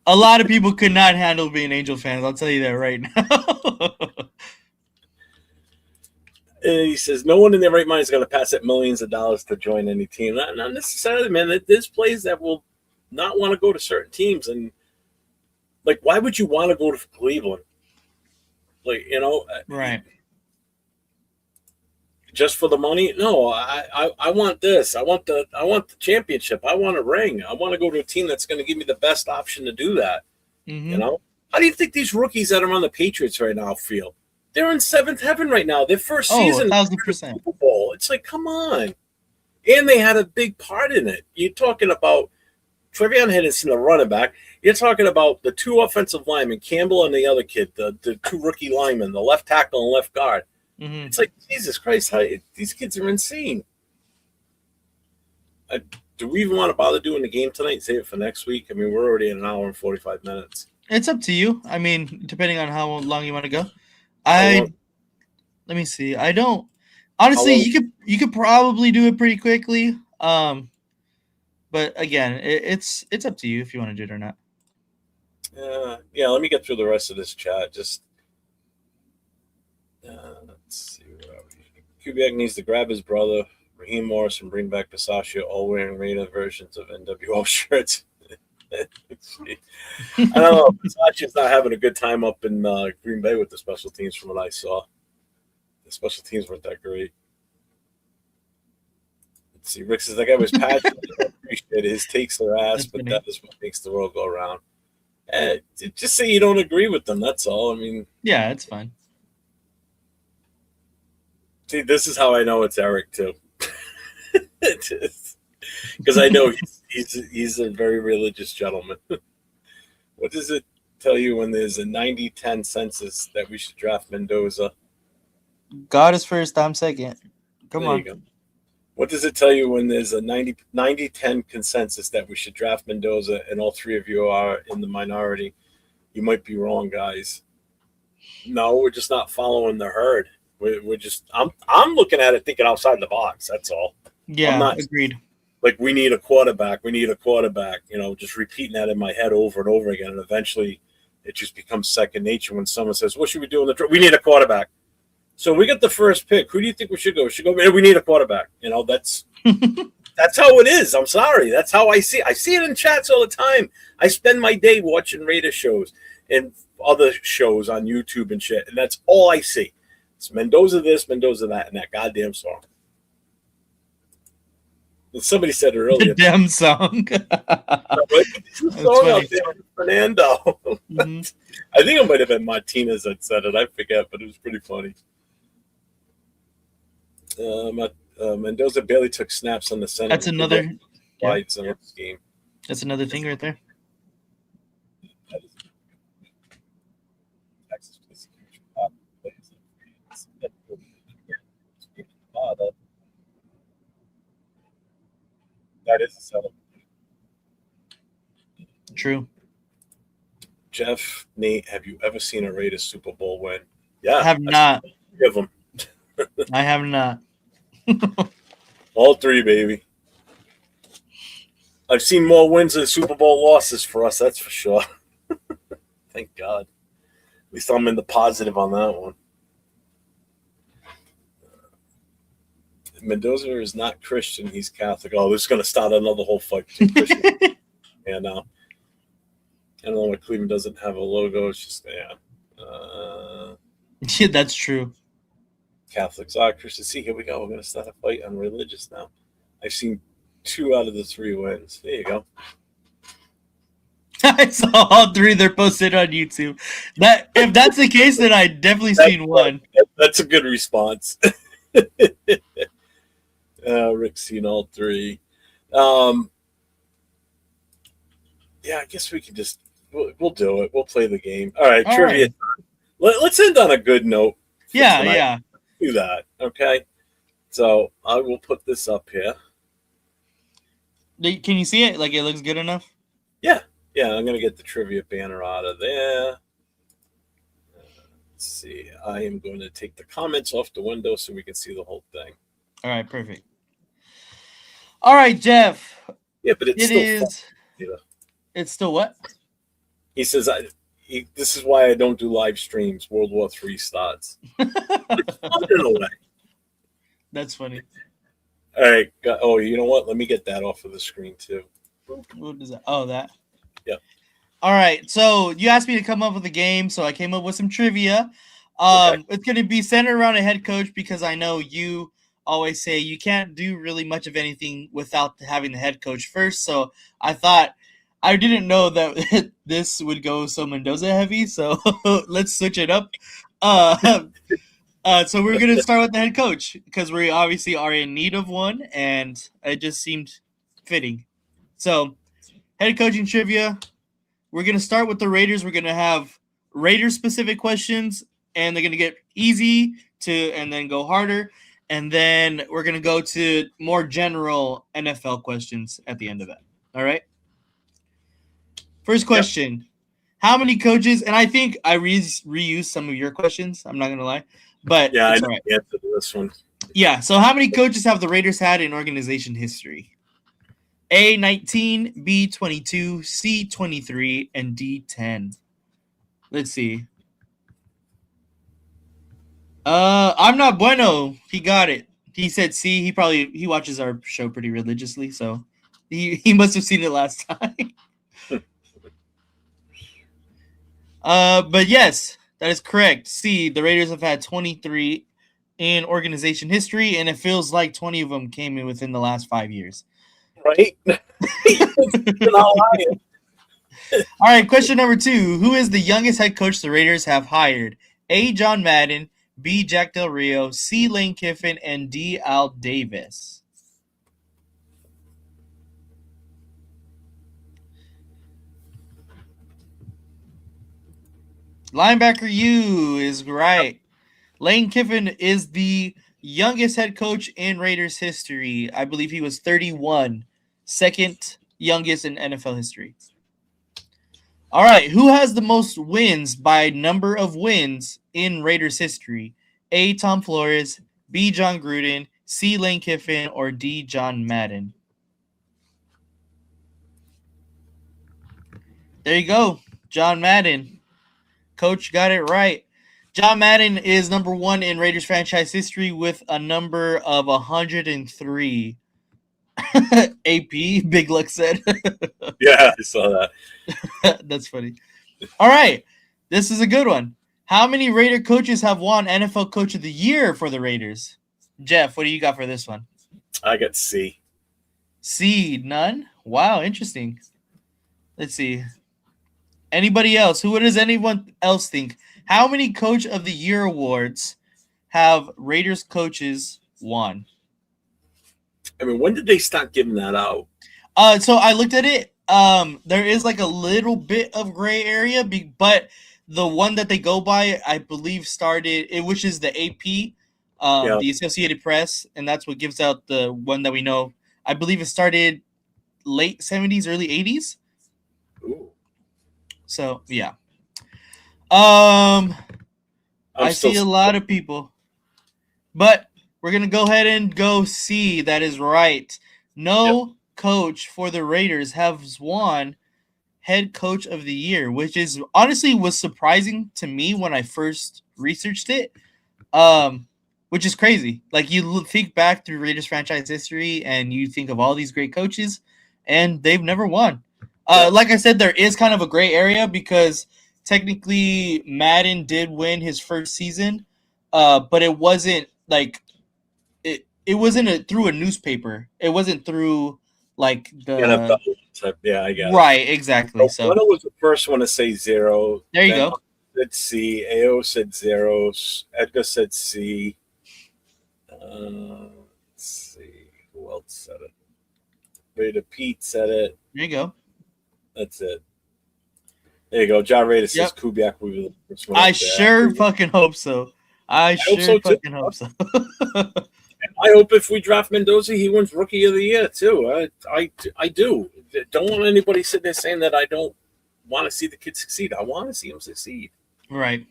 A lot of people could not handle being Angel fans. I'll tell you that right now.
He says, no one in their right mind is going to pass at millions of dollars to join any team. Not necessarily, man. There's players that will not want to go to certain teams. And, like, why would you want to go to Cleveland? Like, you know.
Right.
Just for the money? No, I want this. I want the championship. I want a ring. I want to go to a team that's going to give me the best option to do that.
Mm-hmm.
You know? How do you think these rookies that are on the Patriots right now feel? They're in seventh heaven right now. Their first season,
1,000%.
Super Bowl. It's like, come on. And they had a big part in it. You're talking about Trevion Henderson, the running back. You're talking about the 2 offensive linemen, Campbell and the other kid, the 2 rookie linemen, the left tackle and left guard.
Mm-hmm.
It's like, Jesus Christ, these kids are insane. Do we even want to bother doing the game tonight? Save it for next week? I mean, we're already at an hour and 45 minutes.
It's up to you. I mean, depending on how long you want to go. Let me see. I don't honestly. You could probably do it pretty quickly. But again, it's up to you if you want to do it or not.
Yeah. Let me get through the rest of this chat. Just let's see. Where are we? Kubiak needs to grab his brother Raheem Morris and bring back Pistachio, all wearing Raider versions of NWO shirts. Let's see. I don't know. Pistachio's not having a good time up in Green Bay with the special teams from what I saw. The special teams weren't that great. Let's see. Rick says that guy was passionate. I appreciate it. His takes are ass, but that is what makes the world go around. Just say you don't agree with them. That's all. I mean,
yeah, it's fine.
See, this is how I know it's Eric too, because I know he's a very religious gentleman. What does it tell you when there's a 90-10 census that we should draft Mendoza?
God is first, I'm second. Come on.
You go. What does it tell you when there's a 90-10 consensus that we should draft Mendoza and all 3 of you are in the minority? You might be wrong, guys. No, we're just not following the herd. We're just I'm looking at it thinking outside the box. That's all.
Yeah, agreed.
Like we need a quarterback. You know, just repeating that in my head over and over again, and eventually it just becomes second nature when someone says, "What should we do in the draft?" We need a quarterback. So we get the first pick. Who do you think we should go? We need a quarterback. You know, that's how it is. I'm sorry. That's how I see it. I see it in chats all the time. I spend my day watching Raiders shows and other shows on YouTube and shit, and that's all I see. It's Mendoza this, Mendoza that, and that goddamn song. And somebody said it earlier.
The damn song.
Song out there, Fernando. Mm-hmm. I think it might have been Martinez that said it. I forget, but it was pretty funny. Mendoza barely took snaps on the center.
That's another
scheme.
That's another thing right there.
That is a setup.
True.
Jeff, Nate, have you ever seen a Raiders Super Bowl win? Yeah.
I have not.
Give them.
I have not.
All 3, baby. I've seen more wins than Super Bowl losses for us, that's for sure. Thank God. At least I'm in the positive on that one. Mendoza is not Christian. He's Catholic. Oh, this is going to start another whole fight between Christian and I don't know why Cleveland doesn't have a logo. It's just,
yeah, that's true.
Catholics. Christian. See, here we go. We're going to start a fight on religious now. I've seen 2 out of the 3 wins. There you go.
I saw all 3 they're posted on YouTube. If that's the case, then I definitely seen one.
That's a good response. Rick's seen all 3. Yeah, I guess we can just we'll do it. We'll play the game. All right, trivia. Right. Let's end on a good note.
Yeah,
tonight.
yeah.
Do that, okay? So I will put this up here.
Can you see it? Like it looks good enough?
Yeah. I'm gonna get the trivia banner out of there. Let's see. I am going to take the comments off the window so we can see the whole thing.
All right, perfect. All right, Jeff.
Yeah, but it's
It's still what?
He says, this is why I don't do live streams. World War III starts. It's fun in a way.
That's funny.
All right. Oh, you know what? Let me get that off of the screen, too.
What is that? Oh, that?
Yeah.
All right. So you asked me to come up with a game, so I came up with some trivia.
Okay.
It's going to be centered around a head coach because I know you always say you can't do really much of anything without having the head coach first. So I thought I didn't know that this would go so Mendoza heavy, so let's switch it up. Uh, so we're gonna start with the head coach because we obviously are in need of one, and it just seemed fitting. So, head coaching trivia. We're gonna start with the Raiders. We're gonna have Raiders specific questions, and they're gonna get easy to, and then go harder, and then we're gonna go to more general NFL questions at the end of it. All right. First question. How many coaches, and I think I reused some of your questions, I'm not going to lie, but
Yeah, I
it's
know
all right.
the answer to this one.
Yeah, so how many coaches have the Raiders had in organization history? A, 19, B, 22, C, 23, and D, 10. Let's see. I'm not bueno. He got it. He said C. He watches our show pretty religiously, so he must have seen it last time. But yes, that is correct. C, the Raiders have had 23 in organization history, and it feels like 20 of them came in within the last 5 years.
Right?
All right, question number 2. Who is the youngest head coach the Raiders have hired? A, John Madden, B, Jack Del Rio, C, Lane Kiffin, and D, Al Davis. Linebacker U is right. Lane Kiffin is the youngest head coach in Raiders history. I believe he was 31, second youngest in NFL history. All right, who has the most wins by number of wins in Raiders history? A, Tom Flores, B, John Gruden, C, Lane Kiffin, or D, John Madden? There you go, John Madden. Coach got it right. John Madden is number 1 in Raiders franchise history with a number of 103. AP, Big Luck said.
Yeah, I saw that.
That's funny. All right. This is a good one. How many Raider coaches have won NFL Coach of the Year for the Raiders? Jeff, what do you got for this one?
I got C.
C, none? Wow, interesting. Let's see. Anybody else? What does anyone else think? How many Coach of the Year awards have Raiders coaches won?
I mean, when did they start giving that out?
So I looked at it. There is like a little bit of gray area, but the one that they go by, I believe, started, which is the AP, the Associated Press, and that's what gives out the one that we know. I believe it started late 70s, early 80s.
Ooh.
So yeah. I see a lot of people, but we're gonna go ahead and go C. That is right. No coach for the Raiders has won head coach of the year, which is honestly was surprising to me when I first researched it. Which is crazy. Like you think back through Raiders franchise history and you think of all these great coaches and they've never won. Like I said, there is kind of a gray area because technically Madden did win his first season, but it wasn't like it wasn't through a newspaper. It wasn't through like the
NFL type. Yeah, I got it.
Right, exactly. So
Leno was the first one to say 0.
There you go.
Said C. AO said 0. Edgar said C. Let's see. Who else said it? Raider Pete said it.
There you go.
That's it. There you go. John Raider says Kubiak will be the first one.
I sure fucking hope so. I sure fucking hope so.
I hope if we draft Mendoza, he wins Rookie of the Year too. I do. Don't want anybody sitting there saying that I don't want to see the kid succeed. I want to see him succeed.
Right.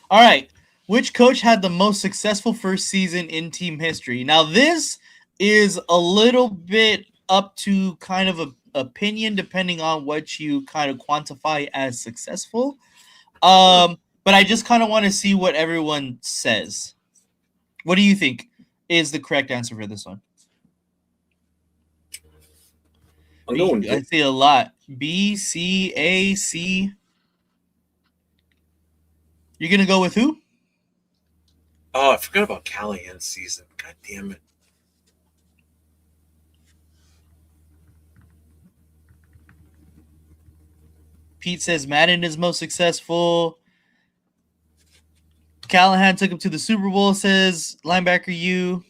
All right. Which coach had the most successful first season in team history? Now, this is a little bit up to kind of a opinion depending on what you kind of quantify as successful. But I just kind of want to see what everyone says. What do you think is the correct answer for this one? I see a lot. B, C, A, C. You're going to go with who?
Oh, I forgot about Callahan's season. God damn it.
Pete says Madden is most successful. Callahan took him to the Super Bowl, says linebacker U.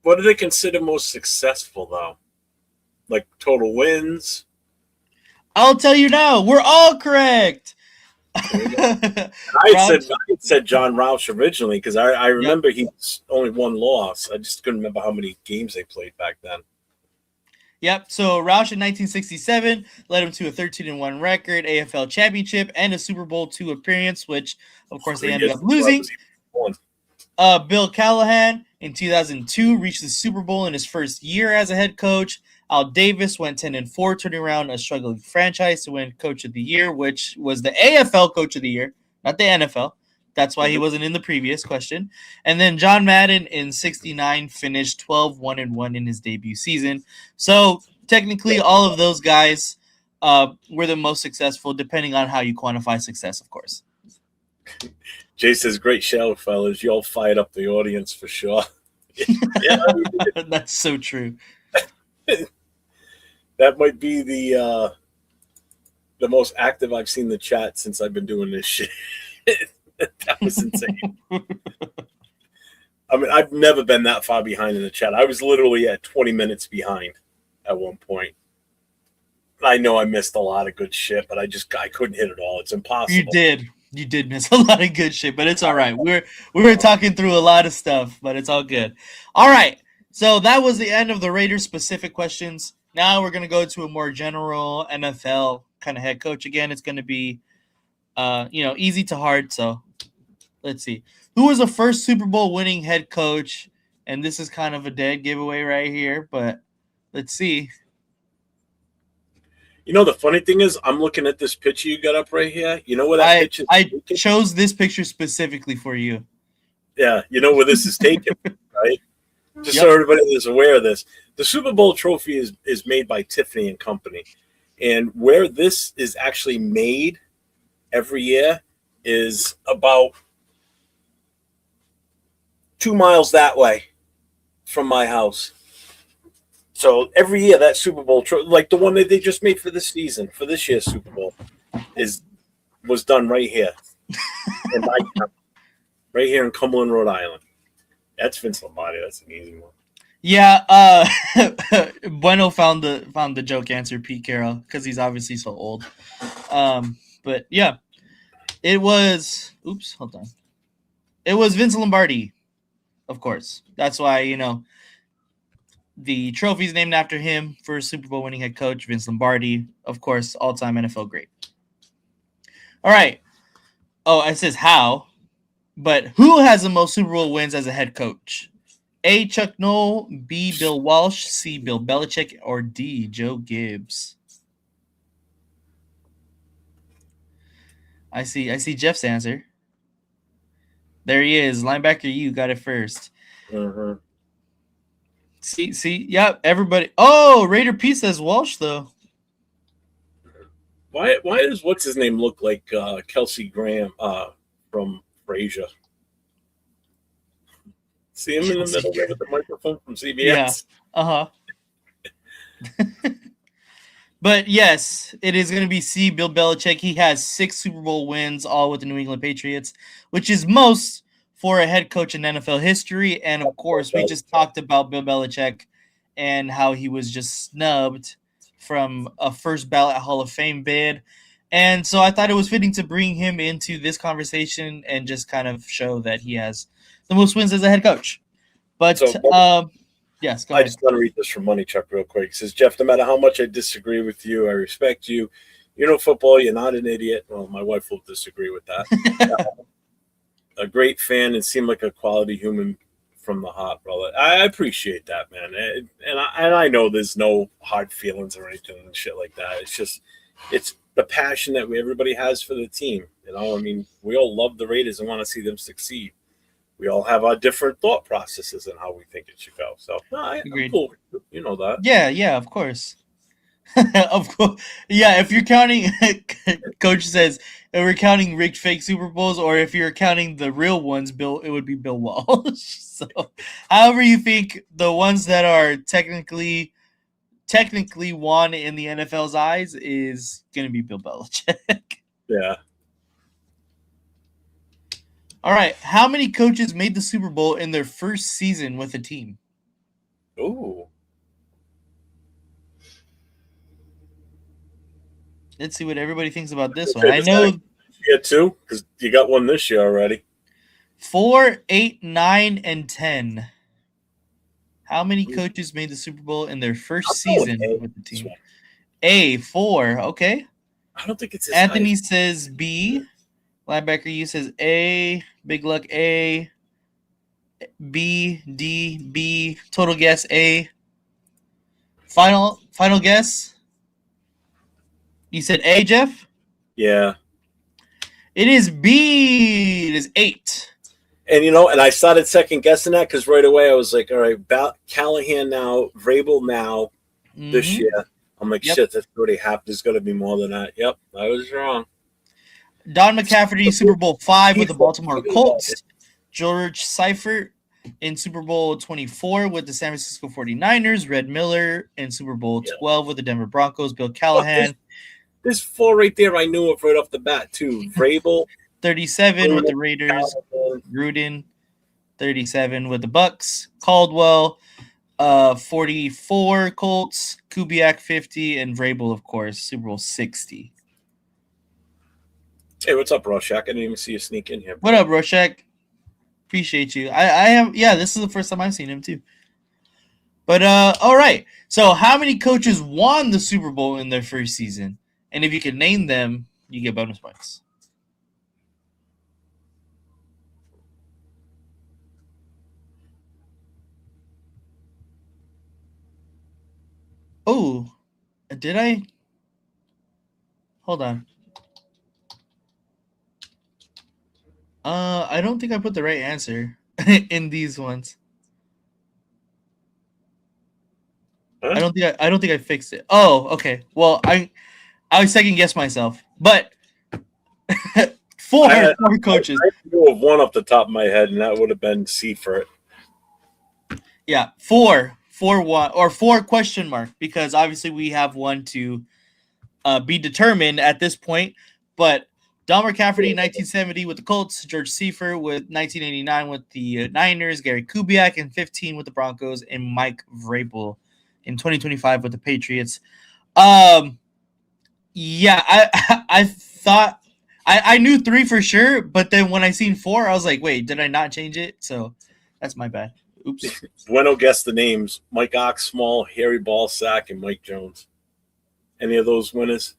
What do they consider most successful, though? Like total wins?
I'll tell you now. We're all correct.
I said John Roush originally because I remember he's only one loss. I just couldn't remember how many games they played back then.
Yep. So Roush in 1967 led him to a 13-1 record, AFL championship, and a Super Bowl II appearance, which of course they ended up losing. Bill Callahan in 2002 reached the Super Bowl in his first year as a head coach. Al Davis went 10-4, turning around a struggling franchise to win Coach of the Year, which was the AFL Coach of the Year, not the NFL. That's why he wasn't in the previous question. And then John Madden in 69 finished 12-1-1 in his debut season. So technically all of those guys were the most successful, depending on how you quantify success, of course.
Jay says, great show, fellas. You all fired up the audience for sure.
That's so true.
That might be the most active I've seen the chat since I've been doing this shit. That was insane. I mean, I've never been that far behind in the chat. I was literally at 20 minutes behind at one point. I know I missed a lot of good shit, but I couldn't hit it all. It's impossible.
You did miss a lot of good shit, but it's all right. We were talking through a lot of stuff, but it's all good. All right. So that was the end of the Raiders specific questions. Now we're going to go to a more general NFL kind of head coach. Again, it's going to be, easy to hard. So let's see. Who was the first Super Bowl winning head coach? And this is kind of a dead giveaway right here, but let's see.
You know, the funny thing is, I'm looking at this picture you got up right here. You know where that picture is
taken? I chose this picture specifically for you.
Yeah, you know where this is taken, right? Just so everybody is aware of this. The Super Bowl trophy is made by Tiffany and Company. And where this is actually made every year is about 2 miles that way from my house. So every year that Super Bowl, like the one that they just made for this season, for this year's Super Bowl, was done right here. In my town, right here in Cumberland, Rhode Island. That's Vince Lombardi. That's an easy one.
Yeah, Bueno found the joke answer, Pete Carroll, because he's obviously so old. But yeah, it was. Oops, hold on. It was Vince Lombardi, of course. That's why the trophy's named after him for Super Bowl winning head coach Vince Lombardi, of course, all-time NFL great. All right. Oh, it says how, but who has the most Super Bowl wins as a head coach? A, Chuck Noll, B, Bill Walsh, C, Bill Belichick, or D, Joe Gibbs? I see Jeff's answer. There he is. Linebacker, you got it first.
Mm-hmm.
See, yep, everybody. Oh, Raider P says Walsh, though.
Why does what's his name look like Kelsey Graham from Frasier? See him in the middle there with the microphone from CBS.
Yeah. But yes, it is going to be C, Bill Belichick. He has 6 Super Bowl wins, all with the New England Patriots, which is most for a head coach in NFL history. And of course, we just talked about Bill Belichick and how he was just snubbed from a first ballot Hall of Fame bid. And so I thought it was fitting to bring him into this conversation and just kind of show that he has the most wins as a head coach. But yes, go ahead.
I just want to read this from Money Chuck real quick. It says, Jeff, no matter how much I disagree with you, I respect you. You know football. You're not an idiot. Well, my wife will disagree with that. A great fan and seem like a quality human from the heart, brother. I appreciate that, man. And I know there's no hard feelings or anything and shit like that. It's just it's the passion that everybody has for the team. I mean, we all love the Raiders and want to see them succeed. We all have our different thought processes and how we think it should go. So, I'm cool with you. You know that.
Yeah, of course. Of course. Yeah, if you're counting, Coach says, if we're counting rigged fake Super Bowls, or if you're counting the real ones, it would be Bill Walsh. So, however you think, the ones that are technically technically won in the NFL's eyes is going to be Bill Belichick.
Yeah.
All right. How many coaches made the Super Bowl in their first season with a team?
Ooh.
Let's see what everybody thinks about this one. I know
Yeah, 2, because you got one this year already.
4, 8, 9, and 10. How many coaches made the Super Bowl in their first season with the team? A, 4. Okay.
I don't think it's as
Anthony
high.
says B. Linebacker U says A. Big Luck A. B, D, B. Total guess A. Final guess. You said A, Jeff?
Yeah.
It is B. It is 8.
And, and I started second guessing that because right away I was like, all right, Callahan now, Vrabel now, this year. I'm like, shit, that's already happened. There's got to be more than that. Yep, I was wrong.
Don McCaffrey, Super Bowl 5 with the Baltimore Colts. George Seifert in Super Bowl 24 with the San Francisco 49ers. Red Miller in Super Bowl 12 with the Denver Broncos. Bill Callahan.
This 4 right there, I knew it right off the bat, too. Vrabel.
37 with the Raiders. Gruden. 37 with the Bucks. Caldwell. 44 Colts. Kubiak 50. And Vrabel, of course, Super Bowl 60.
Hey, what's up, Rorschach? I didn't even see you sneak in here.
What up, Rorschach? Appreciate you. I have, this is the first time I've seen him too. But all right. So how many coaches won the Super Bowl in their first season? And if you can name them, you get bonus points. Oh, did I? Hold on. I don't think I put the right answer in these ones. Huh? I don't think I fixed it. Oh, okay. Well, I second guess myself, but four coaches.
I knew of one off the top of my head, and that would have been Seifert.
Yeah, 4 question mark, because obviously we have one to be determined at this point. But Don McCaffrey, 1970 with the Colts, George Seifert with 1989 with the Niners, Gary Kubiak in 15 with the Broncos, and Mike Vrabel in 2025 with the Patriots. Yeah, I thought I knew 3 for sure, but then when I seen 4, I was like, wait, did I not change it? So that's my bad. Oops.
Bueno guessed the names: Mike Oxsmall, Harry Ballsack, and Mike Jones. Any of those winners?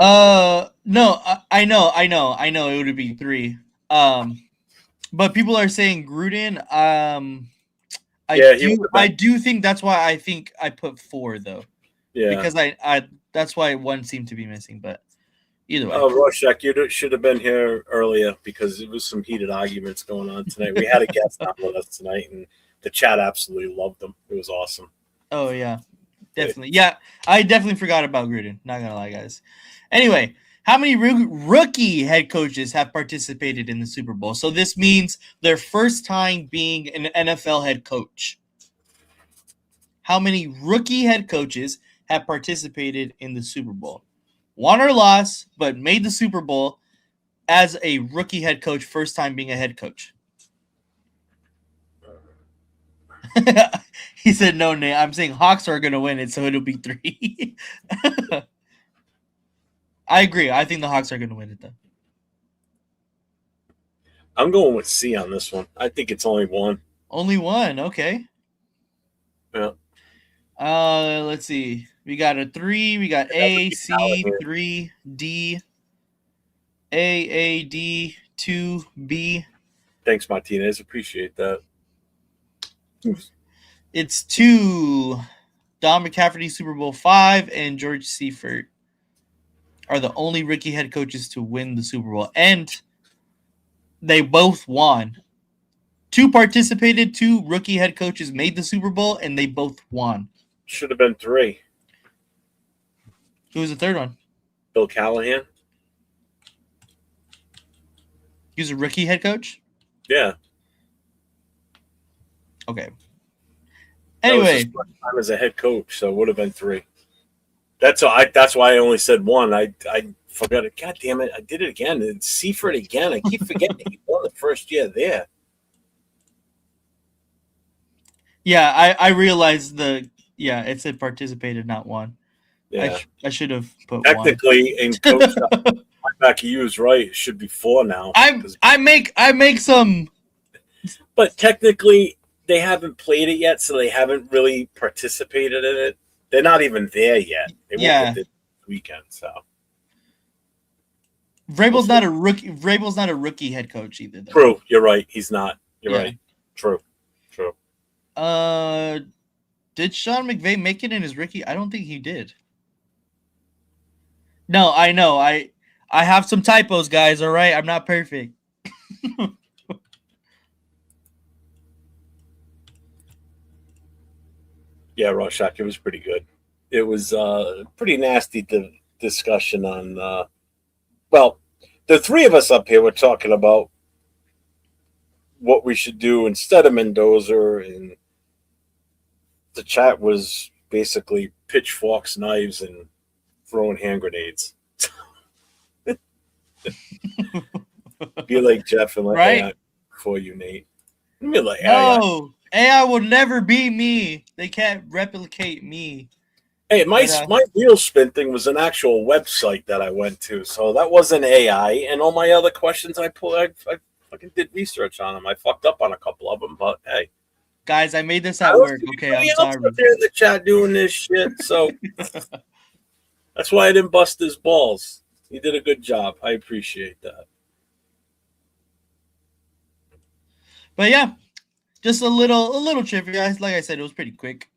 No, I know it would be 3. But people are saying Gruden. I do think that's why I think I put 4 though. Yeah. Because I that's why 1 seemed to be missing, but either way.
Oh, Rorschach, you should have been here earlier because there was some heated arguments going on tonight. We had a guest on with us tonight, and the chat absolutely loved them. It was awesome.
Oh, yeah. Definitely. Yeah, I definitely forgot about Gruden. Not going to lie, guys. Anyway, how many rookie head coaches have participated in the Super Bowl? So this means their first time being an NFL head coach. How many rookie head coaches have participated in the Super Bowl? Won or lost, but made the Super Bowl as a rookie head coach, first time being a head coach. He said, no, Nate. I'm saying Hawks are going to win it, so it'll be 3. I agree. I think the Hawks are going to win it, though.
I'm going with C on this one. I think it's only 1.
Only 1. Okay.
Yeah.
Let's see. We got a 3. We got A, C, 3, D, A, D, 2, B.
Thanks, Martinez. Appreciate that.
It's 2. Don McCaffrey, Super Bowl 5, and George Seifert are the only rookie head coaches to win the Super Bowl. And they both won. 2 participated, 2 rookie head coaches made the Super Bowl, and they both won.
Should have been 3.
Who was the third one?
Bill Callahan.
He was a rookie head coach?
Yeah.
Okay.
That was
Anyway,
his first time as a head coach, so it would have been 3. That's why I only said 1. I forgot it. God damn it! I did it again. It's Seaford again. I keep forgetting he won the first year there.
yeah, I realized it said participated, not won.
Yeah,
I should have put one.
technically, and coach back, he was right. It should be 4 now.
I make some.
But technically, they haven't played it yet, so they haven't really participated in it. They're not even there yet. They won't
Yeah.
get this weekend, so.
Vrabel's not a rookie. Vrabel's not a rookie head coach either. Though.
True, you're right. He's not. You're
Yeah.
right. True.
Did Sean McVay make it in his rookie? I don't think he did. No, I know. I have some typos, guys. All right, I'm not perfect.
Yeah, Rorschach, it was pretty good. It was pretty nasty discussion on. Well, the 3 of us up here were talking about what we should do instead of Mendoza, and the chat was basically pitchforks, knives, and throwing hand grenades. Be like Jeff and let
Right?
AI for you, Nate. Be like
No, AI will never be me. They can't replicate me.
Hey, my wheel spin thing was an actual website that I went to, so that wasn't AI. And all my other questions I fucking did research on them. I fucked up on a couple of them, but hey,
guys, I made this at work. Okay, I'm sorry.
Up there in the chat doing this shit, so that's why I didn't bust his balls. He did a good job. I appreciate that.
But yeah, just a little trivia. Like I said, it was pretty quick.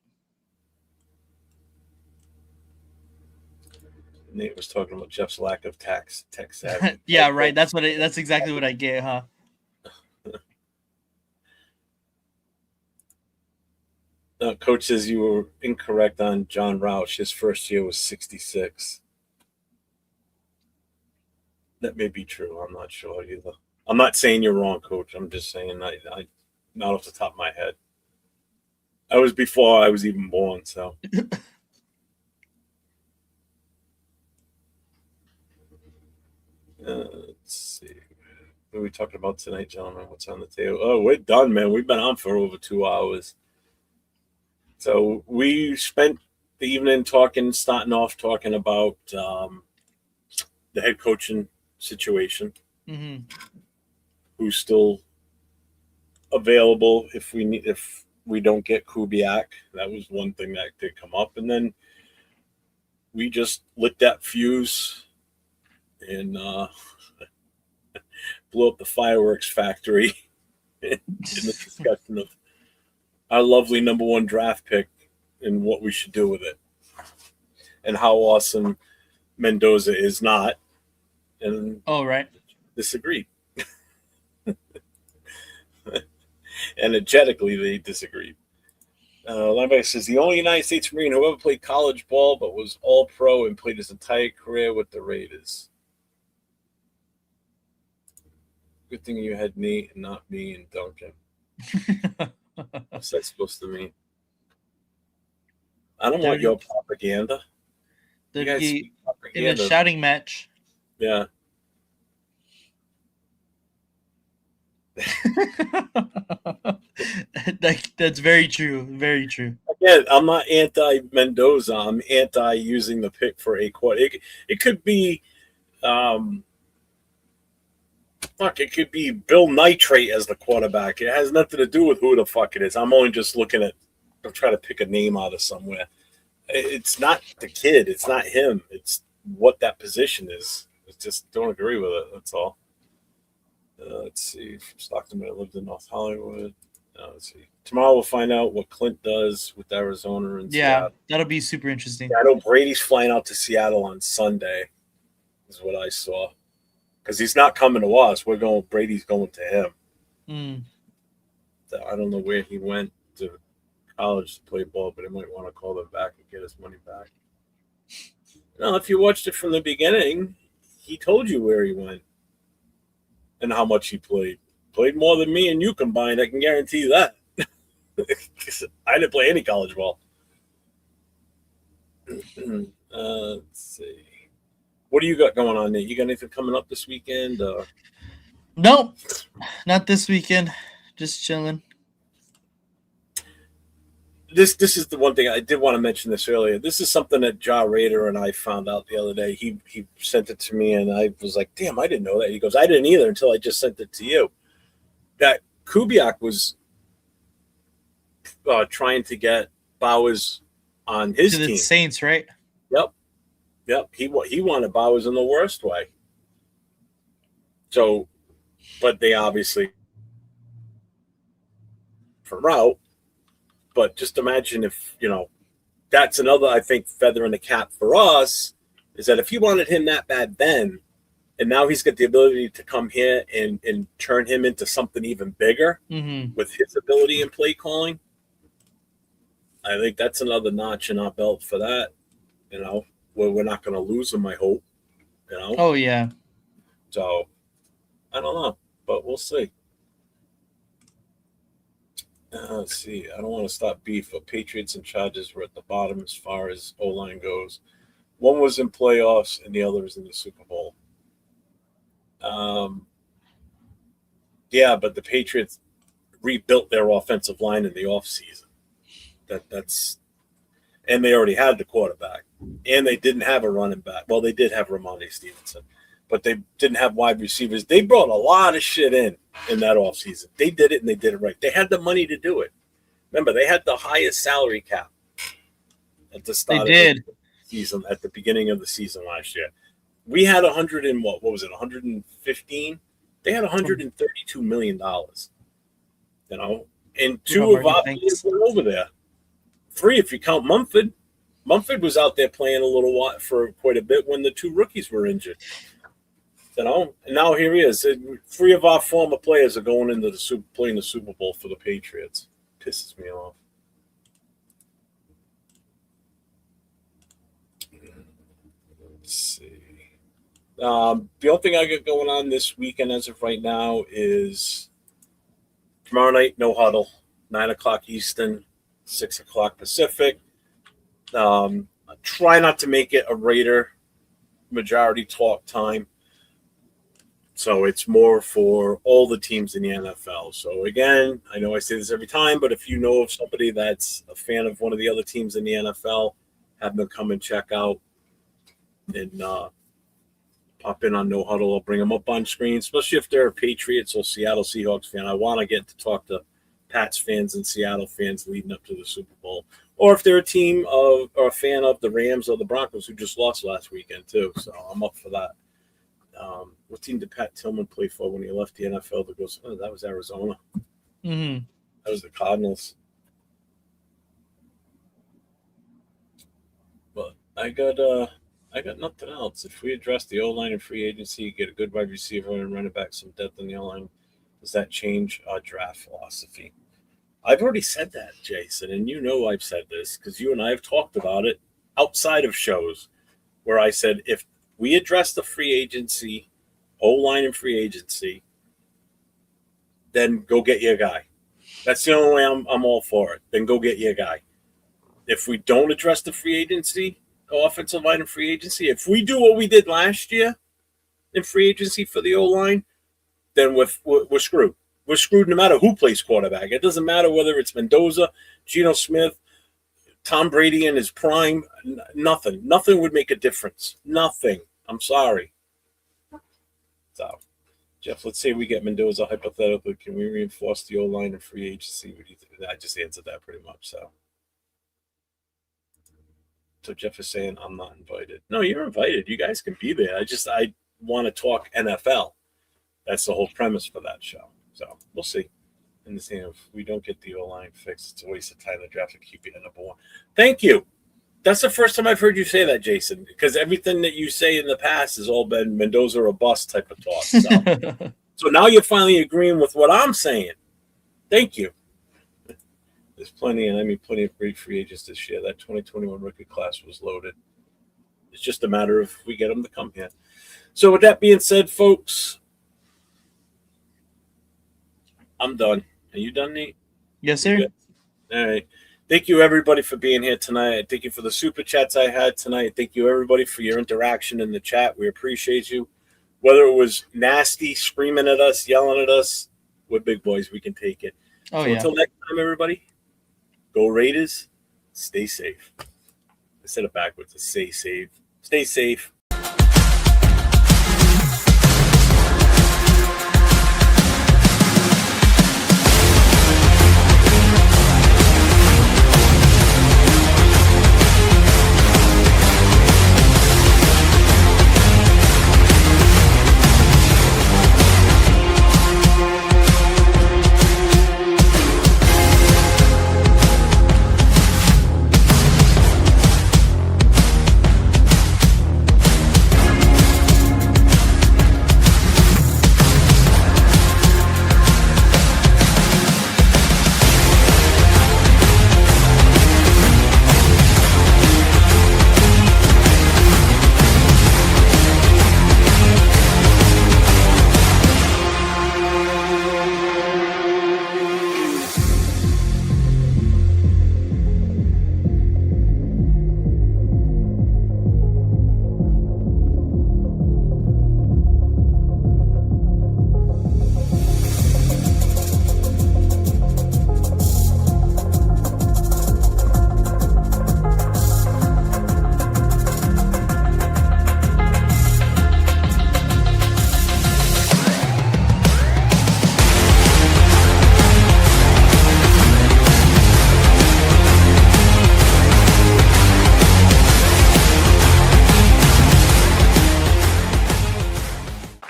Nate was talking about Jeff's lack of tech savvy.
Yeah, right. That's exactly what I get, huh?
Coach says you were incorrect on John Roush. His first year was 66. That may be true. I'm not sure either. I'm not saying you're wrong, Coach. I'm just saying I not off the top of my head. I was before I was even born, so. Let's see. What are we talking about tonight, gentlemen? What's on the table? Oh, we're done, man. We've been on for over 2 hours. So we spent the evening starting off talking about the head coaching situation.
Mm-hmm.
Who's still available if we don't get Kubiak. That was one thing that did come up. And then we just lit that fuse and blew up the fireworks factory in the discussion of our lovely number 1 draft pick and what we should do with it and how awesome Mendoza is not. And
right.
disagreed. Energetically, they disagreed. Linebacker says the only United States Marine who ever played college ball but was all pro and played his entire career with the Raiders. Good thing you had Nate and not me and Duncan. What's that supposed to mean? I don't want your propaganda. You guys speak propaganda.
In a shouting match.
Yeah.
That's very true. Very true.
Again, I'm not anti-Mendoza. I'm anti-using the pick for a quarter. It could be, it could be Bill Nitrate as the quarterback. It has nothing to do with who the fuck it is. I'm only just looking at, I'm trying to pick a name out of somewhere. It's not the kid. It's not him. It's what that position is. I just don't agree with it. That's all. Let's see. From Stockton, I lived in North Hollywood. Let's see. Tomorrow we'll find out what Clint does with Arizona and Seattle.
That'll be super interesting.
Yeah, I know Brady's flying out to Seattle on Sunday, is what I saw. Because he's not coming to us. Brady's going to him.
Mm.
So I don't know where he went to college to play ball, but he might want to call them back and get his money back. Now, if you watched it from the beginning, he told you where he went and how much he played. Played more than me and you combined, I can guarantee that. I didn't play any college ball. Let's see. What do you got going on, Nate? You got anything coming up this weekend?
Nope, not this weekend. Just chilling.
This is the one thing I did want to mention this earlier. This is something that Ja Rader and I found out the other day. He sent it to me, and I was like, damn, I didn't know that. He goes, I didn't either until I just sent it to you. That Kubiak was trying to get Bowers on his
To the
team.
Saints, right?
Yep. He wanted Bowers in the worst way. So, but they obviously for route. But just imagine if, that's another, I think, feather in the cap for us, is that if he wanted him that bad then, and now he's got the ability to come here and turn him into something even bigger with his ability in play calling, I think that's another notch in our belt for that, where we're not going to lose him, I hope,
Oh, yeah.
So, I don't know, but we'll see. Let's see. I don't want to stop beef, but Patriots and Chargers were at the bottom as far as O-line goes. One was in playoffs, and the other was in the Super Bowl. Yeah, but the Patriots rebuilt their offensive line in the offseason. And they already had the quarterback, and they didn't have a running back. Well, they did have Ramondre Stevenson, but they didn't have wide receivers. They brought a lot of shit in that offseason. They did it, and they did it right. They had the money to do it. Remember, they had the highest salary cap at the start of the season, at the beginning of the season last year. We had 100 and what was it, 115? They had $132 million, and two of our players were over there. 3 if you count Mumford. Mumford was out there playing a little while for quite a bit when the 2 rookies were injured. And now here he is. 3 of our former players are going into playing the Super Bowl for the Patriots. Pisses me off. Let's see. The only thing I got going on this weekend as of right now is tomorrow night, no huddle, 9:00 Eastern, 6:00 Pacific. Try not to make it a Raider majority talk time. So it's more for all the teams in the NFL. So again, I know I say this every time, but if you know of somebody that's a fan of one of the other teams in the NFL, have them come and check out and pop in on No Huddle. I'll bring them up on screen, especially if they're a Patriots or Seattle Seahawks fan. I want to get to talk to Pats fans and Seattle fans leading up to the Super Bowl. Or if they're a team or a fan of the Rams or the Broncos who just lost last weekend too. So I'm up for that. What team did Pat Tillman play for when he left the NFL to go? Oh, that was Arizona.
Mm-hmm.
That was the Cardinals. But I got nothing else. If we address the O-line and free agency, get a good wide receiver and run it back some depth in the O-line, does that change our draft philosophy? I've already said that, Jason, and I've said this because you and I have talked about it outside of shows where I said if we address the free agency, O-line and free agency, then go get you a guy. That's the only way I'm all for it. Then go get you a guy. If we don't address the free agency, offensive line and free agency, if we do what we did last year in free agency for the O-line, then we're screwed. We're screwed no matter who plays quarterback. It doesn't matter whether it's Mendoza, Geno Smith, Tom Brady in his prime. Nothing would make a difference. Nothing. I'm sorry. So, Jeff, let's say we get Mendoza hypothetically. Can we reinforce the O-line and free agency? I just answered that pretty much. So Jeff is saying I'm not invited. No, you're invited. You guys can be there. I want to talk NFL. That's the whole premise for that show. So we'll see. In the same, if we don't get the O-line fixed, it's a waste of time to draft a QB at number 1. Thank you. That's the first time I've heard you say that, Jason, because everything that you say in the past has all been Mendoza or bust type of talk. So now you're finally agreeing with what I'm saying. Thank you. There's plenty of great free agents this year. That 2021 rookie class was loaded. It's just a matter of if we get them to come here. So with that being said, folks, I'm done. Are you done, Nate?
Yes, sir.
All right. Thank you, everybody, for being here tonight. Thank you for the super chats I had tonight. Thank you, everybody, for your interaction in the chat. We appreciate you. Whether it was nasty, screaming at us, yelling at us, we're big boys. We can take it.
Oh,
So
yeah.
until next time, everybody, go Raiders. Stay safe. I said it backwards. Stay safe. Stay safe.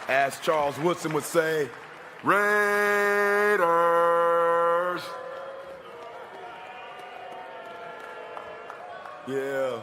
As Charles Woodson would say, Raiders. Yeah.